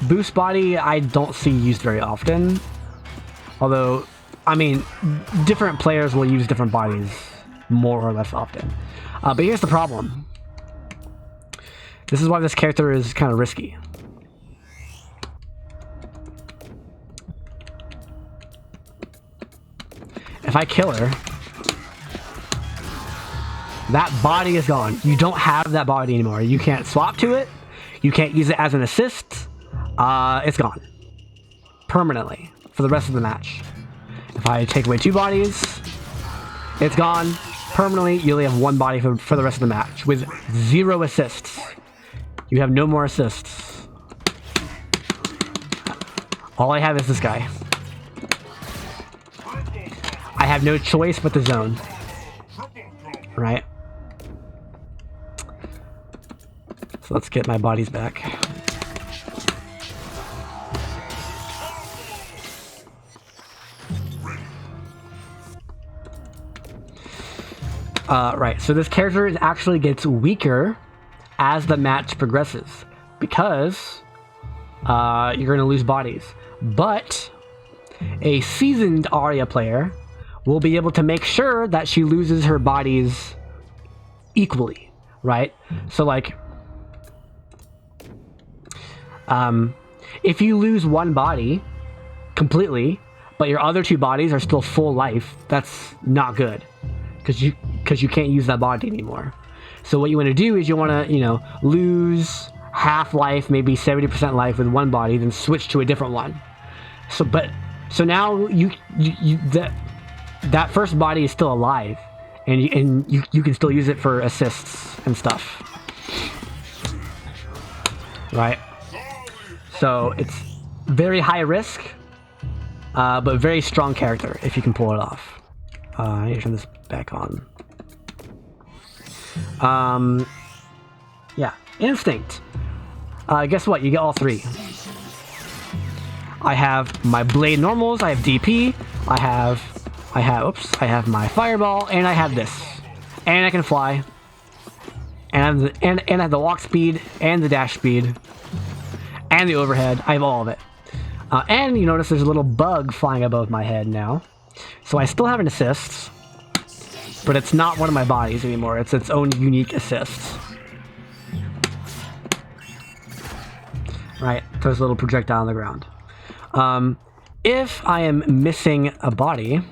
Boost body I don't see used very often. Although, I mean, different players will use different bodies more or less often. But here's the problem. This is why this character is kind of risky. If I kill her, that body is gone. You don't have that body anymore. You can't swap to it. You can't use it as an assist. It's gone. Permanently. For the rest of the match. If I take away 2 bodies, it's gone. Permanently, you only have 1 body for the rest of the match. With 0 assists. You have no more assists. All I have is this guy. I have no choice but the zone. Right? So let's get my bodies back. Right, so this character actually gets weaker as the match progresses because you're going to lose bodies. But a seasoned ARIA player will be able to make sure that she loses her bodies equally, right? So like, if you lose 1 body completely, but your other 2 bodies are still full life, that's not good. Because you can't use that body anymore. So what you want to do is you want to, you know, lose half life, maybe 70% life with 1 body, then switch to a different one. So now that first body is still alive, and you can still use it for assists and stuff, right? So it's very high risk, but very strong character if you can pull it off. I need to turn this back on. Yeah, instinct. Guess what? You get all three. I have my blade normals. I have DP. I have my fireball, and I have this, and I can fly, and I have the walk speed, and the dash speed, and the overhead. I have all of it. And you notice there's a little bug flying above my head now. So I still have an assist, but it's not one of my bodies anymore. It's its own unique assist. Right, there's a little projectile on the ground. If I am missing a body...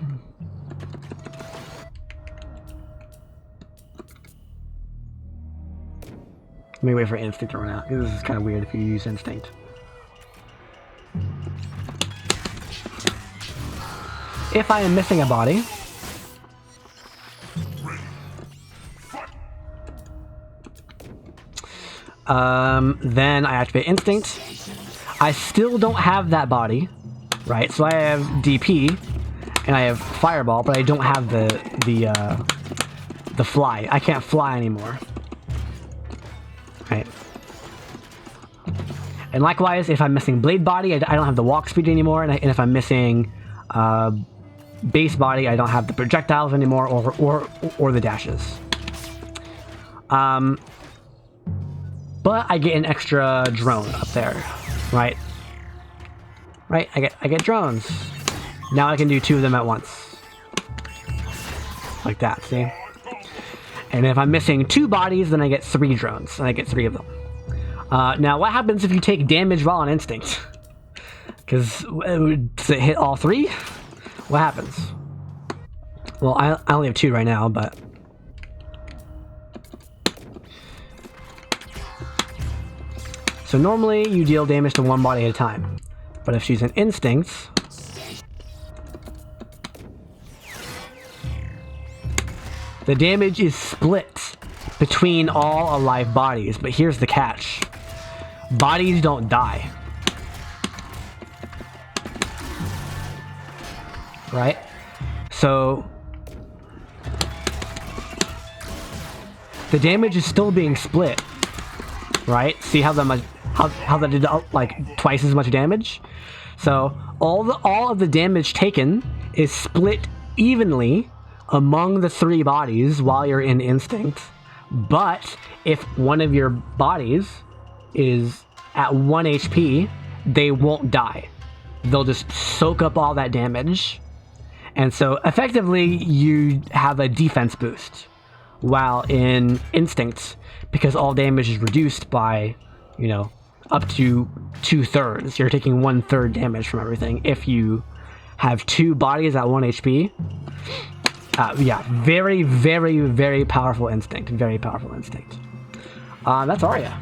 Let me wait for instinct to run out. This is kind of weird if you use instinct. If I am missing a body, then I activate instinct. I still don't have that body, right? So I have DP and I have fireball, but I don't have the fly. I can't fly anymore. Right. And likewise, if I'm missing blade body, I don't have the walk speed anymore, and if I'm missing base body, I don't have the projectiles anymore, or the dashes. But I get an extra drone up there, right? Right, I get drones. Now I can do 2 of them at once, like that. See? And if I'm missing 2 bodies, then I get 3 drones, and I get 3 of them. Now, what happens if you take damage while on instinct? Because does it hit all 3? What happens? Well, I only have 2 right now, but... So normally, you deal damage to 1 body at a time. But if she's an instinct... The damage is split between all alive bodies, but here's the catch. Bodies don't die. Right? So the damage is still being split. Right? See how that did like twice as much damage? So all of the damage taken is split evenly among the 3 bodies while you're in instinct. But if one of your bodies is at 1 HP, they won't die. They'll just soak up all that damage. And so effectively you have a defense boost while in instinct, because all damage is reduced by, you know, up to 2/3. You're taking 1/3 damage from everything if you have 2 bodies at 1 HP. Yeah, very, very, very powerful instinct. Very powerful instinct. That's ARIA.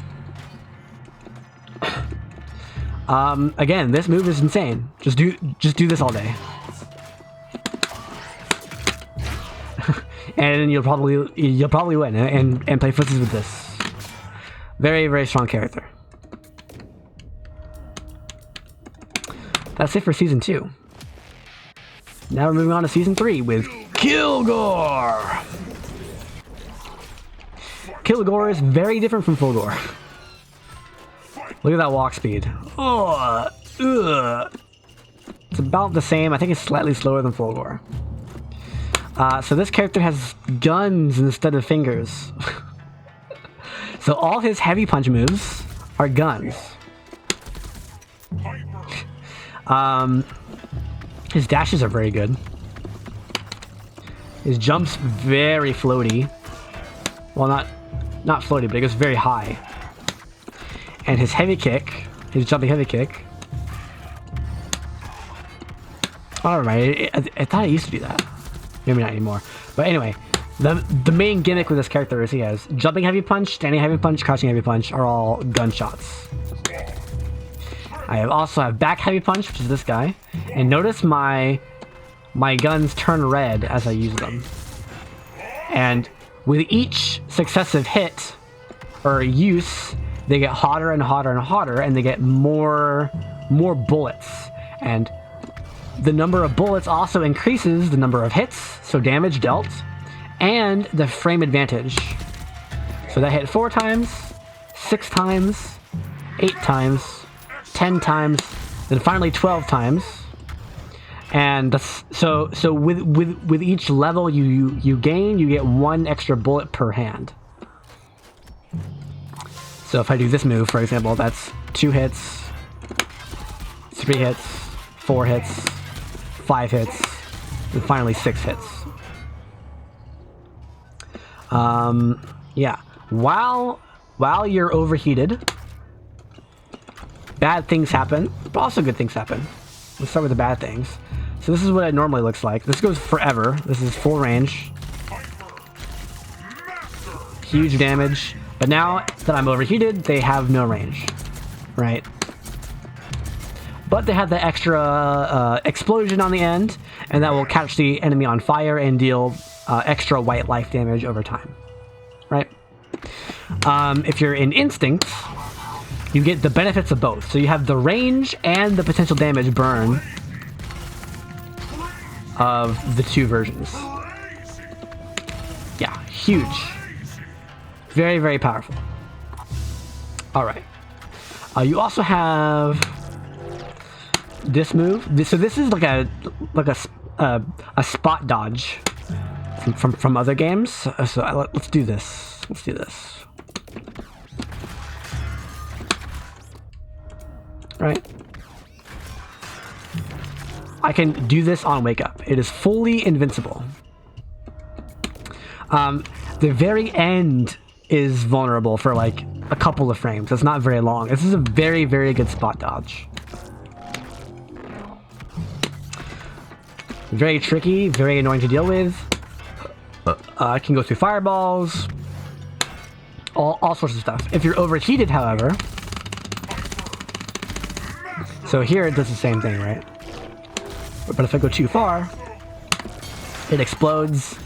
Again, this move is insane. Just do this all day. And you'll probably win and play footsies with this. Very, very strong character. That's it for season 2. Now we're moving on to season 3 with Kilgore. Kilgore is very different from Fulgore. Look at that walk speed. Oh, it's about the same. I think it's slightly slower than Fulgore. So this character has guns instead of fingers. So all his heavy punch moves are guns. His dashes are very good. His jump's very floaty. Well, not floaty, but it goes very high. And his heavy kick, his jumping heavy kick. Alright, I thought it used to do that. Maybe not anymore. But anyway, the main gimmick with this character is he has jumping heavy punch, standing heavy punch, crouching heavy punch are all gunshots. I also have back heavy punch, which is this guy. And notice my guns turn red as I use them. And with each successive hit or use, they get hotter and hotter and hotter, and they get more bullets. And the number of bullets also increases the number of hits, so damage dealt, and the frame advantage. So that hit 4 times, 6 times, 8 times, 10 times, then finally 12 times. And so with each level you gain, you get 1 extra bullet per hand. So if I do this move, for example, that's 2 hits, 3 hits, 4 hits, 5 hits, and finally 6 hits. Yeah. While you're overheated, bad things happen, but also good things happen. Let's start with the bad things. So this is what it normally looks like. This goes forever. This is full range. Huge damage. But now that I'm overheated, they have no range. Right? But they have the extra explosion on the end, and that will catch the enemy on fire and deal extra white life damage over time. Right? If you're in Instinct, you get the benefits of both. So you have the range and the potential damage burn of the 2 versions. Yeah, huge. Very, very powerful. Alright. You also have this move. So this is like a spot dodge from other games. So let's do this. Let's do this. Right. I can do this on wake up. It is fully invincible. The very end is vulnerable for like a couple of frames. It's not very long. This is a very, very good spot dodge. Very tricky, very annoying to deal with. I can go through fireballs, all sorts of stuff. If you're overheated, however, so here it does the same thing, right? But if I go too far, it explodes.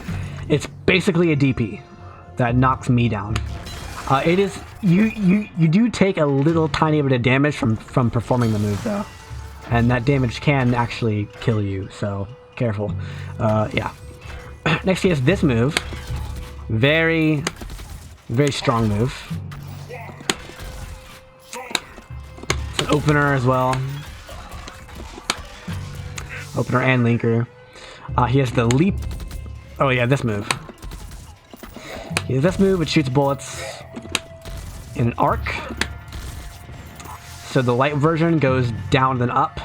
It's basically a DP that knocks me down. It is you do take a little tiny bit of damage from performing the move though, and that damage can actually kill you. So careful. Yeah. Next he has this move. Very, very strong move. It's an opener as well. Opener and linker. He has the leap. Oh yeah, this move. He has this move which shoots bullets in an arc. So the light version goes down then up.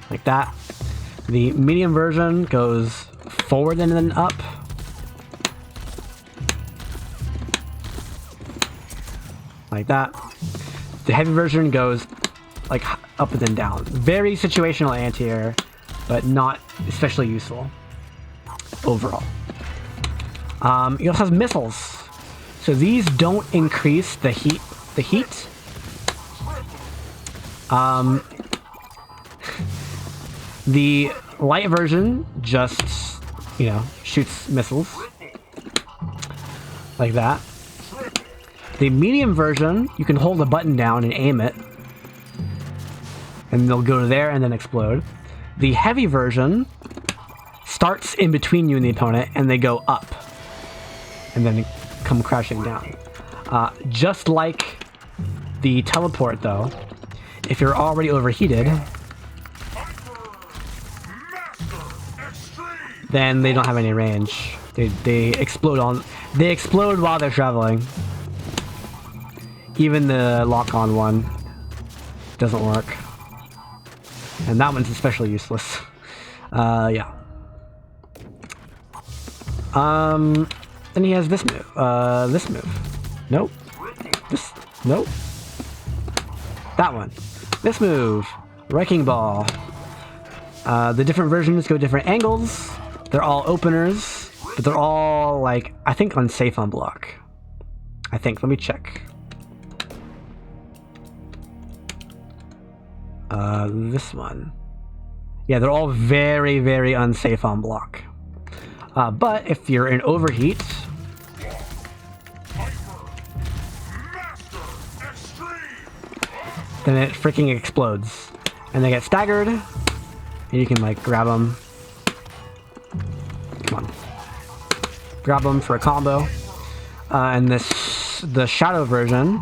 Like that. The medium version goes forward and then up. Like that. The heavy version goes like up and then down. Very situational anti-air, but not especially useful overall. He also has missiles. So these don't increase the heat. The light version just, you know, shoots missiles. Like that. The medium version, you can hold the button down and aim it. And they'll go there and then explode. The heavy version starts in between you and the opponent and they go up. And then come crashing down. Just like the teleport though, if you're already overheated, then they don't have any range. They explode while they're traveling. Even the lock-on one doesn't work. And that one's especially useless. Yeah. Then he has this move. This move. Nope. This. Nope. That one. This move. Wrecking Ball. The different versions go different angles. They're all openers, but they're all, like, I think unsafe on block. I think. Let me check. This one. Yeah, they're all very, very unsafe on block. But if you're in overheat, then it freaking explodes. And they get staggered, and you can, like, grab them. Come on. Grab them for a combo. And the Shadow version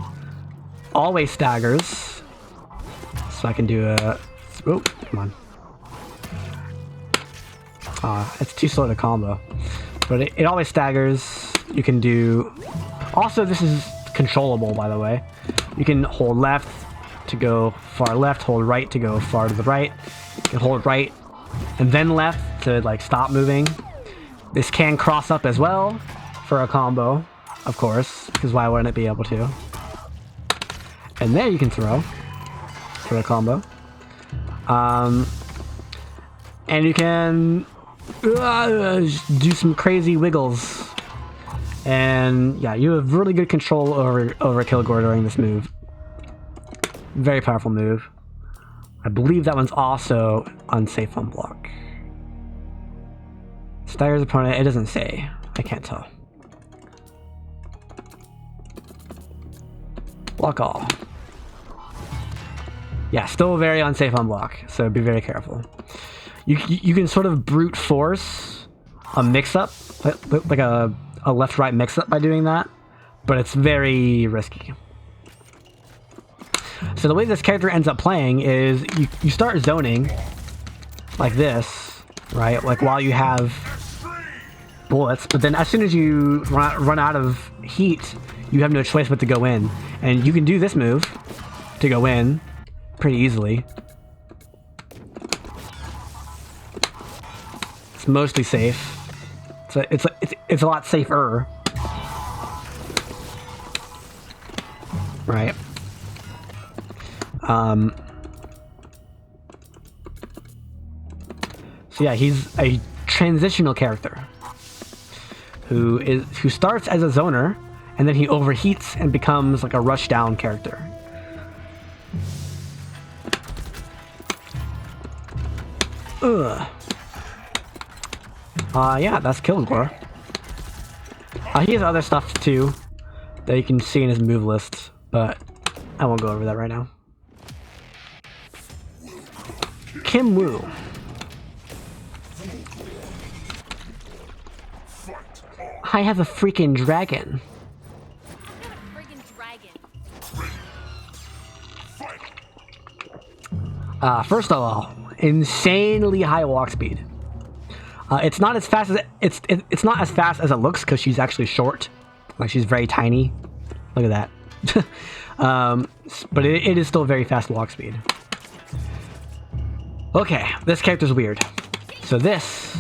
always staggers. So I can do a... Oh, come on. It's too slow to combo. But it always staggers. You can do... Also, this is controllable, by the way. You can hold left to go far left, hold right to go far to the right. You can hold right and then left to like stop moving. This can cross up as well for a combo, of course, because why wouldn't it be able to? And there you can throw for a combo. And you can do some crazy wiggles. And yeah, you have really good control over Kilgore during this move. Very powerful move. I believe that one's also unsafe on block. Staggers opponent, it doesn't say. I can't tell. Block all. Yeah, still very unsafe on block, so be very careful. You can sort of brute force a mix-up, like a left-right mix-up by doing that, but it's very risky. So the way this character ends up playing is you start zoning like this, right? Like while you have bullets, but then as soon as you run out of heat, you have no choice but to go in. And you can do this move to go in pretty easily. It's mostly safe. So it's a lot safer. Right. So yeah, he's a transitional character who starts as a zoner, and then he overheats and becomes like a rushdown character. Ugh. Yeah, that's Kilgore. He has other stuff too that you can see in his move list, but I won't go over that right now. Kim Woo. I have a freaking dragon. First of all, insanely high walk speed. It's not as fast as it's not as fast as it looks because she's actually short. Like she's very tiny. Look at that. But it is still very fast walk speed. Okay, this character's weird. So this,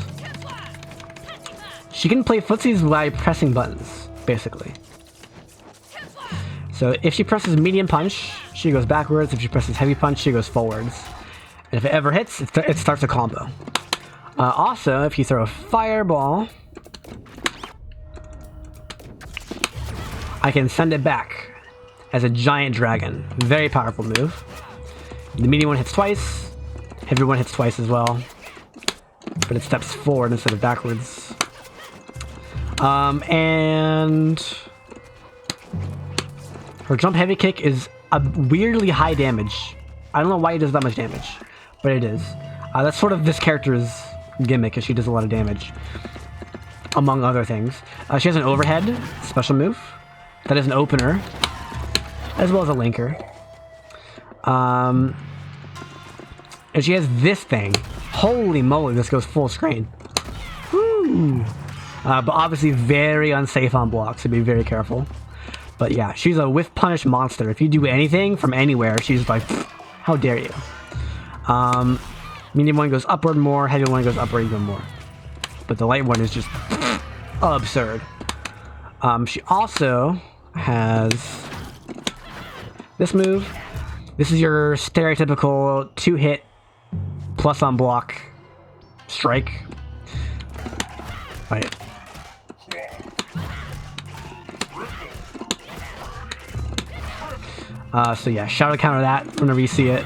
she can play footsies by pressing buttons, basically. So if she presses medium punch, she goes backwards. If she presses heavy punch, she goes forwards. And if it ever hits, it starts a combo. Also, if you throw a fireball, I can send it back as a giant dragon. Very powerful move. The medium one hits twice. Heavy one hits twice as well. But it steps forward instead of backwards. And her jump heavy kick is a weirdly high damage. I don't know why it does that much damage, but it is. That's sort of this character's gimmick, is she does a lot of damage, among other things. She has an overhead special move that is an opener, as well as a linker. And she has this thing. Holy moly, this goes full screen. Woo! But obviously very unsafe on block, so be very careful. But yeah, she's a whiff punish monster. If you do anything from anywhere, she's like, how dare you. Medium one goes upward more, heavy one goes upward even more. But the light one is just absurd. She also has this move. This is your stereotypical 2-hit plus on block strike. Right. So yeah, shadow counter that whenever you see it.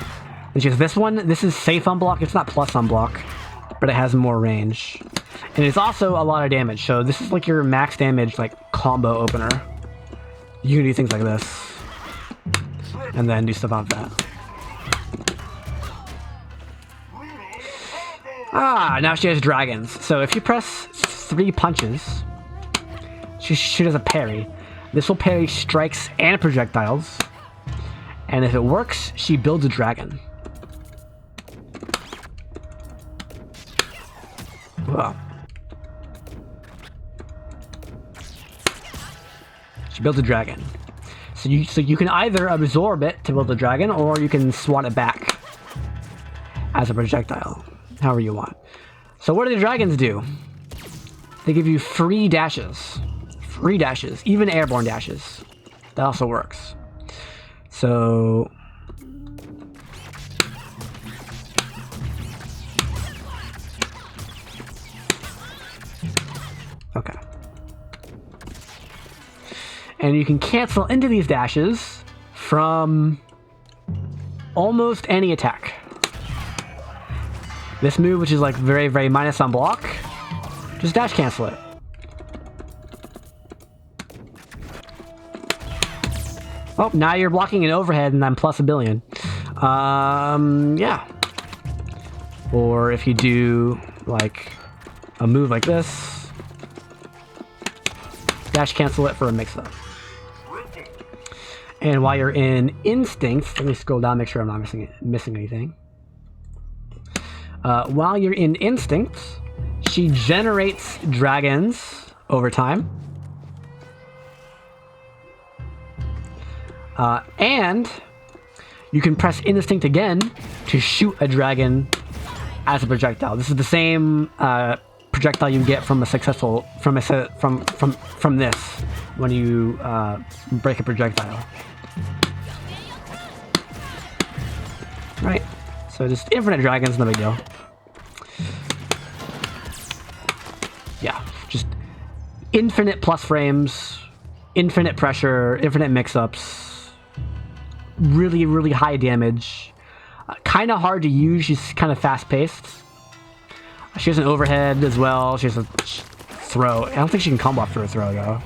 And she has this one. This is safe on block. It's not plus on block, but it has more range. And it's also a lot of damage. So this is like your max damage like combo opener. You can do things like this. And then do stuff on that. Now she has dragons. So if you press 3 punches. She does a parry. This will parry strikes and projectiles. And if it works, she builds a dragon. Wow. She builds a dragon. So you can either absorb it to build a dragon, or you can swat it back as a projectile, however you want. So what do the dragons do? They give you free dashes. Free dashes, even airborne dashes. That also works. So okay. And you can cancel into these dashes from almost any attack. This move, which is like very, very minus on block, just dash cancel it. Oh, now you're blocking an overhead and I'm plus 1 billion. Yeah. Or if you do like a move like this, dash cancel it for a mix-up. And while you're in Instinct, let me scroll down, make sure I'm not missing anything. While you're in Instinct, she generates dragons over time. And you can press Instinct again to shoot a dragon as a projectile. This is the same projectile you get from a successful from this when you break a projectile. Right. So just infinite dragons, no big deal. Yeah, just infinite plus frames, infinite pressure, infinite mix-ups, really, really high damage. Kind of hard to use, she's kind of fast-paced. She has an overhead as well, she has a throw. I don't think she can combo after a throw, though.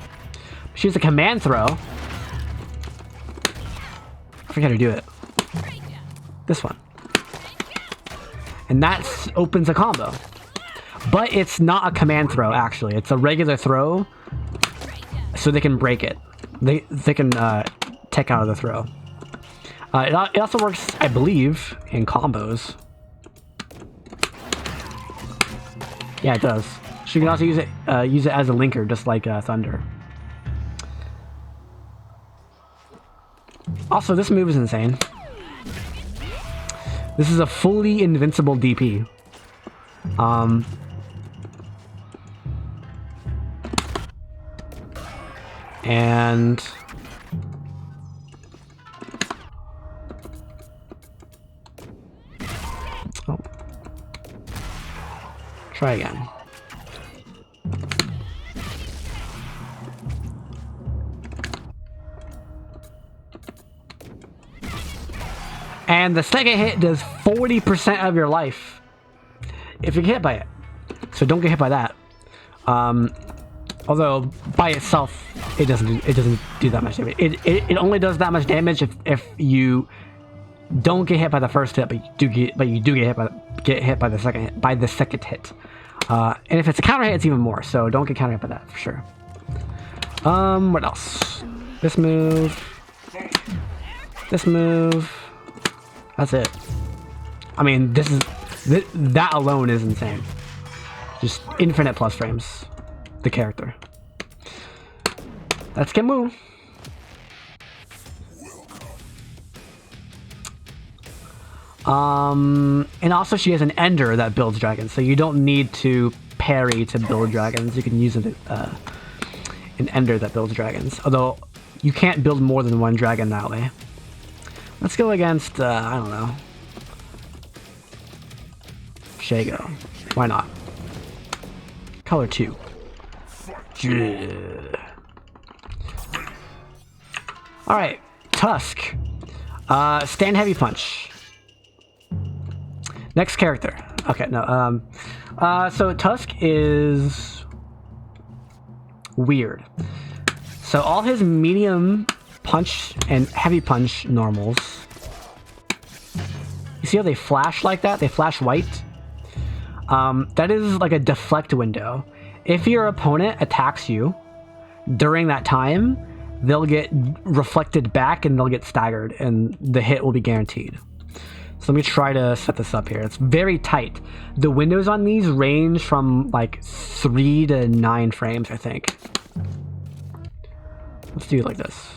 She has a command throw. I forget how to do it. This one. And that opens a combo. But it's not a command throw, actually. It's a regular throw, so they can break it. They can tech out of the throw. It also works, I believe, in combos. Yeah, it does. She can also use it as a linker, just like Thunder. Also, this move is insane. This is a fully invincible DP. And oh. Try again. And the second hit does 40% of your life if you get hit by it. So don't get hit by that. Although by itself it doesn't do that much damage. It only does that much damage if you don't get hit by the first hit, but you do get hit by the second hit. And if it's a counter hit, it's even more. So don't get counter hit by that for sure. What else? This move. This move. That's it. I mean, that alone is insane. Just infinite plus frames. The character. That's Kemu. And also she has an ender that builds dragons, so you don't need to parry to build dragons. You can use an ender that builds dragons. Although you can't build more than one dragon that way. Let's go against, I don't know, Jago. Why not? Color 2. Alright, Tusk. Stand heavy punch. Next character. Okay, no, so Tusk is weird. So all his medium punch and heavy punch normals, you see how they flash like that? They flash white. That is like a deflect window. if your opponent attacks you during that time, they'll get reflected back and they'll get staggered, and the hit will be guaranteed. So let me try to set this up here. It's very tight. The windows on these range from like 3 to 9 frames, I think. Let's do it like this.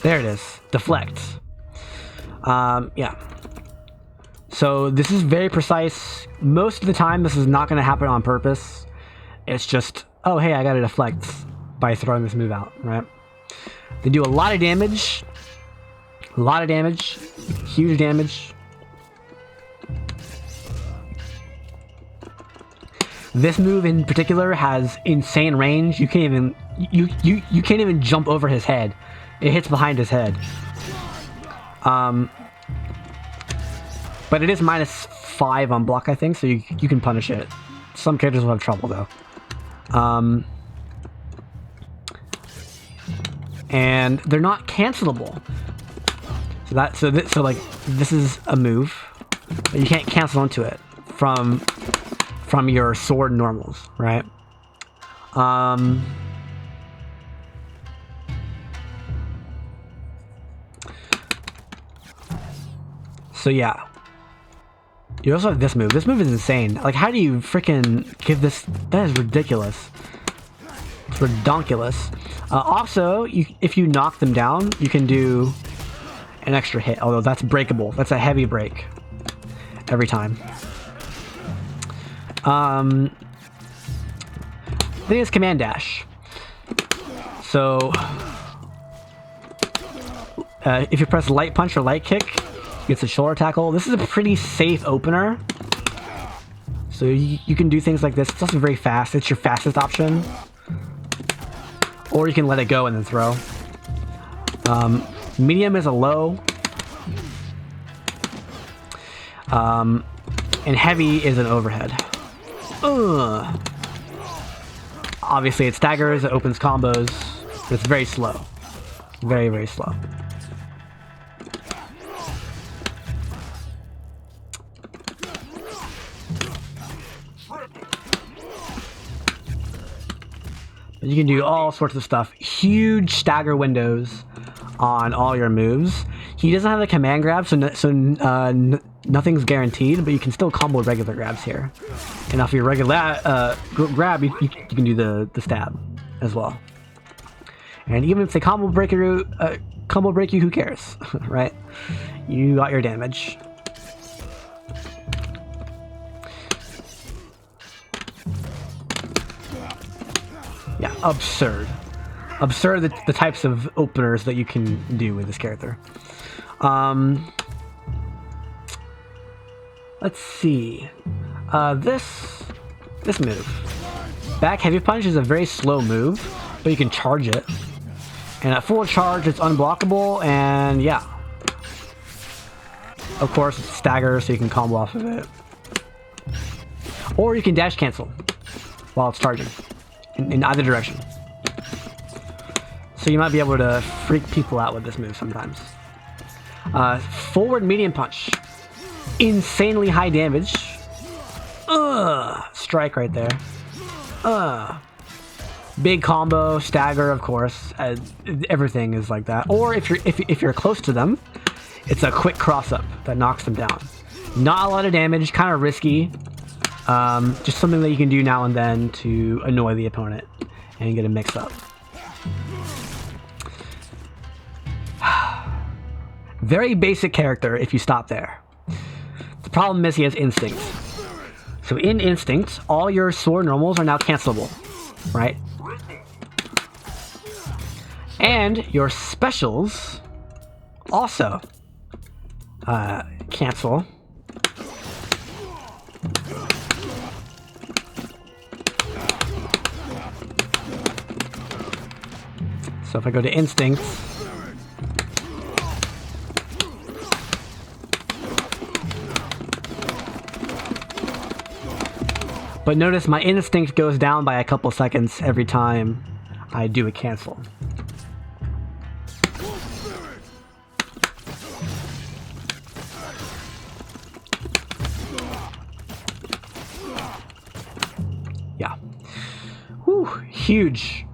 There it is. Deflect. Yeah. So this is very precise. Most of the time, this is not going to happen on purpose. It's just, oh, hey, I got to deflect by throwing this move out, right? They do a lot of damage. A lot of damage. Huge damage. This move in particular has insane range. You can't even you can't even jump over his head. It hits behind his head. But it is -5 on block, I think, so you can punish it. Some characters will have trouble though. And they're not cancelable. So this is a move, but you can't cancel into it from your sword normals, right? So yeah. You also have this move. This move is insane. Like, how do you freaking give this? That is ridiculous. It's redonkulous. Also, if you knock them down, you can do an extra hit. Although that's breakable. That's a heavy break every time. I think it's command dash. So if you press light punch or light kick, gets a shoulder tackle. This is a pretty safe opener. So you can do things like this. It's also very fast. It's your fastest option. Or you can let it go and then throw. Medium is a low. And heavy is an overhead. Obviously it staggers, it opens combos, but it's very slow. Very, very slow. You can do all sorts of stuff. Huge stagger windows on all your moves. He doesn't have the command grab, so nothing's guaranteed, but you can still combo regular grabs here. And off your regular grab, you can do the stab as well. And even if they combo break you, who cares, right? You got your damage. Yeah, absurd. Absurd the types of openers that you can do with this character. Let's see. This move. Back heavy punch is a very slow move, but you can charge it. And at full charge, it's unblockable, and yeah. Of course, it's stagger, so you can combo off of it. Or you can dash cancel while it's charging. In either direction. So you might be able to freak people out with this move sometimes. Forward medium punch. Insanely high damage. Strike right there. Big combo, stagger, of course. Everything is like that. Or if you're close to them, it's a quick cross up that knocks them down. Not a lot of damage, kind of risky. Just something that you can do now and then to annoy the opponent and get a mix-up. Very basic character if you stop there. The problem is he has instincts. So in instincts, all your sword normals are now cancelable, right? And your specials also cancel. So if I go to instincts, but notice my instinct goes down by a couple seconds every time I do a cancel. Yeah. Whew, huge.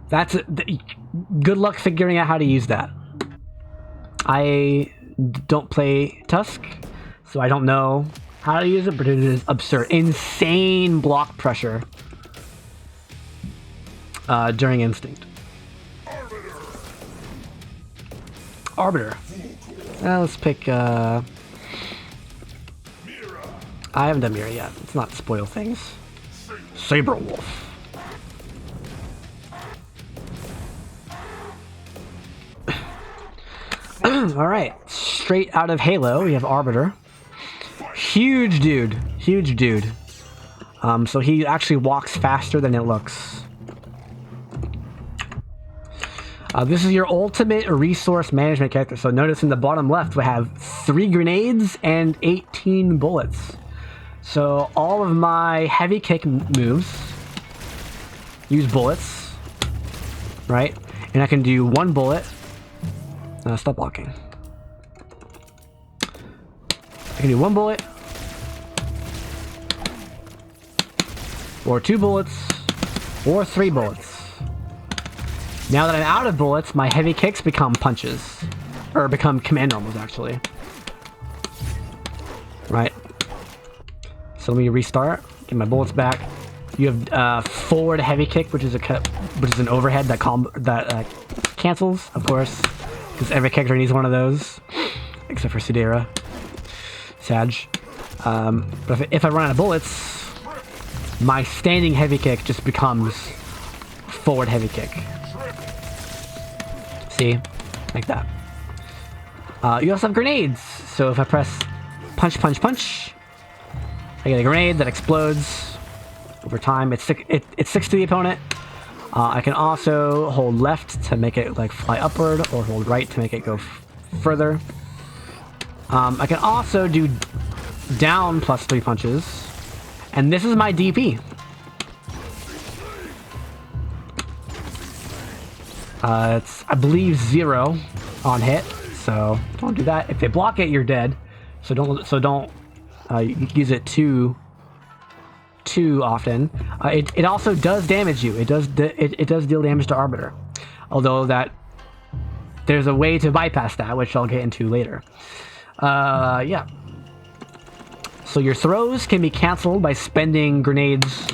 That's a, good luck figuring out how to use that. I don't play Tusk, so I don't know how to use it, but it is absurd. Insane block pressure during Instinct. Arbiter. Let's pick... I haven't done Mira yet. Let's not spoil things. Sabrewulf. Alright, straight out of Halo, we have Arbiter. Huge dude. Huge dude. So he actually walks faster than it looks. This is your ultimate resource management character. So notice in the bottom left we have 3 grenades and 18 bullets. So all of my heavy kick moves use bullets, right? And I can do 1 bullet. Stop blocking. I can do 1 bullet, or 2 bullets, or 3 bullets. Now that I'm out of bullets, my heavy kicks become punches. Or become command normals, actually. Right. So let me restart. Get my bullets back. You have forward heavy kick, which is an overhead that cancels, of course, because every character needs one of those, except for Sadira. Sag. But if I run out of bullets, my standing heavy kick just becomes forward heavy kick. See? Like that. You also have grenades. So if I press punch, punch, punch, I get a grenade that explodes over time. It sticks to the opponent. I can also hold left to make it like fly upward, or hold right to make it go further. I can also do down plus 3 punches, and this is my DP. It's, I believe, 0 on hit, so don't do that. If they block it, you're dead. So don't use it too often. It also does damage you. It does deal damage to Arbiter, although that there's a way to bypass that, which I'll get into later. Yeah. So your throws can be cancelled by spending grenades,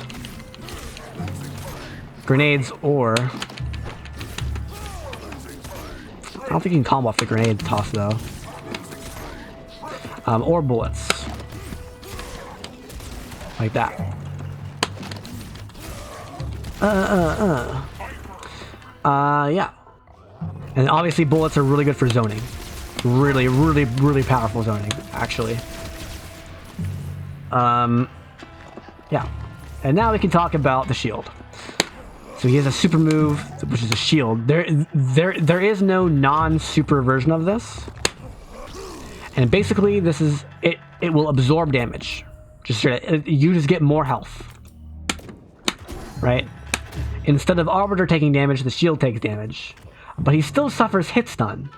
or I don't think you can combo off the grenade toss though, or bullets, like that. Yeah. And obviously bullets are really good for zoning. Really, really, really powerful zoning, actually. Yeah. And now we can talk about the shield. So he has a super move, which is a shield. There is no non-super version of this. And basically, this is it. It will absorb damage. You just get more health, right? Instead of Arbiter taking damage, the shield takes damage, but he still suffers hit stun,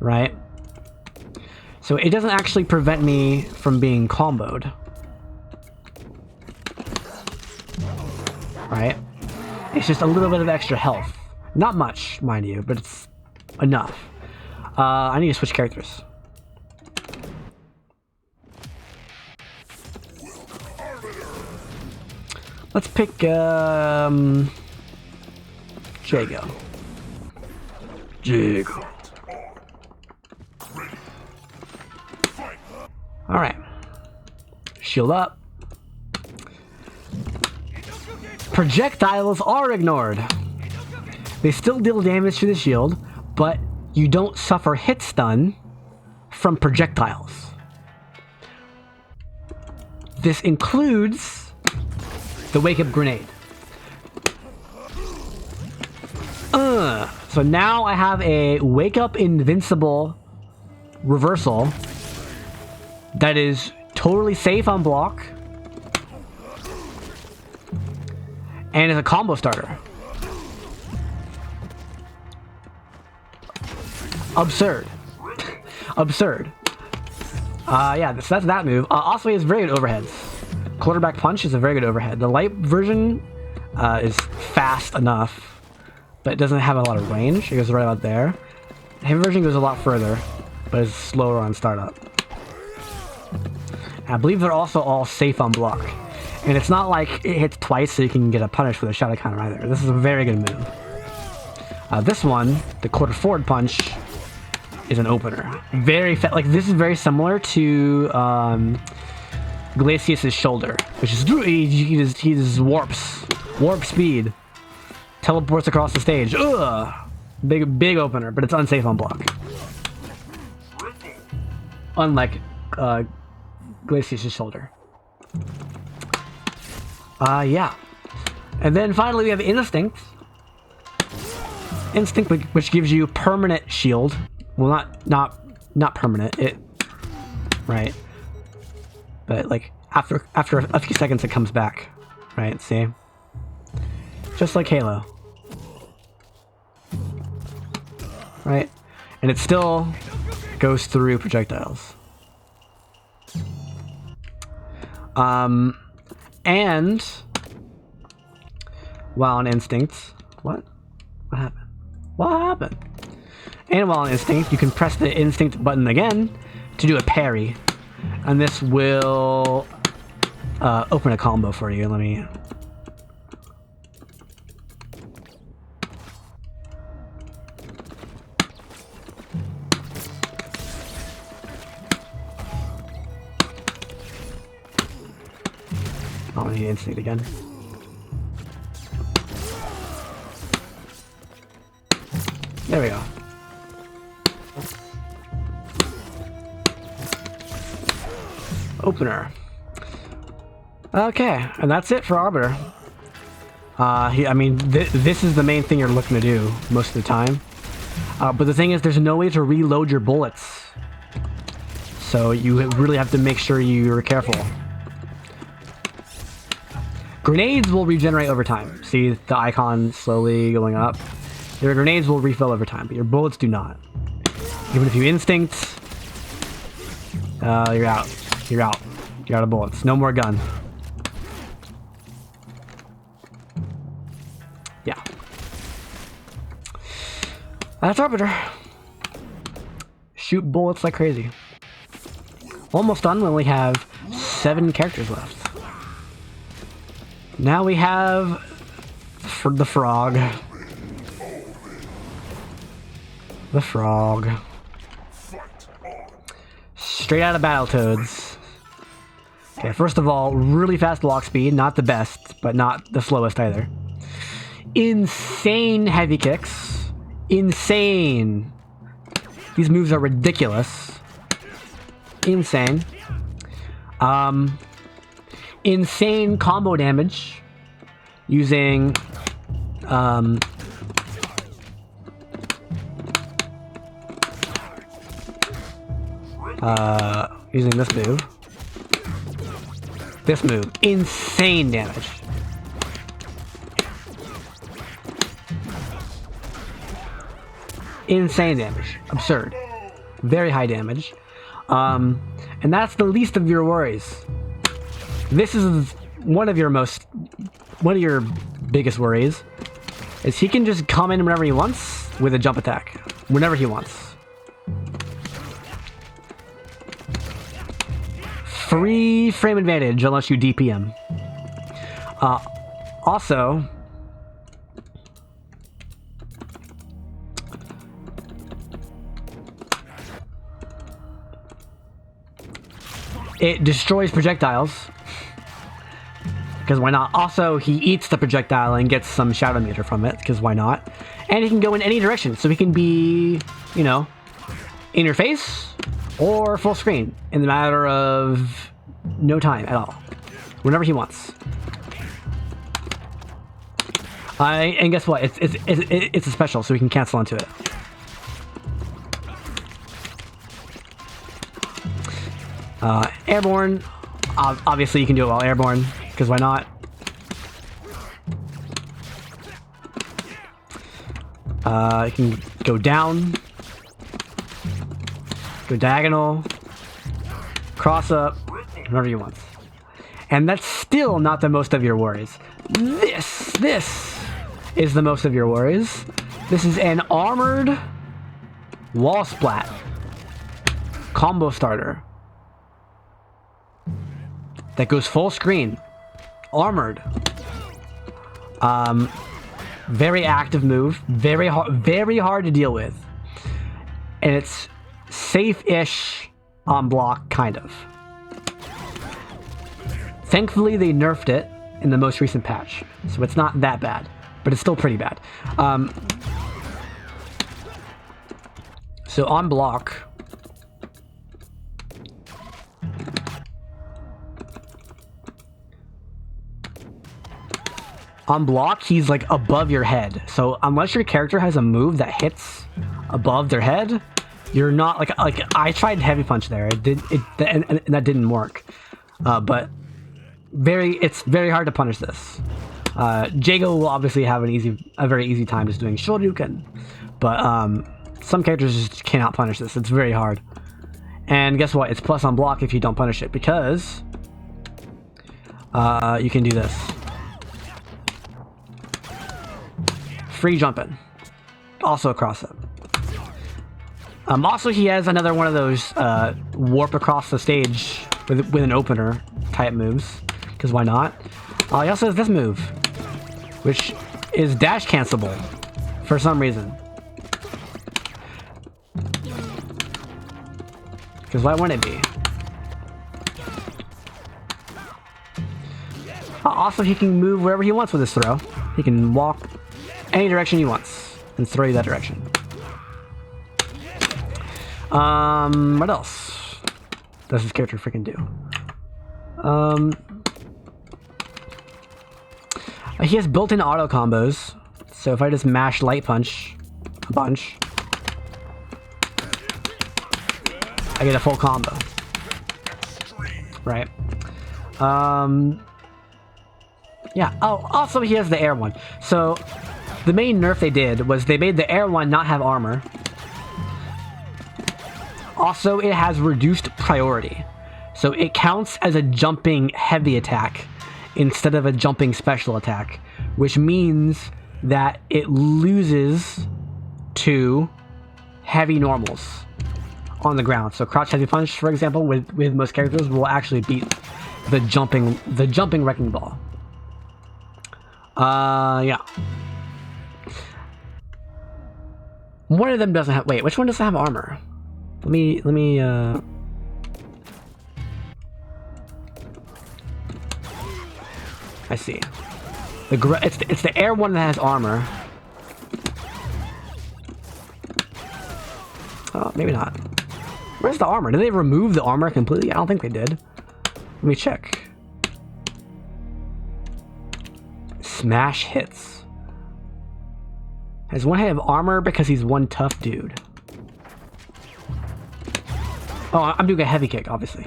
right? So it doesn't actually prevent me from being comboed, right? It's just a little bit of extra health. Not much, mind you, but it's enough. I need to switch characters. Let's pick Jago. Alright. Shield up. Projectiles are ignored. They still deal damage to the shield, but you don't suffer hit stun from projectiles. This includes the wake up grenade. So now I have a wake up invincible reversal that is totally safe on block and is a combo starter. Absurd. Absurd. Yeah, so that's that move. Also, he has very good overheads. Quarterback punch is a very good overhead. The light version is fast enough, but it doesn't have a lot of range. It goes right about there. The heavy version goes a lot further, but is slower on startup. I believe they're also all safe on block. And it's not like it hits twice so you can get a punish with a shadow counter either. This is a very good move. This one, the quarter forward punch, is an opener. Very like this is very similar to Glacius' shoulder, which is he just warp speed, teleports across the stage. Ugh, big opener, but it's unsafe on block. Unlike Glacius' shoulder. Yeah. And then finally we have Instinct. Instinct, which gives you permanent shield. Well, not permanent. Right. But like after a few seconds, it comes back. Right. See. Just like Halo. Right. And it still goes through projectiles. And while on Instinct, what happened? What happened? And while on Instinct, you can press the Instinct button again to do a parry, and this will open a combo for you. Let me. I need Instinct again. There we go. Opener. Okay, and that's it for Arbiter. I mean, this is the main thing you're looking to do most of the time. But the thing is, there's no way to reload your bullets. So you really have to make sure you're careful. Grenades will regenerate over time. See the icon slowly going up? Your grenades will refill over time, but your bullets do not. Even if you Instinct, you're out. You're out. You're out of bullets. No more gun. Yeah. That's Arbiter. Shoot bullets like crazy. Almost done. We only have 7 characters left. Now we have the frog. The frog. Straight out of Battletoads. Okay, first of all, really fast block speed. Not the best, but not the slowest either. Insane heavy kicks. Insane. These moves are ridiculous. Insane. Insane combo damage using using this move. This move. Insane damage. Insane damage. Absurd. Very high damage. And that's the least of your worries. This is one of your biggest worries, is he can just come in whenever he wants with a jump attack. Whenever he wants. Free frame advantage unless you DPM. Also, it destroys projectiles. Because why not? Also, he eats the projectile and gets some shadow meter from it, because why not? And he can go in any direction, so he can be, you know, in your face or full screen in the matter of no time at all. Whenever he wants. And guess what? It's a special, so we can cancel onto it. Airborne. Obviously, you can do it while airborne, because why not? You can go down. Go diagonal, cross up, whatever you want. And that's still not the most of your worries. This is the most of your worries. This is an armored wall splat combo starter that goes full screen, armored. Very active move, very hard to deal with, and it's safe-ish on block, kind of. Thankfully, they nerfed it in the most recent patch, so it's not that bad, but it's still pretty bad. So on block, he's like above your head. So unless your character has a move that hits above their head, you're not like I tried heavy punch there. And that didn't work. But it's very hard to punish this. Jago will obviously have a very easy time just doing Shoryuken, but some characters just cannot punish this. It's very hard. And guess what? It's plus on block if you don't punish it, because you can do this. Free jumping. Also a cross up. Also, he has another one of those warp across the stage with an opener type moves, because why not? He also has this move, which is dash cancelable for some reason. Because why wouldn't it be? Also, he can move wherever he wants with his throw. He can walk any direction he wants and throw you that direction. What else does this character freaking do? He has built-in auto combos, so if I just mash light punch a bunch, I get a full combo. Right. Yeah. Oh, also he has the air one. So the main nerf they did was they made the air one not have armor. Also, it has reduced priority. So it counts as a jumping heavy attack instead of a jumping special attack, which means that it loses to heavy normals on the ground. So crouch heavy punch, for example, with most characters will actually beat the jumping wrecking ball. Yeah. One of them doesn't have. Wait, which one doesn't have armor? Let me. I see. It's the air one that has armor. Oh, maybe not. Where's the armor? Did they remove the armor completely? I don't think they did. Let me check. Smash hits. Has one have armor because he's one tough dude. Oh, I'm doing a heavy kick, obviously.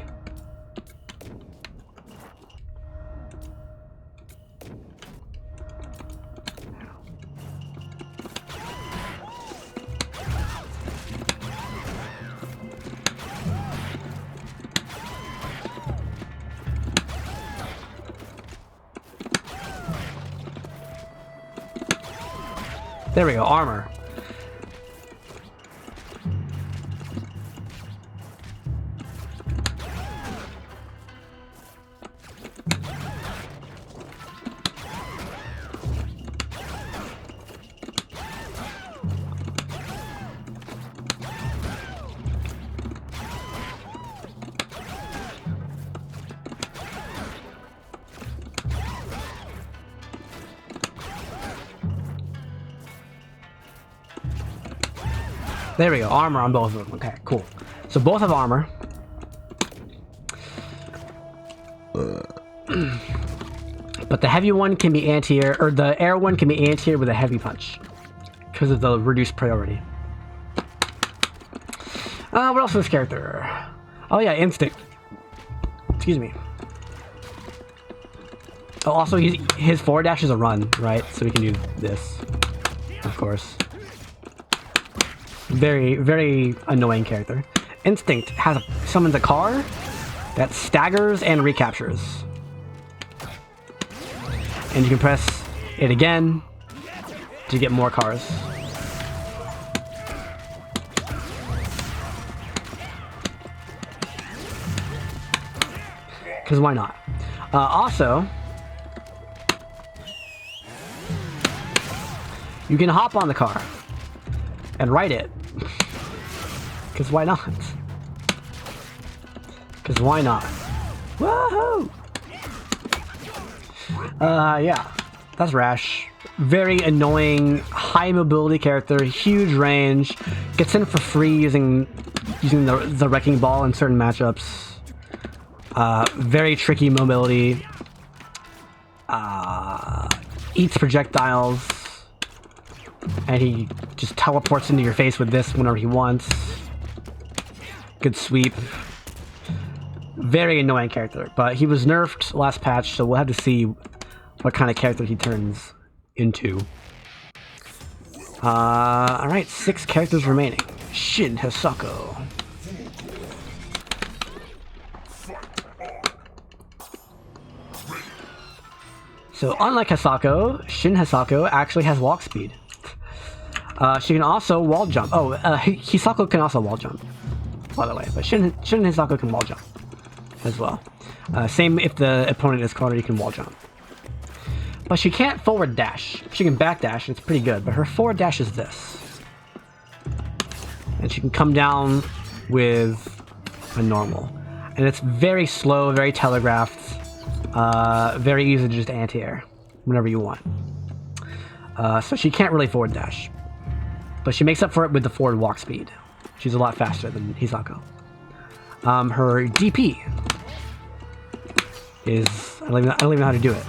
There we go, armor. There we go, armor on both of them. Okay, cool. So both have armor. But the heavy one can be anti-air, or the air one can be anti-air with a heavy punch because of the reduced priority. What else is this character? Oh yeah, instinct. Excuse me. Oh, also his forward dash is a run, right? So we can do this, of course. Very, very annoying character. Instinct summons a car that staggers and recaptures. And you can press it again to get more cars. Because why not? Also, you can hop on the car and ride it. Because why not? Because why not? Woohoo! Yeah, that's Rash. Very annoying, high mobility character, huge range. Gets in for free using the Wrecking Ball in certain matchups. Very tricky mobility. Eats projectiles. And he just teleports into your face with this whenever he wants. Good sweep. Very annoying character, but he was nerfed last patch, so we'll have to see what kind of character he turns into. Alright, 6 characters remaining. Shin Hisako. So unlike Hisako, Shin Hisako actually has walk speed. She can also wall jump. Oh, Hisako can also wall jump, by the way, but Shin Hisako can wall jump as well. Same if the opponent is cornered, you can wall jump. But she can't forward dash. She can back dash, it's pretty good, but her forward dash is this. And she can come down with a normal. And it's very slow, very telegraphed, very easy to just anti-air whenever you want. So she can't really forward dash. But she makes up for it with the forward walk speed. She's a lot faster than Hisako. Her DP is... I don't even know how to do it.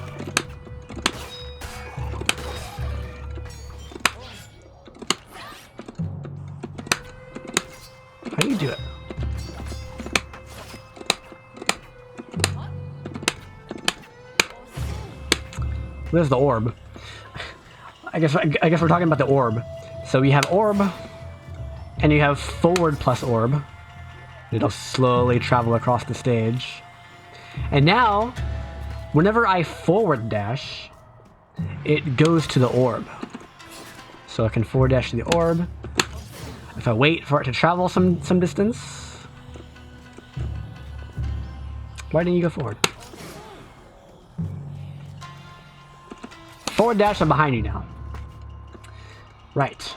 How do you do it? There's the orb. I guess we're talking about the orb. So we have orb, and you have forward plus orb. It'll slowly travel across the stage. And now, whenever I forward dash, it goes to the orb. So I can forward dash to the orb. If I wait for it to travel some distance... Why didn't you go forward? Forward dash, I'm behind you now. Right.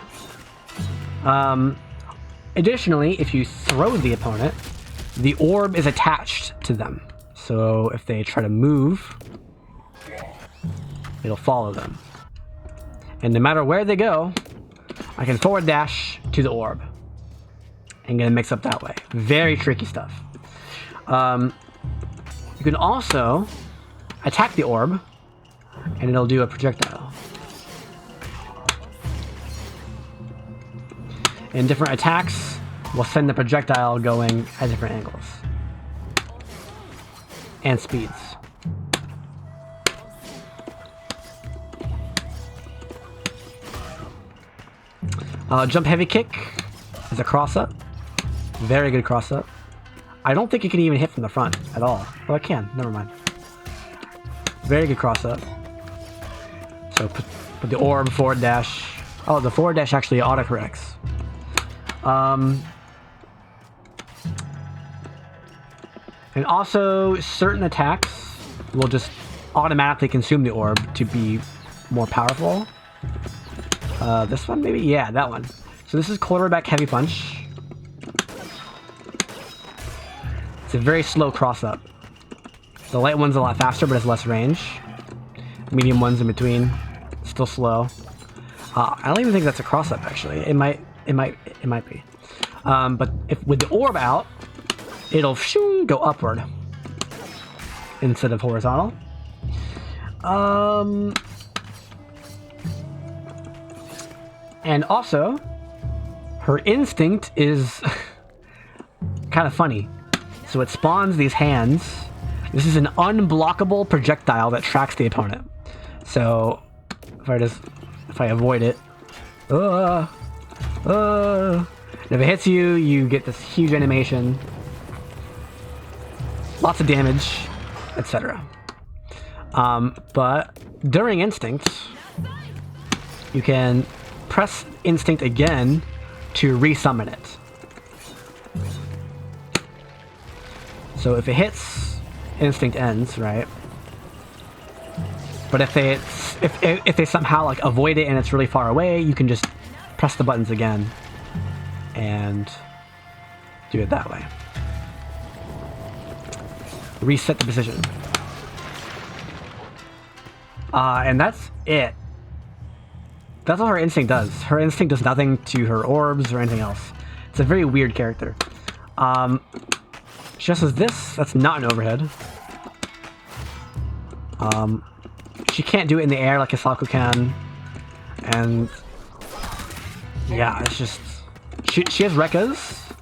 Additionally, if you throw the opponent, the orb is attached to them. So if they try to move, it'll follow them. And no matter where they go, I can forward dash to the orb and get a mix up that way. Very tricky stuff. You can also attack the orb and it'll do a projectile. And different attacks will send the projectile going at different angles and speeds. Jump heavy kick is a cross up. Very good cross up. I don't think it can even hit from the front at all. Oh, it can. Never mind. Very good cross up. So put the orb forward dash. Oh, the forward dash actually autocorrects. And also, certain attacks will just automatically consume the orb to be more powerful. This one maybe? Yeah, that one. So this is quarterback heavy punch. It's a very slow cross-up. The light one's a lot faster, but it's less range. Medium one's in between. Still slow. I don't even think that's a cross-up, actually. It might be. But if with the orb out, it'll go upward instead of horizontal. And also, her instinct is kind of funny. So it spawns these hands. This is an unblockable projectile that tracks the opponent. So if I avoid it, And if it hits you, you get this huge animation, lots of damage, etc. But during Instinct, you can press Instinct again to resummon it. So if it hits, Instinct ends, right? But if they somehow like avoid it and it's really far away, you can just press the buttons again and do it that way. Reset the position. And that's it. That's all her instinct does. Her instinct does nothing to her orbs or anything else. It's a very weird character. She just has this. That's not an overhead. She can't do it in the air like Hisako can. And yeah, it's just... She has Rekkas,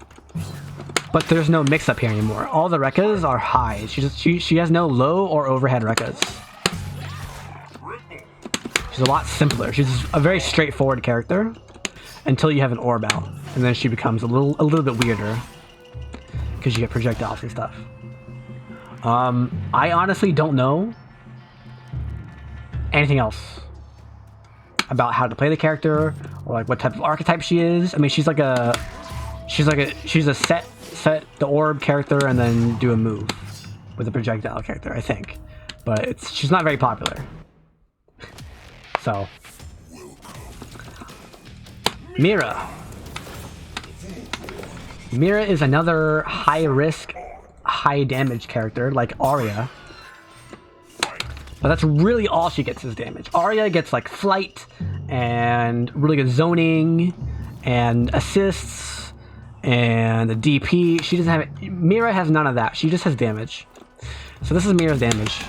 but there's no mix-up here anymore. All the Rekkas are high. She has no low or overhead Rekkas. She's a lot simpler. She's a very straightforward character until you have an orb out, and then she becomes a little bit weirder because you get projectiles and stuff. I honestly don't know anything else about how to play the character or like what type of archetype she is. I mean, she's a set the orb character and then do a move with a projectile character, I think. But she's not very popular. So, Mira. Mira is another high risk, high damage character like ARIA. But that's really all she gets is damage. ARIA gets like flight and really good zoning and assists and a DP. She doesn't have it. Mira has none of that. She just has damage. So this is Mira's damage.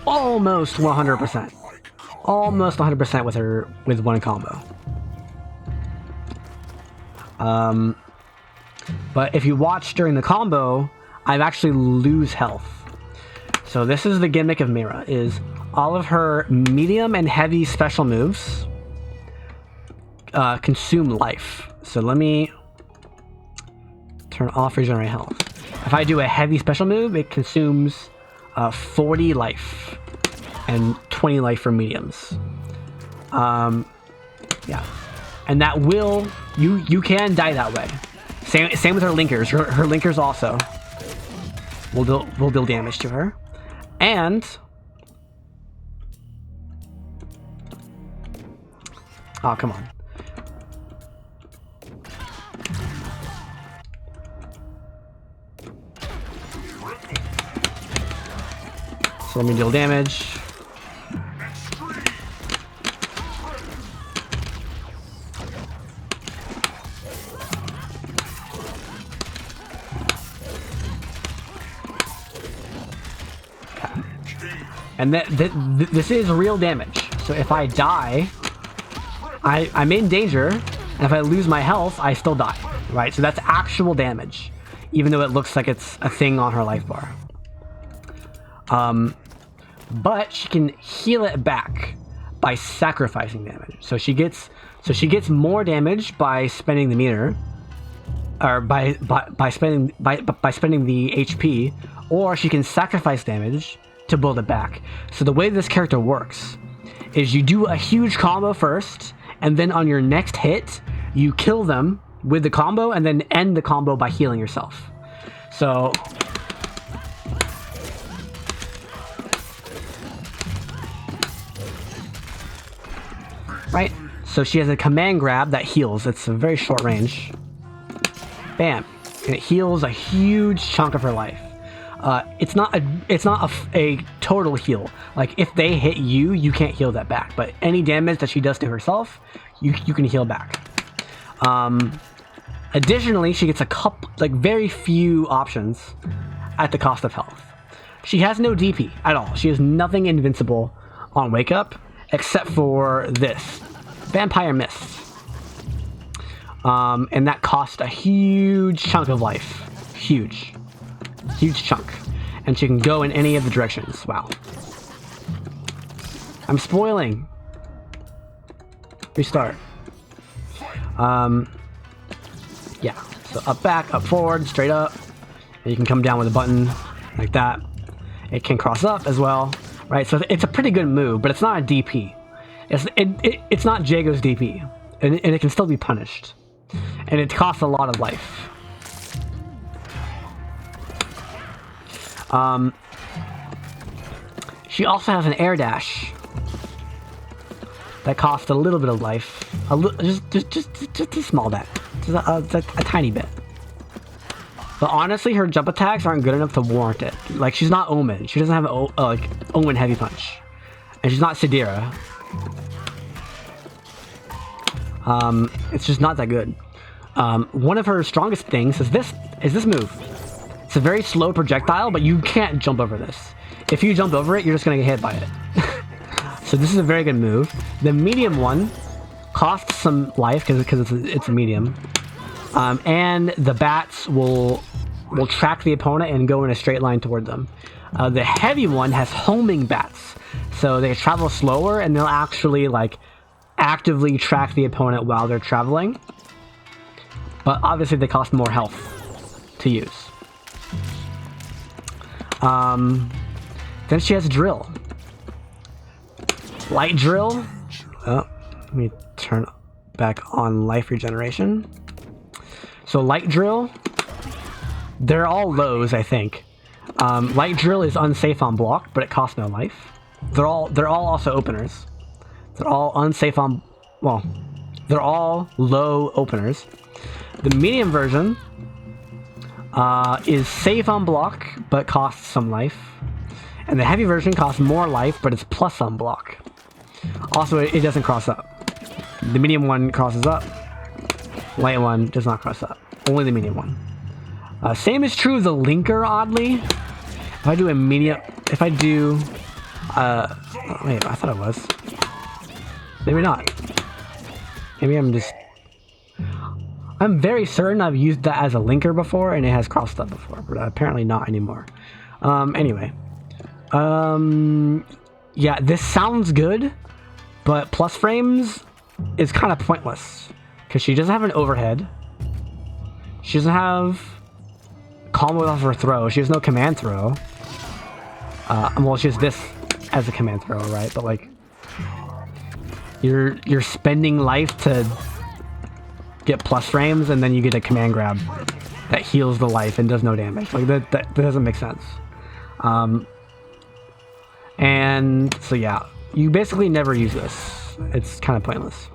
Almost 100%. Almost 100% with one combo. But if you watch during the combo, I actually lose health. So this is the gimmick of Mira, is all of her medium and heavy special moves consume life. So let me turn off regenerate health. If I do a heavy special move, it consumes 40 life and 20 life for mediums. Yeah, and that will you can die that way. Same with her linkers. Her linkers also will deal damage to her, and oh come on. So let me deal damage. And this is real damage. So if I die, I'm in danger, and if I lose my health, I still die, right? So that's actual damage, even though it looks like it's a thing on her life bar. But she can heal it back by sacrificing damage. So she gets more damage by spending the meter, or by spending the HP, or she can sacrifice damage to build it back. So the way this character works is you do a huge combo first, and then on your next hit, you kill them with the combo, and then end the combo by healing yourself. So right? So she has a command grab that heals. It's a very short range. Bam. And it heals a huge chunk of her life. It's not a total heal. Like if they hit you, you can't heal that back. But any damage that she does to herself, you can heal back. Additionally, she gets a couple, like very few options at the cost of health. She has no DP at all. She has nothing invincible on Wake Up except for this Vampire Mist. And that cost a huge chunk of life. Huge. Huge chunk. And she can go in any of the directions. Wow. I'm spoiling. Restart. Yeah. So up, back, up, forward, straight up. And you can come down with a button like that. It can cross up as well, right? So it's a pretty good move, but it's not a DP. It's not Jago's DP, and it can still be punished. And it costs a lot of life. She also has an air dash that costs a little bit of life, just a small bit, just a tiny bit. But honestly, her jump attacks aren't good enough to warrant it. Like, she's not Omen. She doesn't have like Omen heavy punch, and she's not Sadira. It's just not that good. One of her strongest things is this move. It's a very slow projectile, but you can't jump over this. If you jump over it, you're just gonna get hit by it. So this is a very good move. The medium one costs some life because it's a medium, and the bats will track the opponent and go in a straight line toward them. The heavy one has homing bats, so they travel slower and they'll actually like actively track the opponent while they're traveling. But obviously they cost more health to use. Then she has drill. Light drill. Oh, let me turn back on life regeneration. So light drill, they're all lows, I think. Light drill is unsafe on block, but it costs no life. They're all also openers. They're all unsafe on, well, they're all low openers. The medium version is safe on block, but costs some life. And the heavy version costs more life, but it's plus on block. Also, it doesn't cross up. The medium one crosses up. Light one does not cross up. Only the medium one. Same is true of the linker, oddly. If I do a medium... If I do... wait, I thought it was. Maybe not. Maybe I'm just... I'm very certain I've used that as a linker before, and it has crossed up before, but apparently not anymore. Anyway. Yeah, this sounds good, but plus frames is kind of pointless. Because she doesn't have an overhead. She doesn't have combo off her throw. She has no command throw. Well, she has this as a command throw, right? But like, you're spending life to get plus frames, and then you get a command grab that heals the life and does no damage. Like that doesn't make sense. And so yeah, you basically never use this. It's kind of pointless.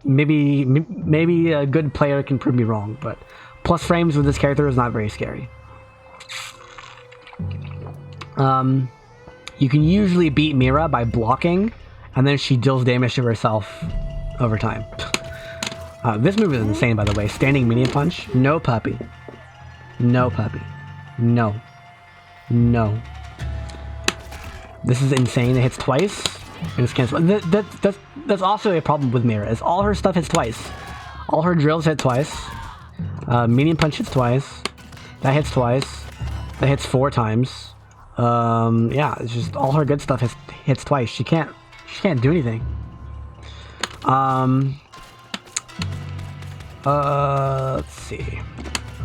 Maybe a good player can prove me wrong, but plus frames with this character is not very scary. You can usually beat Mira by blocking, and then she deals damage to herself over time. This move is insane, by the way. Standing medium punch. No puppy. No puppy. No. No. This is insane. It hits twice, and it's canceled. That's also a problem with Mira, is all her stuff hits twice. All her drills hit twice. Medium punch hits twice. That hits twice. That hits 4 times. Yeah, it's just all her good stuff hits twice. She can't do anything. Let's see.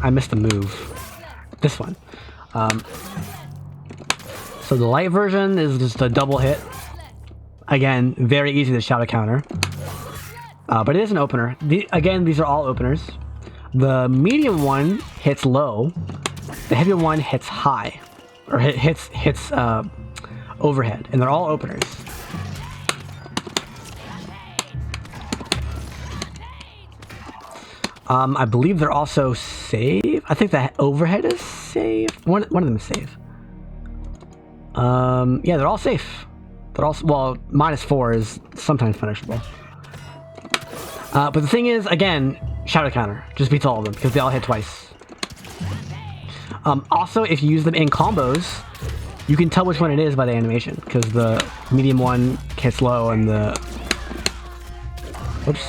I missed a move. This one. So the light version is just a double hit. Again, very easy to shadow counter. But it is an opener. Again, these are all openers. The medium one hits low. The heavy one hits high. Or hits overhead. And they're all openers. I believe they're also save. I think the overhead is save. One of them is save. Yeah, they're all safe. They're all, well, -4 is sometimes punishable. But the thing is, again, shadow counter just beats all of them because they all hit twice. Also, if you use them in combos, you can tell which one it is by the animation, because the medium one hits low and the... Whoops.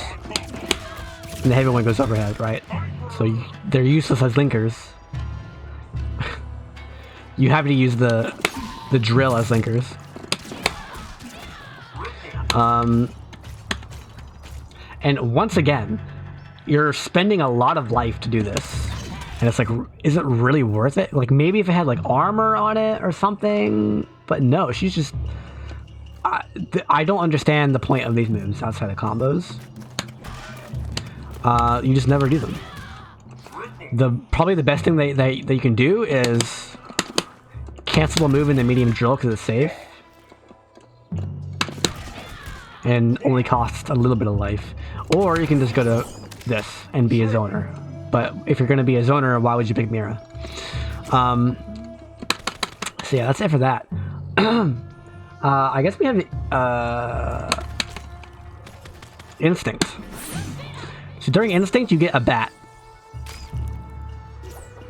And the heavy one goes overhead, right? So they're useless as linkers. you have to use the drill as linkers. And once again, you're spending a lot of life to do this. And it's like, is it really worth it? Like, maybe if it had, like, armor on it or something. But no, she's just... I don't understand the point of these moves outside of combos. You just never do them. Probably the best thing that you can do is cancel a move in the medium drill because it's safe. And only costs a little bit of life. Or you can just go to this and be a zoner. But if you're going to be a zoner, why would you pick Mira? So yeah, that's it for that. I guess we have Instinct. So during Instinct, you get a bat.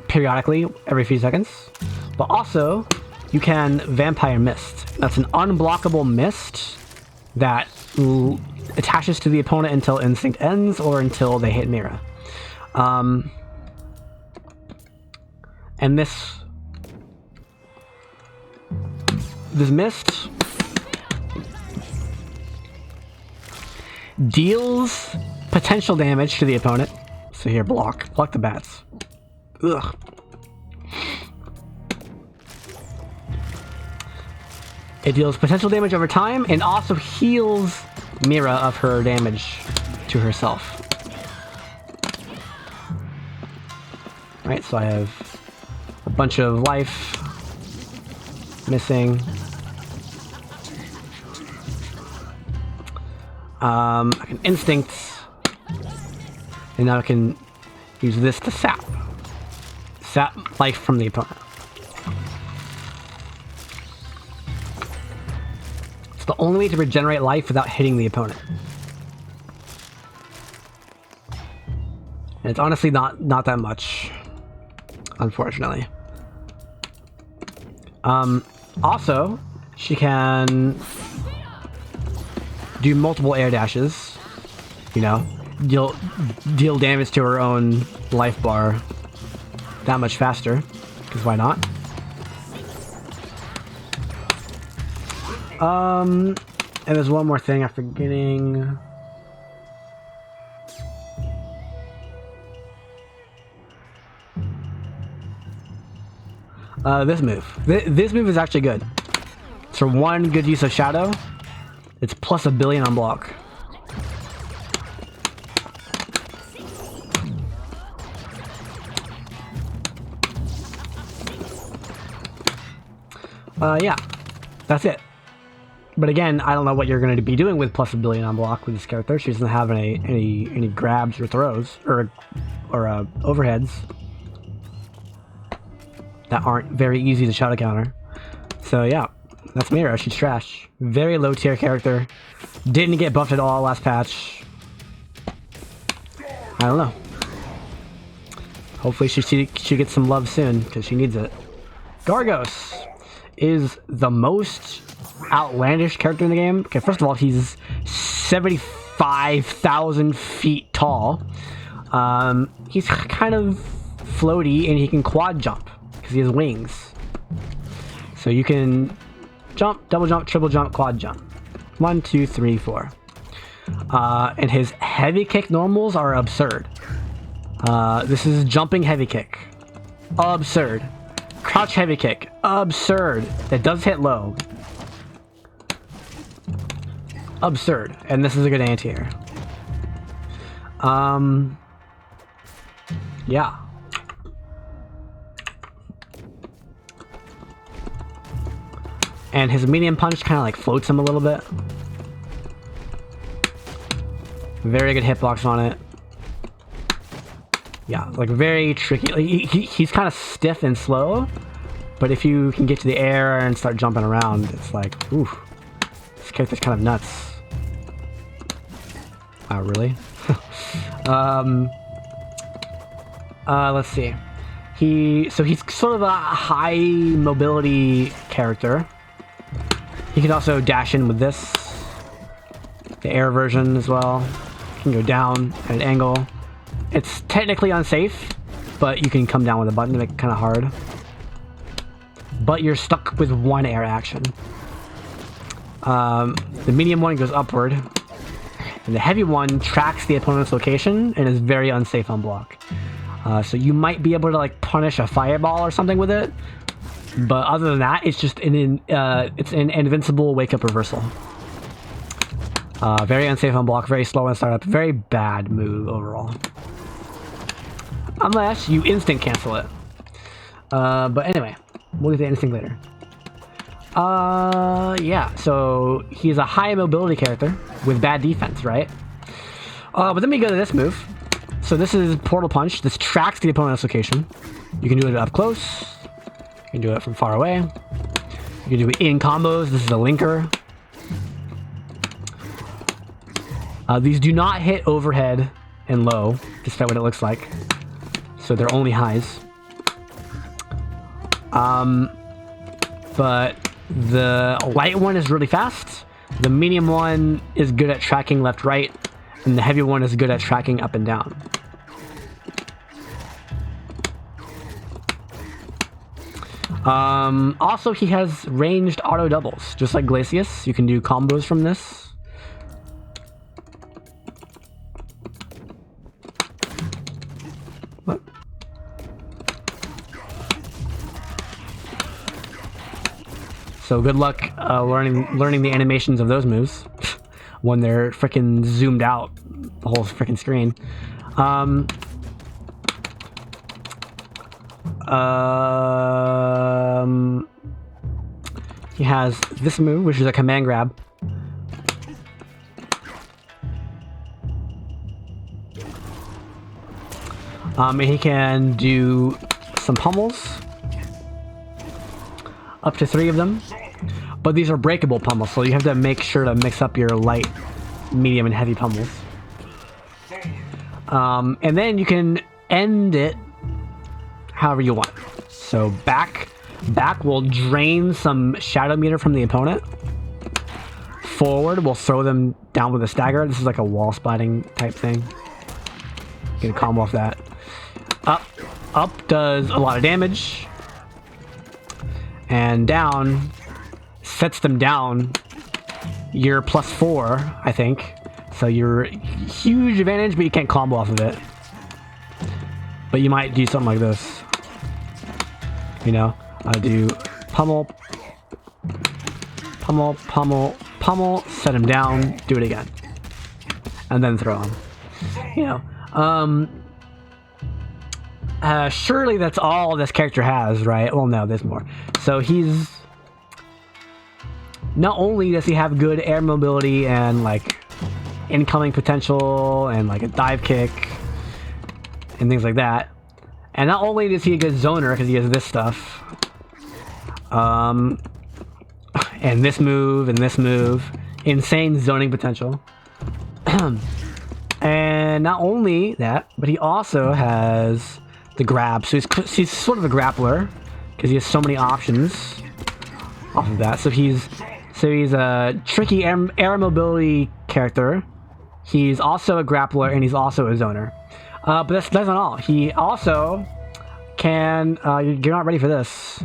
Periodically, every few seconds. But also, you can Vampire Mist. That's an unblockable mist that attaches to the opponent until Instinct ends or until they hit Mira. And this mist deals potential damage to the opponent. So here, block the bats. Ugh. It deals potential damage over time and also heals Mira of her damage to herself. Right, so I have a bunch of life missing. I can Instinct, and now I can use this to sap life from the opponent. It's the only way to regenerate life without hitting the opponent. And it's honestly not that much, unfortunately. Also, she can do multiple air dashes, you know, deal damage to her own life bar that much faster, because why not? And there's one more thing I'm forgetting. This move. This move is actually good. It's for one good use of Shadow. It's plus 1 billion on block. Yeah, that's it. But again, I don't know what you're going to be doing with plus 1 billion on block with this character. She doesn't have any grabs or throws or overheads that aren't very easy to shadow counter. So yeah, that's Mira. She's trash. Very low tier character. Didn't get buffed at all last patch. I don't know. Hopefully she gets some love soon, because she needs it. Gargos is the most outlandish character in the game. Okay, first of all, he's 75,000 feet tall. He's kind of floaty, and he can quad jump because he has wings. So you can jump, double jump, triple jump, quad jump. 1, 2, 3, 4. And his heavy kick normals are absurd. This is jumping heavy kick. Absurd. Crouch heavy kick. Absurd. That does hit low. Absurd. And this is a good anti-air. Yeah. And his medium punch kind of like floats him a little bit. Very good hitbox on it. Yeah, like very tricky. Like, he's kind of stiff and slow, but if you can get to the air and start jumping around, it's like, ooh, this character's kind of nuts. Wow, really? Let's see. He's sort of a high mobility character. He can also dash in with this, the air version as well. You can go down at an angle. It's technically unsafe, but you can come down with a button to make it kind of hard. but you're stuck with one air action. The medium one goes upward, and the heavy one tracks the opponent's location and is very unsafe on block. So you might be able to like punish a fireball or something with it, but other than that, it's just an invincible wake up reversal. Very unsafe on block, very slow on startup, very bad move overall. Unless you instant cancel it. But anyway, we'll get to instinct later. Yeah, so he's a high mobility character with bad defense, right? But then we go to this move. So this is Portal Punch. This tracks the opponent's location. You can do it up close. You can do it from far away. You can do it in combos. This is a linker. These do not hit overhead and low, despite what it looks like. So they're only highs. But the light one is really fast. The medium one is good at tracking left, right. And the heavy one is good at tracking up and down. Also, he has ranged auto doubles, just like Glacius. You can do combos from this. What? So good luck learning the animations of those moves when they're freaking zoomed out the whole freaking screen. He has this move, which is a command grab. And he can do some pummels. Up to 3 of them. But these are breakable pummels, so you have to make sure to mix up your light, medium, and heavy pummels. And then you can end it however you want. So back will drain some shadow meter from the opponent. Forward will throw them down with a stagger. This is like a wall spotting type thing. Get a combo off that. Up does a lot of damage. And down sets them down. You're +4, I think. So you're huge advantage, but you can't combo off of it. But you might do something like this. You know, do pummel, pummel, pummel, pummel, set him down, do it again. And then throw him. You know, surely that's all this character has, right? Well, no, there's more. So he's... Not only does he have good air mobility and, like, incoming potential and, like, a dive kick and things like that. And not only is he a good zoner, because he has this stuff. And this move, and this move. Insane zoning potential. And not only that, but he also has the grab. So he's sort of a grappler, because he has so many options off of that. So he's a tricky air mobility character. He's also a grappler, and he's also a zoner. But that's not all. He also can... you're not ready for this.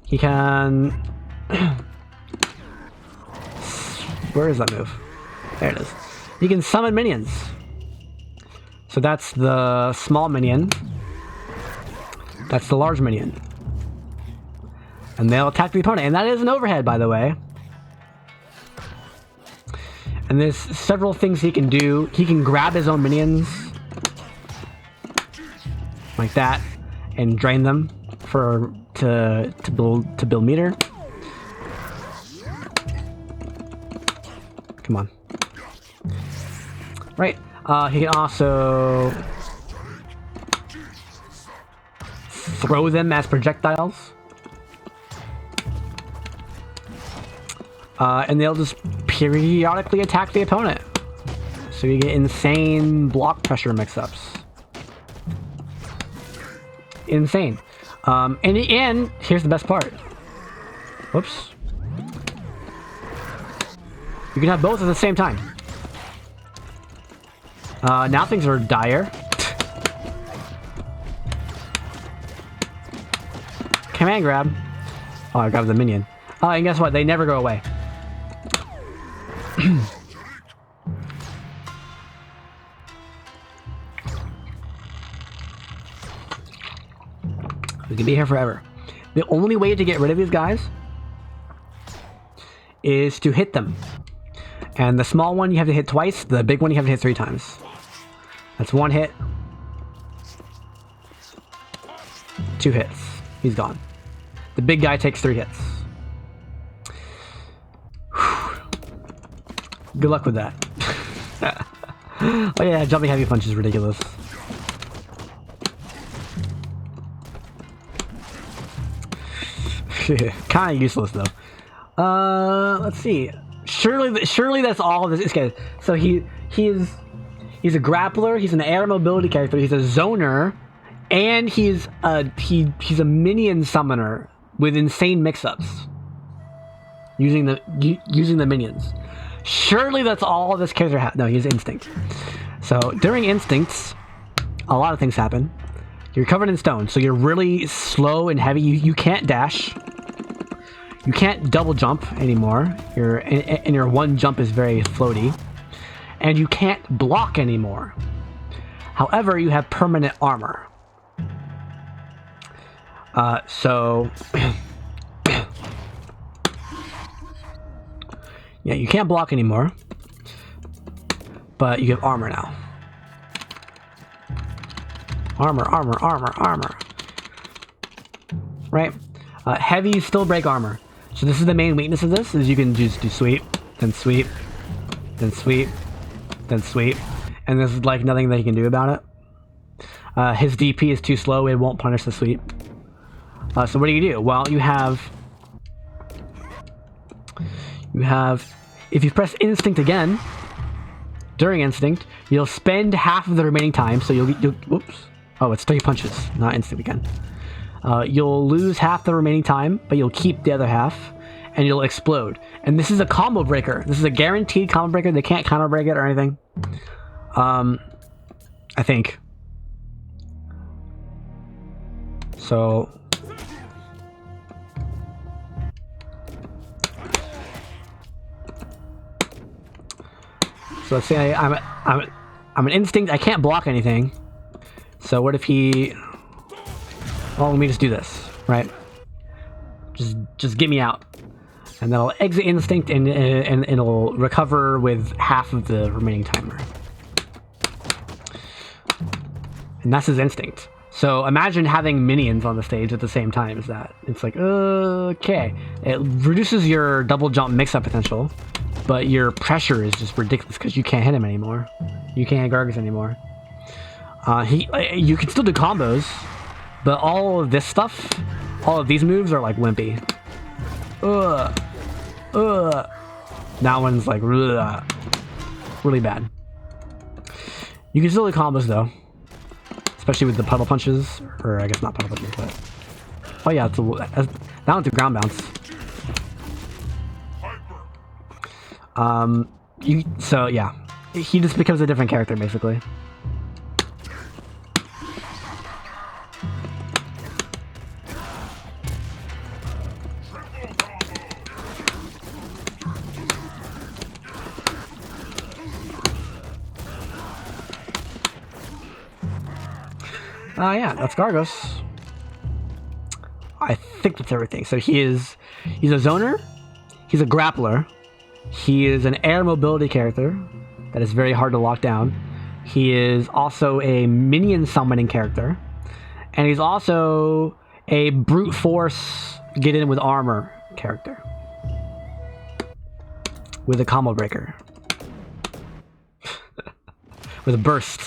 He can... Where is that move? There it is. He can summon minions. So that's the small minion. That's the large minion. And they'll attack the opponent. And that is an overhead, by the way. And there's several things he can do. He can grab his own minions. Like that. And drain them to build meter. Come on. Right. He can also throw them as projectiles. And they'll just periodically attack the opponent. So you get insane block pressure mix-ups. Insane. And here's the best part. Whoops. You can have both at the same time. Now things are dire. command grab. Oh, I grabbed the minion. Oh, and guess what? They never go away. We can be here forever. The only way to get rid of these guys is to hit them. And the small one you have to hit twice, the big one you have to hit 3 times. That's 1 hit. 2 hits. He's gone. The big guy takes 3 hits. Good luck with that. Oh yeah, jumping heavy punch is ridiculous. Kind of useless though. Let's see. Surely that's all of this. Okay, so he's a grappler. He's an air mobility character. He's a zoner, and he's a minion summoner with insane mix-ups using the minions. Surely that's all this character has. No, he's instinct. So during instincts, a lot of things happen. You're covered in stone, so you're really slow and heavy. You can't dash. You can't double jump anymore. Your one jump is very floaty. And you can't block anymore. However, you have permanent armor. So... yeah, you can't block anymore. But you have armor now. Armor. Right? Heavies still break armor. So this is the main weakness of this, is you can just do sweep, then sweep, then sweep, then sweep. And there's like nothing that you can do about it. His DP is too slow, it won't punish the sweep. So what do? Well, you have... If you press instinct again, during instinct, you'll spend half of the remaining time, so you'll whoops. Oh, it's 3 punches, not instinct again. You'll lose half the remaining time, but you'll keep the other half, and you'll explode. And this is a combo breaker. This is a guaranteed combo breaker. They can't counter break it or anything. I think. So... So let's say I'm an instinct. I can't block anything. So what if he... Well, let me just do this, right? Just get me out. And then I'll exit instinct and it'll recover with half of the remaining timer. And that's his instinct. So imagine having minions on the stage at the same time as that. It's like, okay. It reduces your double jump mix-up potential, but your pressure is just ridiculous because you can't hit him anymore. You can't hit Gargos anymore. You can still do combos, but all of this stuff, all of these moves are like wimpy. That one's like really bad. You can still do combos though, especially with the puddle punches, or I guess not puddle punches, but oh yeah, that one's a ground bounce. So yeah, he just becomes a different character basically. Yeah, that's Gargos. I think that's everything. So he's a zoner, he's a grappler, he is an air mobility character that is very hard to lock down. He is also a minion summoning character, and he's also a brute force get in with armor character with a combo breaker with a burst.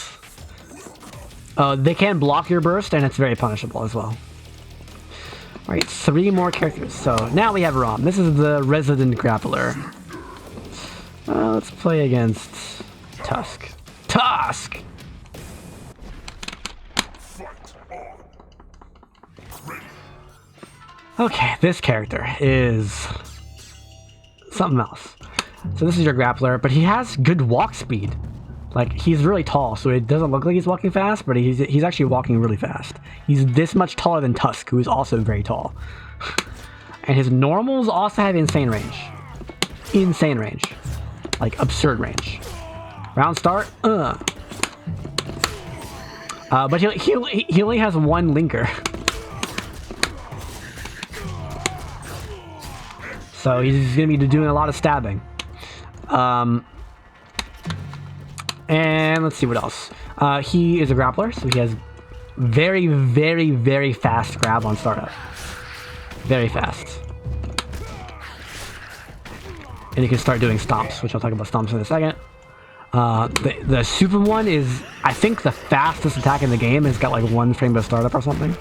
They can block your burst, and it's very punishable as well. Alright, 3 more characters. So now we have RAAM. This is the resident grappler. Let's play against Tusk. Tusk! Okay, this character is something else. So this is your grappler, but he has good walk speed. Like, he's really tall, so it doesn't look like he's walking fast, but he's actually walking really fast. He's this much taller than Tusk, who is also very tall. And his normals also have insane range. Insane range. Like, absurd range. Round start, but he only has one linker. So he's going to be doing a lot of stabbing. And let's see what else. He is a grappler, so he has very, very, very fast grab on startup. Very fast. And you can start doing stomps, which I'll talk about stomps in a second. The super one is, I think, the fastest attack in the game. It's got like 1 frame of startup or something.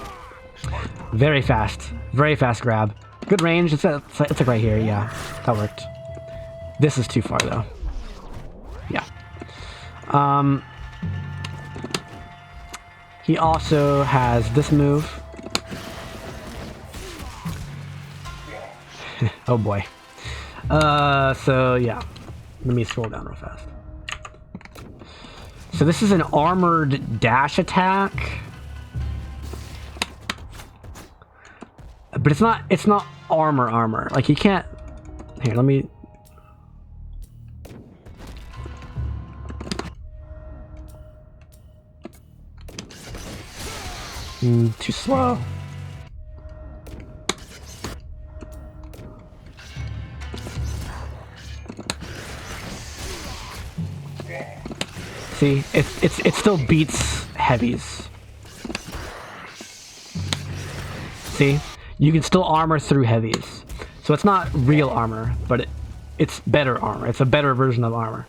Very fast grab. Good range. It's like right here. Yeah, that worked. This is too far though. Yeah. He also has this move. Oh boy. So yeah. Let me scroll down real fast. So this is an armored dash attack. But it's not armor. Like, you can't... Here, let me... Too slow. See, it still beats heavies. See? You can still armor through heavies. So it's not real armor, but it's better armor. It's a better version of armor.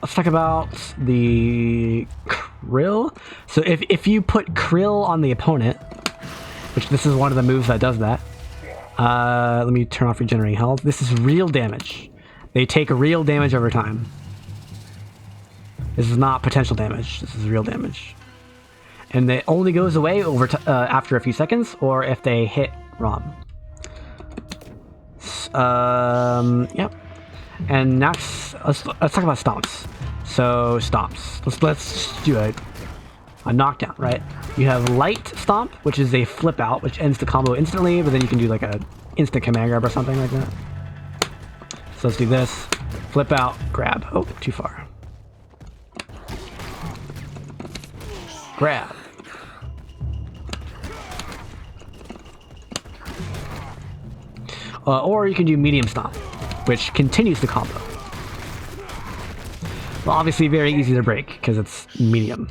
Let's talk about the Krill. So if you put Krill on the opponent, which this is one of the moves that does that. Let me turn off regenerating health. This is real damage. They take real damage over time. This is not potential damage. This is real damage. And it only goes away after a few seconds, or if they hit RAAM. Yep. And next, let's talk about stomps. So stomps. Let's do a knockdown, right? You have light stomp, which is a flip out, which ends the combo instantly, but then you can do like a instant command grab or something like that. So let's do this. Flip out, grab. Oh, too far. Grab. Or you can do medium stomp, which continues the combo. Well, obviously very easy to break because it's medium.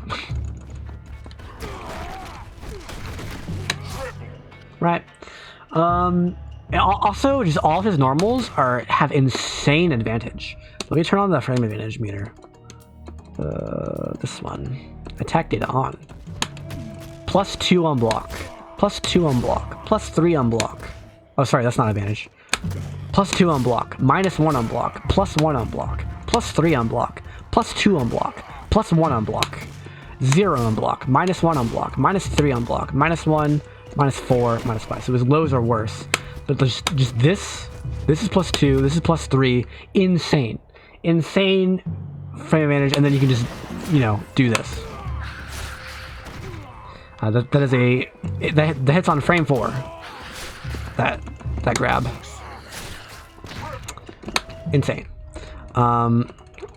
Right. Also, just all of his normals have insane advantage. Let me turn on the frame advantage meter. This one. Attack data on. +2 on block. +2 on block. +3 on block. Oh, sorry, that's not advantage. +2 on block. -1 on block. +1 on block. +3 on block. +2 on block. +1 on block. 0 on block. -1 on block. -3 on block. -1. -4. -5. So his lows are worse. But just this. This is +2. This is +3. Insane. Insane frame advantage. And then you can just, do this. That is that hits on frame 4. That grab. Insane. Turn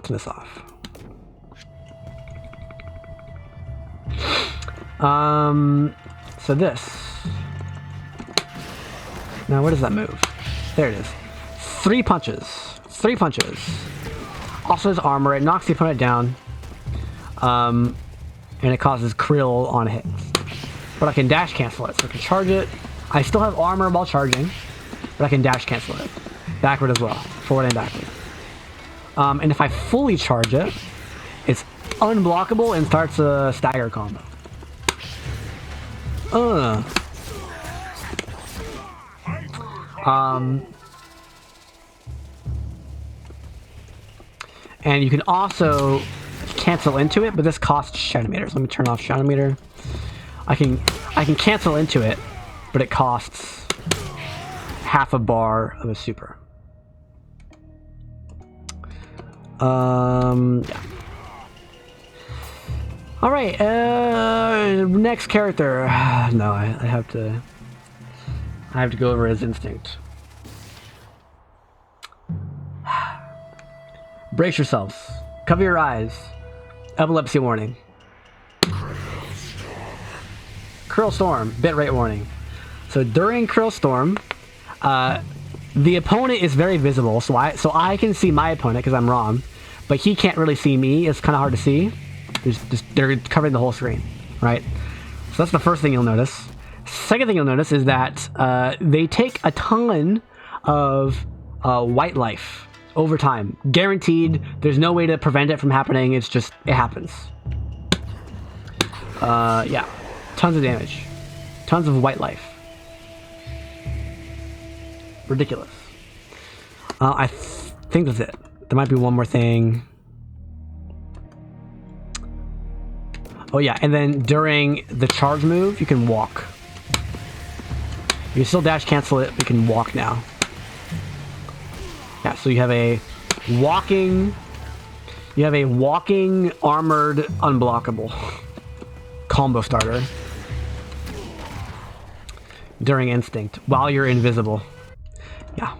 this off. So this. Now where does that move? There it is. 3 punches. 3 punches. Also has armor. It knocks the opponent down. And it causes krill on hits. But I can dash cancel it, so I can charge it. I still have armor while charging, but I can dash cancel it. Backward as well. Forward and backward. And if I fully charge it, it's unblockable and starts a stagger combo. And you can also cancel into it, but this costs shadow meters. Let me turn off shadow meter. I can cancel into it, but it costs half a bar of a super. Yeah. All right. Next character. No, I have to. I have to go over his instinct. Brace yourselves. Cover your eyes. Epilepsy warning. Curl Storm. Bit rate warning. So during Curl Storm, the opponent is very visible, so I can see my opponent because I'm RAAM, but he can't really see me. It's kind of hard to see. They're covering the whole screen, right? So that's the first thing you'll notice. Second thing you'll notice is that they take a ton of white life over time. Guaranteed. There's no way to prevent it from happening. It's just, it happens. Yeah. Tons of damage. Tons of white life. Ridiculous. I think that's it. There might be one more thing. Oh yeah, and then during the charge move, you can walk. You can still dash cancel it, but you can walk now. Yeah, so you have a walking armored unblockable combo starter during instinct while you're invisible. Yeah.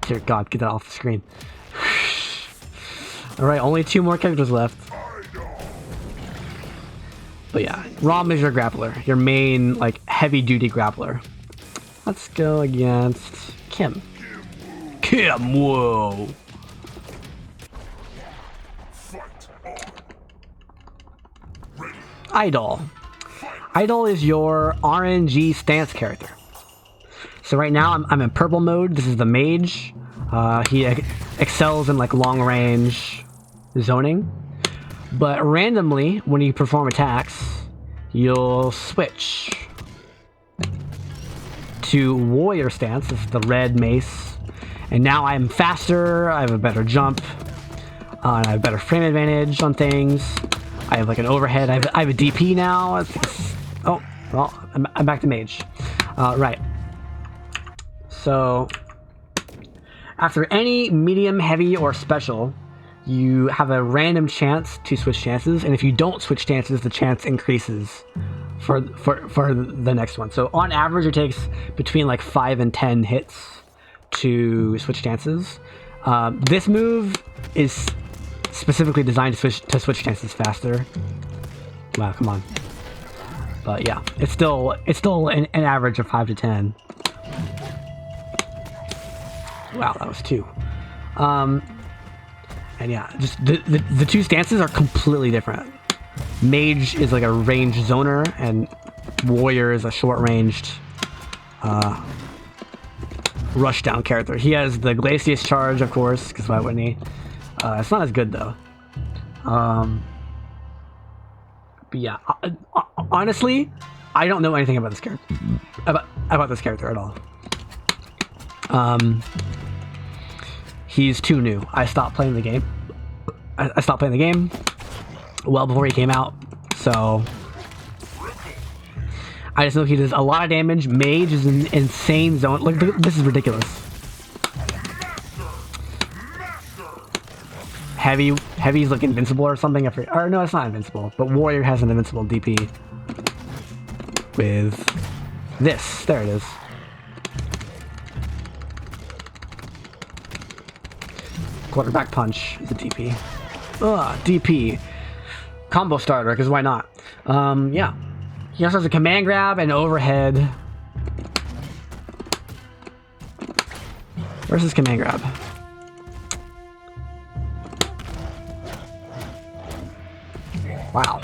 Dear God, get that off the screen. Alright, only 2 more characters left. But yeah, RAAM is your grappler. Your main, like, heavy-duty grappler. Let's go against Kim. Kim, whoa! Eyedol. Eyedol is your RNG stance character. So right now I'm in purple mode. This is the mage. He excels in like long range zoning. But randomly, when you perform attacks, you'll switch to warrior stance. This is the red mace. And now I'm faster, I have a better jump, and I have better frame advantage on things. I have like an overhead, I have a DP now. Oh, well, I'm back to mage. Right. So, after any medium, heavy, or special, you have a random chance to switch chances, and if you don't switch chances, the chance increases for the next one. So on average, it takes between like 5 and 10 hits to switch chances. This move is specifically designed to switch chances faster. Wow, come on. But yeah, it's still an average of 5 to 10. Wow, that was 2. And yeah, just the 2 stances are completely different. Mage is like a ranged zoner, and warrior is a short-ranged rushdown character. He has the Glacius charge, of course, because why wouldn't he? It's not as good though. But yeah, honestly, I don't know anything about this character. About this character at all. He's too new. I stopped playing the game. I stopped playing the game well before he came out, so I just know he does a lot of damage. Mage is an insane zone. Look, this is ridiculous. Heavy's like invincible or something. Or no, it's not invincible. But warrior has an invincible DP with this. There it is. Quarterback punch is a DP. Ugh, DP. Combo starter, because why not? Yeah. He also has a command grab and overhead. Where's his command grab? Wow.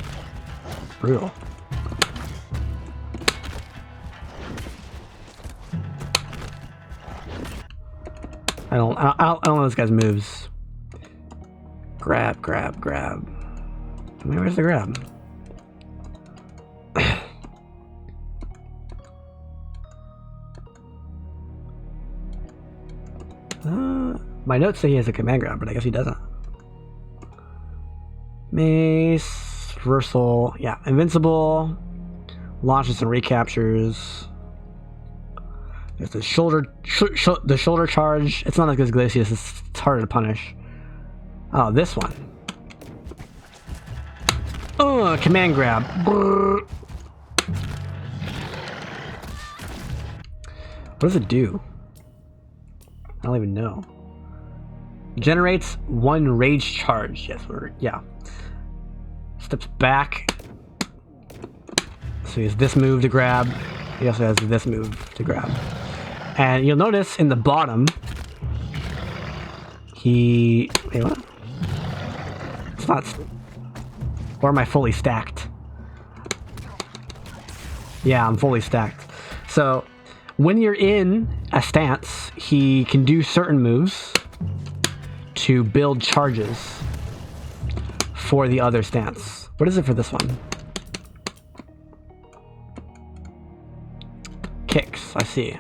Brutal. I don't know this guy's moves. Grab. I mean, where's the grab? My notes say he has a command grab, but I guess he doesn't. Mace, reversal, yeah, invincible, launches and recaptures. There's the shoulder charge. It's not like this Glacius. It's harder to punish. Oh, this one. Oh, command grab. Brrr. What does it do? I don't even know. Generates 1 rage charge. Yes, yeah. Steps back. So he has this move to grab. He also has this move to grab. And you'll notice in the bottom, wait, what? It's not. Or am I fully stacked? Yeah, I'm fully stacked. So when you're in a stance, he can do certain moves to build charges for the other stance. What is it for this one? Kicks, I see.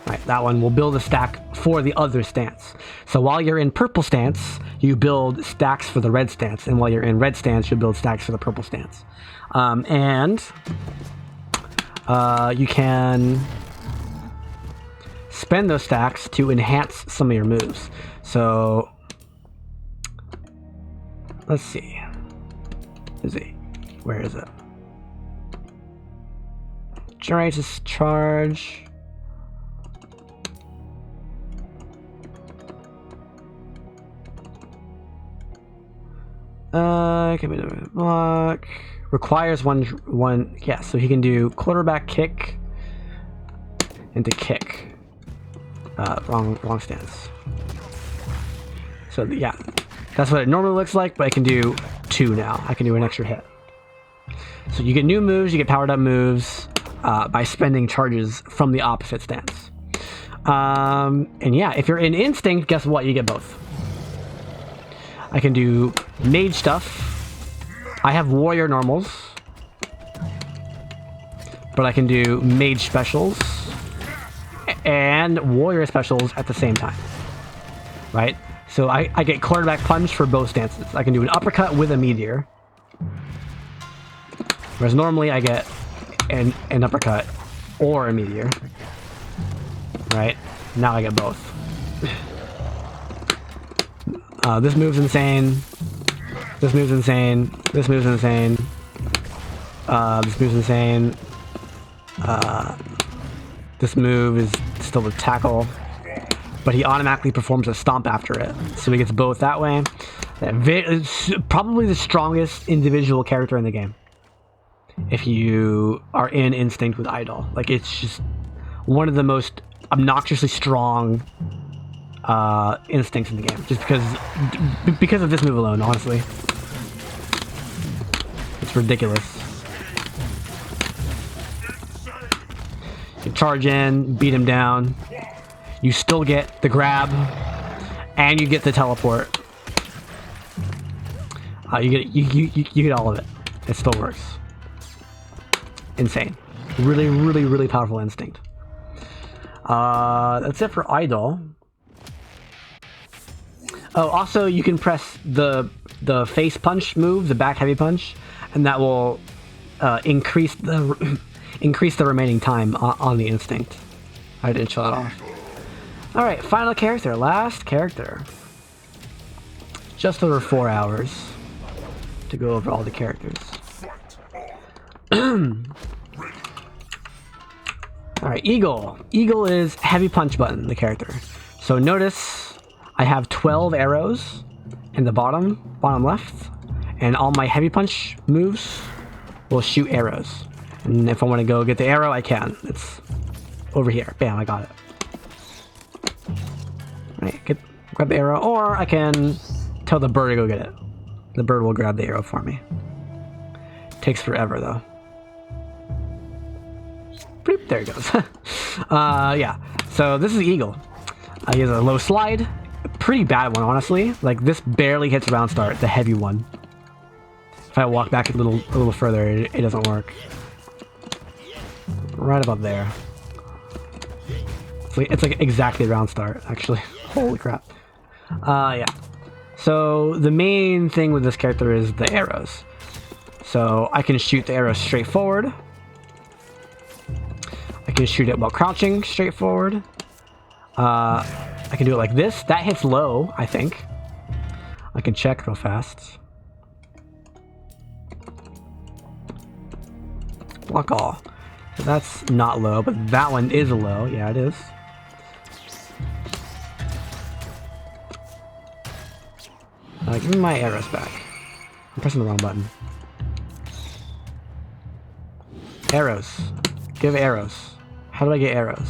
Alright, that one will build a stack for the other stance. So while you're in purple stance, you build stacks for the red stance, and while you're in red stance, you build stacks for the purple stance. You can spend those stacks to enhance some of your moves. So let's see. Where is it? Generates this charge. Can be block. Requires one. Yeah, so he can do quarterback kick into kick. Wrong stance. So yeah, that's what it normally looks like, but I can do 2 now. I can do an extra hit. So you get new moves, you get powered up moves by spending charges from the opposite stance. And yeah, if you're in instinct, guess what? You get both. I can do mage stuff. I have warrior normals, but I can do mage specials and warrior specials at the same time, right? So I get quarterback punch for both stances. I can do an uppercut with a meteor, whereas normally I get an uppercut or a meteor, right? Now I get both. This move's insane. This move's insane. This move's insane. This move's insane. This move is still a tackle, but he automatically performs a stomp after it, so he gets both that way. It's probably the strongest individual character in the game. If you are in instinct with Eyedol, like it's just one of the most obnoxiously strong instincts in the game, just because of this move alone. Honestly, it's ridiculous. You charge in, beat him down. You still get the grab, and you get the teleport. You get all of it. It still works. Insane. Really powerful instinct. That's it for Eyedol. Oh, also you can press the face punch move, the back heavy punch, and that will increase the remaining time on the instinct. I didn't show that off. All right, final character, last character. Just over 4 hours to go over all the characters. All right, Eagle. Eagle is heavy punch button, the character. So notice I have 12 arrows in the bottom left, and all my heavy punch moves will shoot arrows. And if I want to go get the arrow, I can. It's over here. Bam, I got it. Right, grab the arrow, or I can tell the bird to go get it. The bird will grab the arrow for me. Takes forever though. Boop, there he goes. Yeah, so this is the Eagle. He has a low slide. A pretty bad one, honestly. Like, this barely hits round start, the heavy one. If I walk back a little further, it doesn't work. Right about there. It's like exactly round start, actually. Holy crap. Yeah. So the main thing with this character is the arrows. So I can shoot the arrows straight forward, can shoot it while crouching, straightforward. I can do it like this. That hits low, I think. I can check real fast. Block all. So that's not low, but that one is low. Yeah, it is. Give me my arrows back. I'm pressing the wrong button. Arrows. Give arrows. How do I get arrows?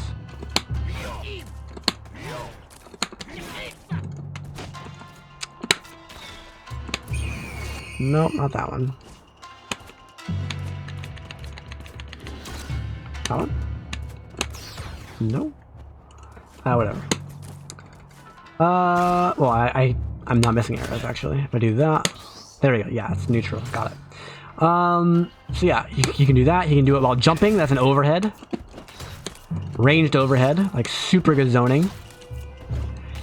Nope, not that one. That one? No. Whatever. Well, I'm not missing arrows, actually. If I do that... There we go. Yeah, it's neutral. Got it. So yeah, you can do that. You can do it while jumping. That's an overhead. Ranged overhead. Like, super good zoning. You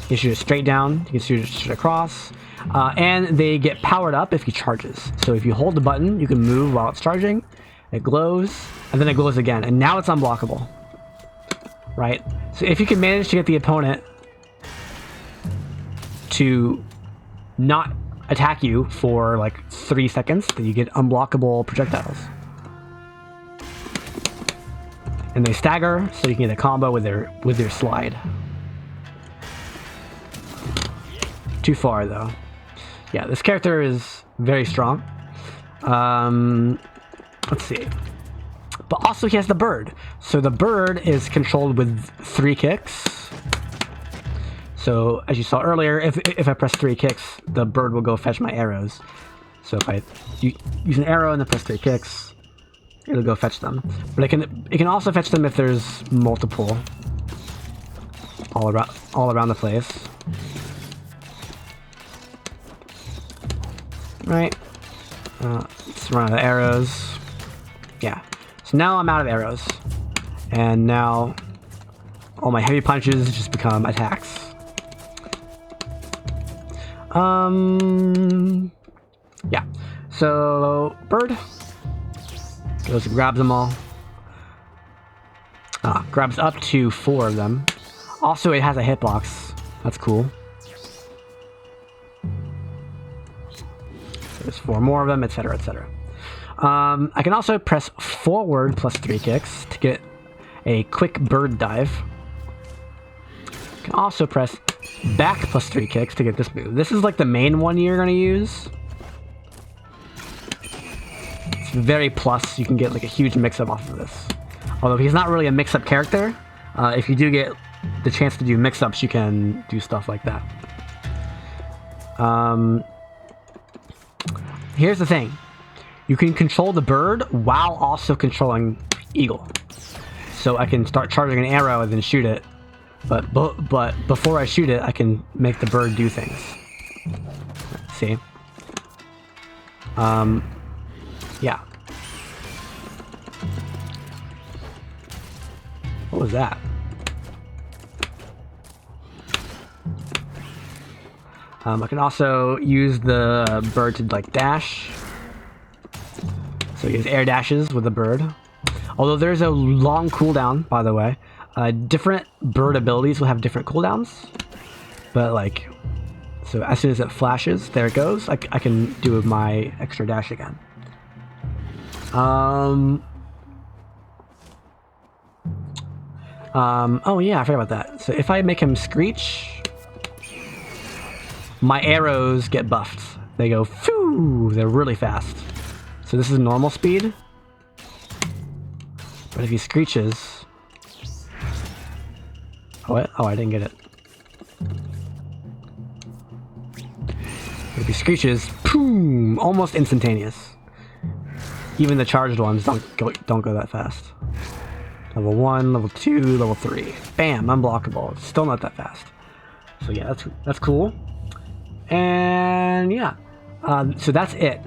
can shoot it straight down. You can shoot it straight across. And they get powered up if he charges. So if you hold the button, you can move while it's charging. It glows. And then it glows again. And now it's unblockable. Right? So if you can manage to get the opponent to not attack you for like 3 seconds, then you get unblockable projectiles. And they stagger, so you can get a combo with their slide. Too far though. Yeah, this character is very strong. Let's see. But also he has the bird. So the bird is controlled with 3 kicks. So as you saw earlier, if I press 3 kicks, the bird will go fetch my arrows. So if I use an arrow and then press 3 kicks, it'll go fetch them. But it can also fetch them if there's multiple all around the place. Right. Let's run out of arrows. Yeah. So now I'm out of arrows. And now all my heavy punches just become attacks. Yeah. So bird goes and grabs them all. Grabs up to 4 of them. Also, it has a hitbox. That's cool. There's 4 more of them, etc., etc. I can also press forward plus 3 kicks to get a quick bird dive. I can also press back plus 3 kicks to get this move. This is like the main one you're going to use. It's very plus. You can get like a huge mix-up off of this. Although he's not really a mix-up character, if you do get the chance to do mix-ups, you can do stuff like that. Here's the thing. You can control the bird while also controlling Eagle. So I can start charging an arrow and then shoot it. But before I shoot it, I can make the bird do things. See? Yeah. What was that? I can also use the bird to like dash. So he has air dashes with the bird. Although there's a long cooldown, by the way. Different bird abilities will have different cooldowns. But like, so as soon as it flashes, there it goes. I can do my extra dash again. Oh yeah, I forgot about that. So if I make him screech, my arrows get buffed. They go, phew, they're really fast. So this is normal speed. But if he screeches... Oh, what? Oh, I didn't get it. If he screeches, boom, almost instantaneous. Even the charged ones don't go that fast. Level 1, level 2, level 3. Bam, unblockable. It's still not that fast. So yeah, that's cool. And yeah, so that's it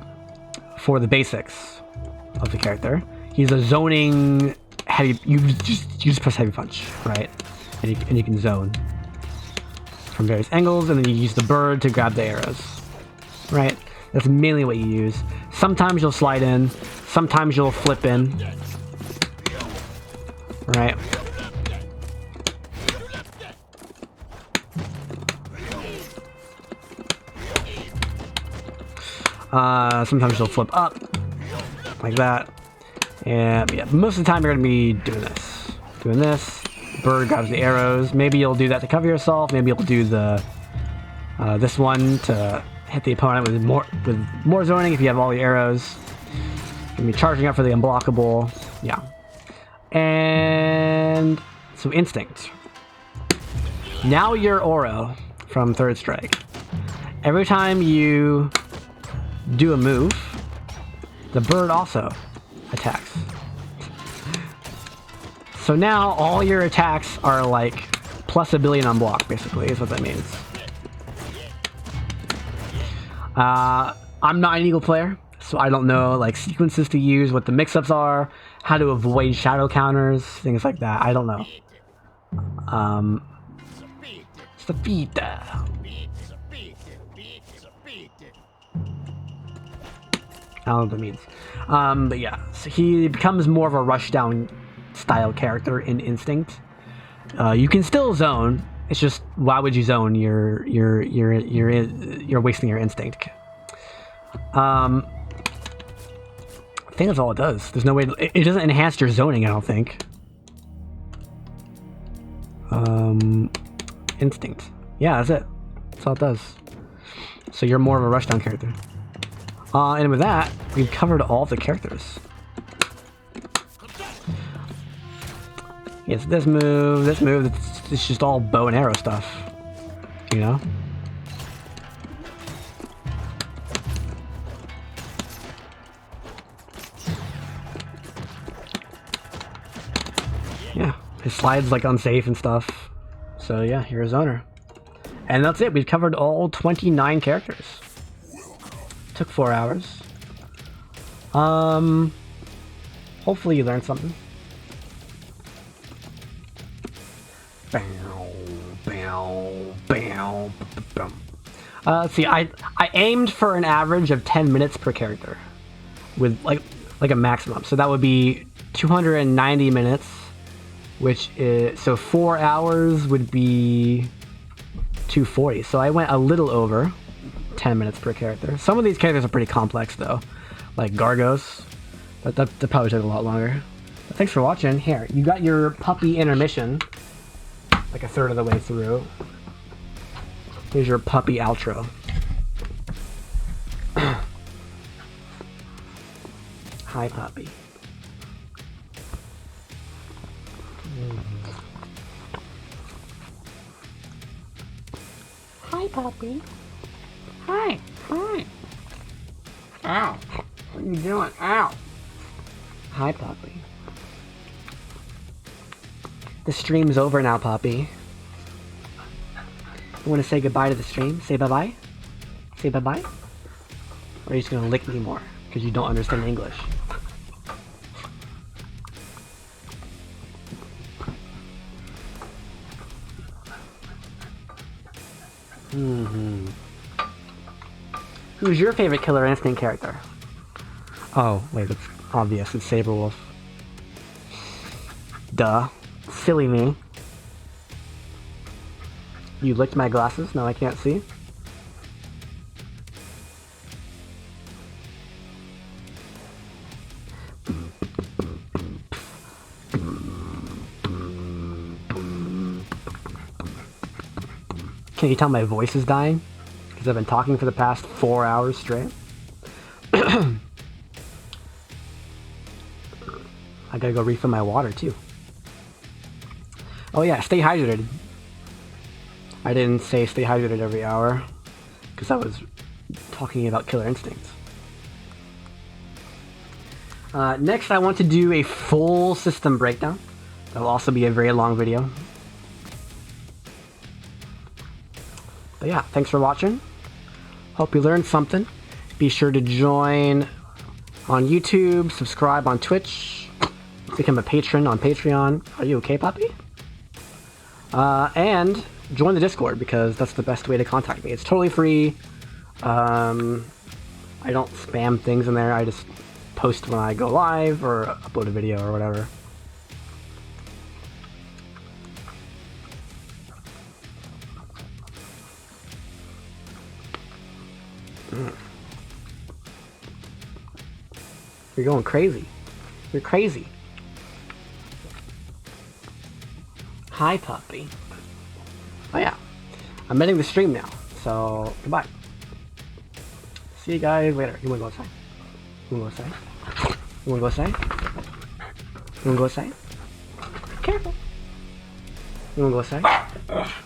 for the basics of the character. He's a zoning heavy. You just press heavy punch, right? And you can zone from various angles, and then you use the bird to grab the arrows, right? That's mainly what you use. Sometimes you'll slide in, sometimes you'll flip in, right? Sometimes she'll flip up, like that. And yeah, most of the time you're gonna be doing this. Doing this. Bird grabs the arrows. Maybe you'll do that to cover yourself. Maybe you'll do the this one to hit the opponent with more zoning if you have all the arrows. You're gonna be charging up for the unblockable. Yeah. And so instinct. Now you're Oro from Third Strike. Every time you do a move, the bird also attacks. So now all your attacks are like plus a billion on block, basically, is what that means. I'm not an Eagle player, so I don't know like sequences to use, what the mix-ups are, how to avoid shadow counters, things like that. I don't know. Stafita. I don't know what that means. But yeah, so he becomes more of a rushdown style character in Instinct. You can still zone. It's just, why would you zone? You're wasting your instinct. I think that's all it does. There's no way it doesn't enhance your zoning, I don't think. Instinct. Yeah, that's it. That's all it does. So you're more of a rushdown character. And with that, we've covered all of the characters. Yes, this move, it's just all bow and arrow stuff, you know? Yeah, his slide's like unsafe and stuff. So yeah, you're a zoner. And that's it, we've covered all 29 characters. Took 4 hours. Hopefully you learned something. Let's see, I aimed for an average of 10 minutes per character with like a maximum. So that would be 290 minutes, which is, so 4 hours would be 240. So I went a little over 10 minutes per character. Some of these characters are pretty complex though, like Gargos. That probably took a lot longer. But thanks for watching. Here, you got your puppy intermission, like a third of the way through. Here's your puppy outro. Hi, puppy. Hi, puppy. Hi. Hi. Ow. What are you doing? Ow. Hi, puppy. The stream's over now, puppy. You want to say goodbye to the stream? Say bye-bye? Say bye-bye? Or are you just going to lick me more because you don't understand English? Who's your favorite Killer Instinct character? Oh, wait, it's obvious. It's Sabrewulf. Duh. Silly me. You licked my glasses? No, I can't see. Can you tell my voice is dying? Because I've been talking for the past 4 hours straight. I gotta go refill my water too. Oh yeah, stay hydrated. I didn't say stay hydrated every hour, because I was talking about Killer Instincts. Next, I want to do a full system breakdown. That'll also be a very long video. But yeah, thanks for watching. Hope you learned something. Be sure to join on YouTube, subscribe on Twitch, become a patron on Patreon. Are you okay, puppy? And join the Discord, because that's the best way to contact me. It's totally free. I don't spam things in there. I just post when I go live or upload a video or whatever. You're going crazy. You're crazy. Hi, puppy. Oh yeah. I'm ending the stream now, so goodbye. See you guys later. You wanna go outside? You wanna go outside? You wanna go outside? You wanna go outside? Careful. You wanna go outside?